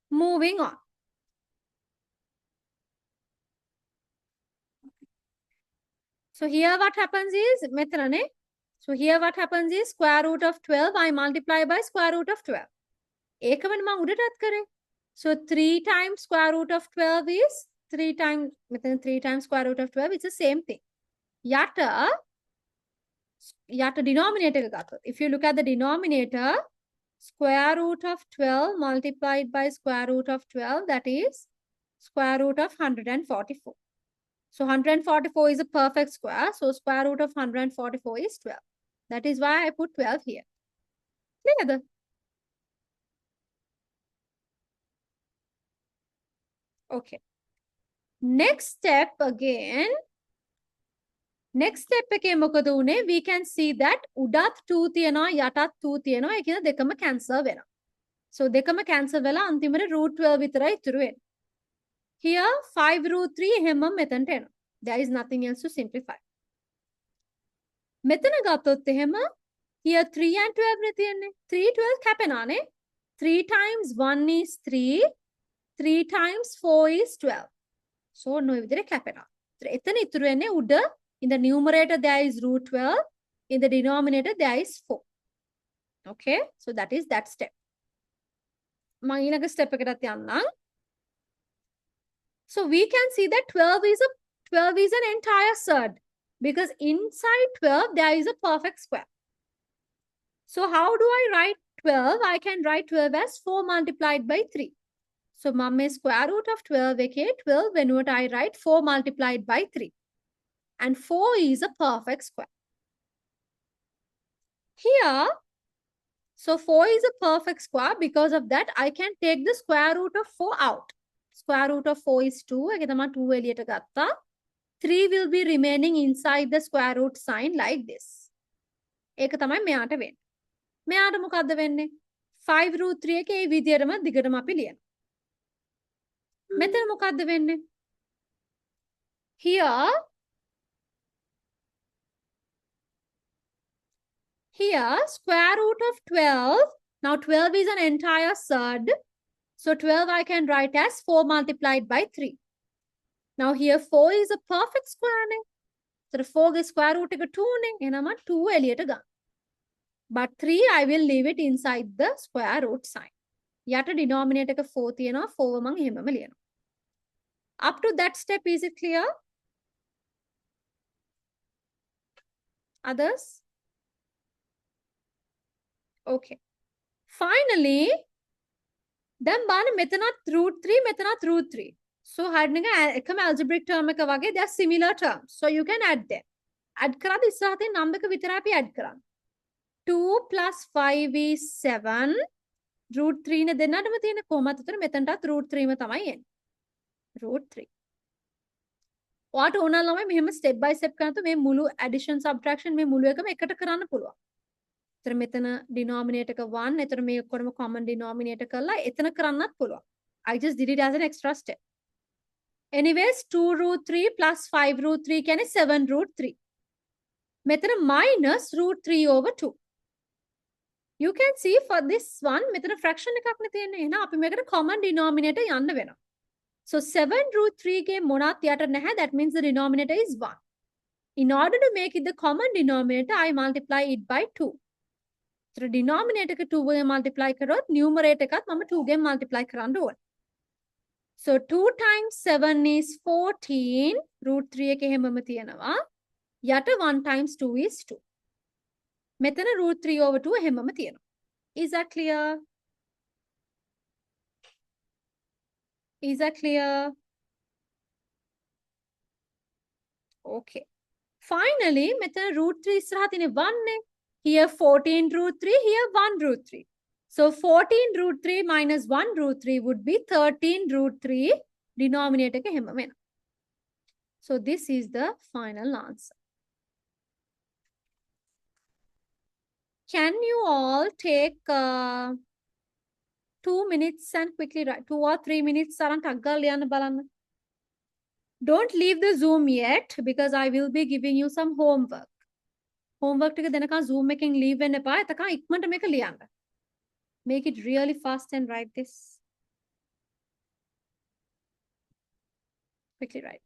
Moving on. So here what happens is, so here what happens is square root of 12, I multiply by square root of 12. ඒකමනේ මම උඩටත් කරේ. So 3 times square root of 12 is 3 times, 3 times square root of 12, it's the same thing. යට denominator එක ගත්තොත්. If you look at the denominator, square root of 12 multiplied by square root of 12, that is square root of 144. So 144 is a perfect square. So square root of 144 is 12. That is why I put 12 here. Clear? Okay. Next step again. Next step එකේ මොකද උනේ? We can see that උඩත් 2 තියෙනවා යටත් 2 තියෙනවා. ඒ කියන දෙකම cancel වෙනවා. So දෙකම cancel වෙලා අන්තිමට root 12 විතරයි ඉතුරු වෙන්නේ. Here 5 root 3 එහෙමම මෙතනට එනවා. There is nothing else to simplify. මෙතන ගත්තොත් එහෙම here 3 and 12 නේ තියෙන්නේ. 3 12 කැපෙනානේ. 3 times 1 is 3. 3 times 4 is 12. So no විදිහට කැපෙනවා. එතන ඉතුරු වෙන්නේ උඩ. In the numerator, there is root 12. In the denominator, there is 4. Okay, so that is that step. මම ඊළඟ step එකකට යන්නම්. So we can see that 12 is an entire surd because inside 12 there is a perfect square. So how do I write 12? I can write 12 as 4 multiplied by 3. So මම square root of 12 එකේ 12 වෙනුවට I write 4 multiplied by 3. And 4 is a perfect square. Here, so 4 is a perfect square. Because of that, I can take the square root of 4 out. Square root of 4 is 2. 2 එළියට ගත්තා. 3 will be remaining inside the square root sign like this. ඒක තමයි මෙයාට වෙන්නේ. මෙයාට මොකද්ද වෙන්නේ? 5 root 3 එක ඒ විදියටම දිගටම අපි ලියනවා. මෙතන මොකද්ද වෙන්නේ? Here, square root of 12. Now 12 is an entire surd. So 12 I can write as 4 multiplied by 3. Now here 4 is a perfect square. So the 4 is square root එක 2 නේ. එහෙනම් 2 එළියට ගන්න. But 3, I will leave it inside the square root sign. යට denominator එක 4 තියෙනවා 4 මම එහෙමම ලියනවා. Up to that step, is it clear? Others? Okay. Finally, දැන් බලන්න මෙතනත් root 3 මෙතනත් root 3. So හරියට නිකන් එකම algebraic term එක වගේ they are similar terms. So you can add them. Add කරද්දී ඉස්සරහ තියෙන number එක විතරයි අපි add කරන්නේ. 2 plus 5 is 7. root 3 නේ දෙන්නටම තියෙන කොහොමද උතර මෙතනටත් root 3 ම තමයි එන්නේ. root 3. ඔයාට ඕන නම් මෙහෙම step by step කරනකොට මේ මුළු addition subtraction මේ මුළු එකම එකට කරන්න පුළුවන්. එතන මෙතන denominator එක 1. එතන මේ ඔක්කොම common denominator කරලා එතන කරන්නත් පුළුවන්. I just did it as an extra step. Anyways, 2 root 3 plus 5 root 3 කියන්නේ 7 root 3. මෙතන minus root 3 over 2. You can see for this one, මෙතන fraction එකක් නේ තියෙන්නේ. එහෙනම් අපි මේකට common denominator යන්න වෙනවා. So 7 root 3 ගේ මොනවත් යට නැහැ. That means the denominator is 1. In order to make it the common denominator, I multiply it by 2. So denominator එක 2 ගෙන් multiply කරොත් numerator එකත් මම 2 ගෙන් multiply කරන්න ඕන. So 2 times 7 is 14. root 3 එක එහෙමම තියෙනවා. යට 1 times 2 is 2. මෙතන root 3 over 2 එහෙමම තියෙනවා. Is that clear? Is that clear? Okay. Finally, මෙතන root 3 ඉස්සරහා තියෙන්නේ 1 නේ. Here 14 root 3, here 1 root 3. So 14 root 3 minus 1 root 3 would be 13 root 3. Denominator එක එහෙම වෙනවා. So this is the final answer. Can you all take 2 minutes and quickly write 2 or 3 minutes අරන් ටක් ගාලා ලියන්න බලන්න. Don't leave the Zoom yet because I will be giving you some homework. Homework ටික දෙනකන් Zoom එකෙන් leave වෙන්න එපා. එතකන් ඉක්මනට මේක ලියන්න. Make it really fast and write this. Quickly write.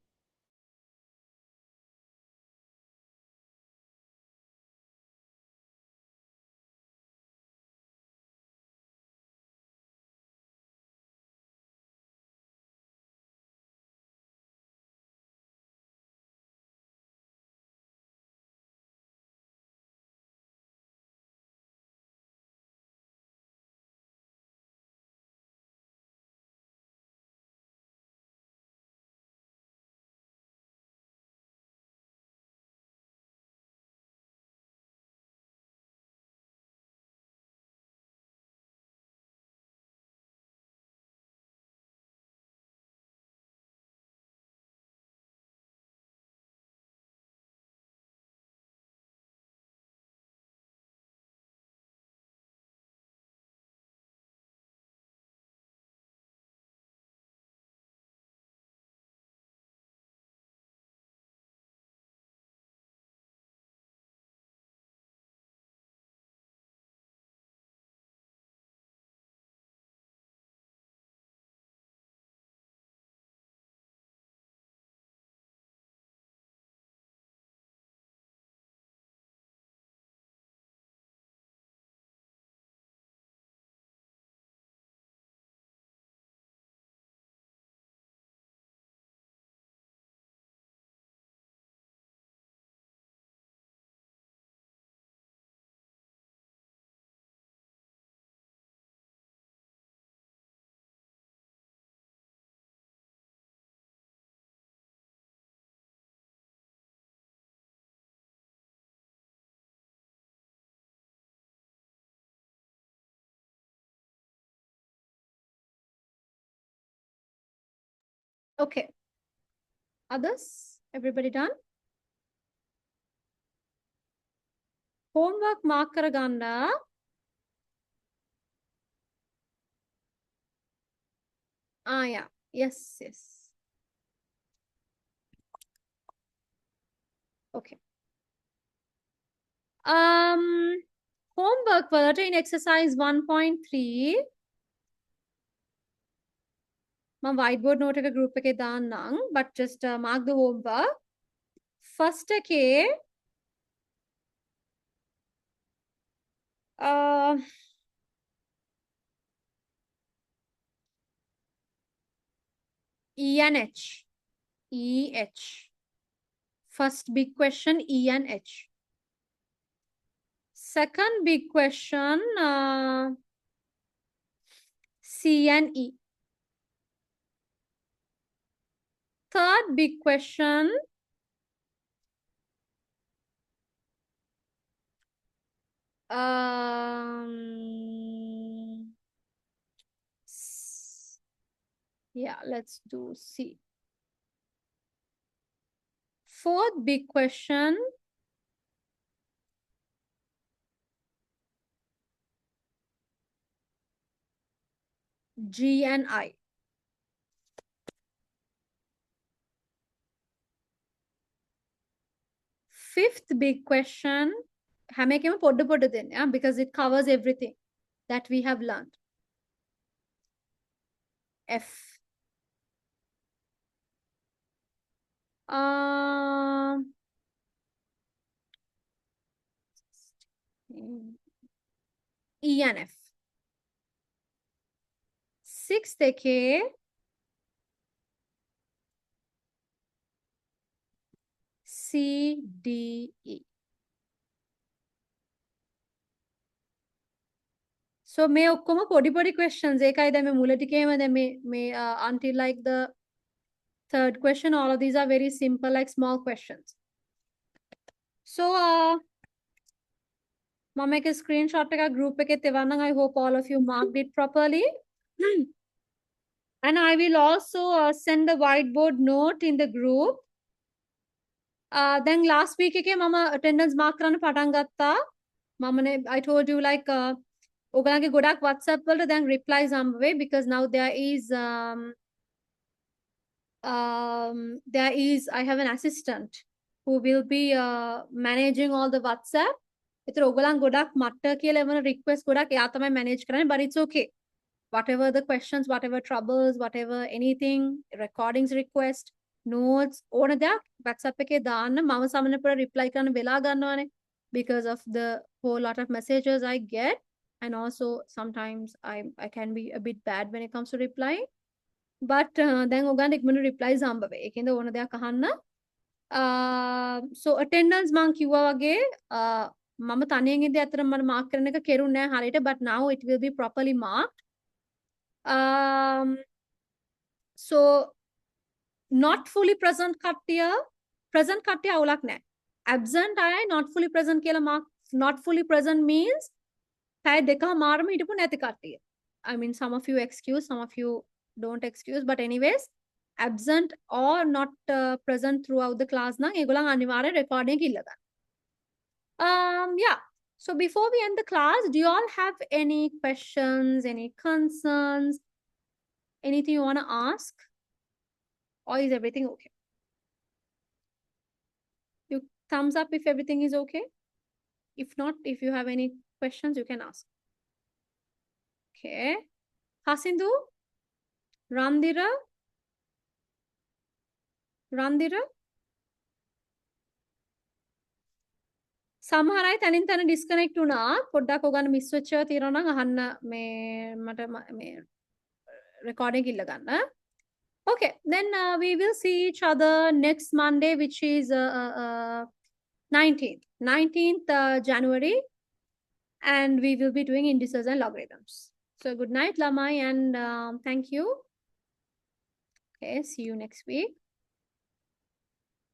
Okay. Others? Everybody done? Homework mark කරගන්න. Yeah. Yes, yes. Okay. Homework වලට in exercise 1.3 මම whiteboard note එක group එකේ දාන්නම්, but just mark the homework. First එකේ E and H. E, H. First big question, E and H. Second big question, C and E. Third big question, yeah, let's do C. Fourth big question, G and I. Fifth big question, because it covers everything that we have learned. F. E and F. Sixth থেকে C, D, E. So මේ ඔක්කොම පොඩි questions ඒකයි දැන් මේ මුල ටිකේම දැන් මේ until like the third question, all of these are very simple, like small questions. So මම එක screenshot එකක් group එකේ තෙවන්නම්. I hope all of you marked it properly. And I will also send the whiteboard note in the group. Then last week එකේ මම attendance mark කරන්න පටන් ගත්තා. I told you like ඔයගලගේ ගොඩක් WhatsApp වලට දැන් replies හම්බ වෙයි, because now there is I have an assistant who will be managing all the WhatsApp. ඒතර ඔයගලන් ගොඩක් මට්ට කියලා එවන request ගොඩක් එයා තමයි manage කරන්නේ, but it's okay. Whatever the questions, whatever troubles, whatever anything, recordings request, notes, ඕන දෙයක් WhatsApp එකේ දාන්න. මම සමහර පෙර reply කරන්න වෙලා ගන්නවානේ, because of the whole lot of messages I get, and also sometimes I can be a bit bad when it comes to replying. But දැන් ඔයගන්ට ඉක්මනට replies හම්බ වෙයි. ඒකෙන්ද ඕන දෙයක් අහන්න. So attendance මං කිව්වා වගේ මම තනියෙන් ඉඳි අතර මම මාක් කරන එක කෙරුන්නේ නැහැ හරියට, but now it will be properly marked. So not fully present කට්ටිය, present කට්ටිය අවුලක් නැහැ. Absent අය not fully present කියලා mark. Not fully present means පැය දෙකමාරම හිටපු නැති කට්ටිය. I mean, some of you excuse, some of you don't excuse, but anyways, absent or not present throughout the class නම් ඒගොල්ලන් අනිවාර්යෙන් recording එක ඉල්ල ගන්න. Yeah. So before we end the class, do you all have any questions, any concerns, anything you want to ask? Or is everything okay? You thumbs up if everything is okay. If not, if you have any questions, you can ask. Okay. Hasindu? Randira? Randira? සමහර අය තනින් තන disconnect වුණා. පොඩ්ඩක් ඔයගන්න miss වෙච්ච ඒවා තියෙනවා නම් අහන්න. මේ මට මේ රෙකෝඩින් ඉල්ල ගන්න. Okay, then we will see each other next Monday, which is 19th January, and we will be doing indices and logarithms. So good night, Lamai, and thank you. Okay, see you next week.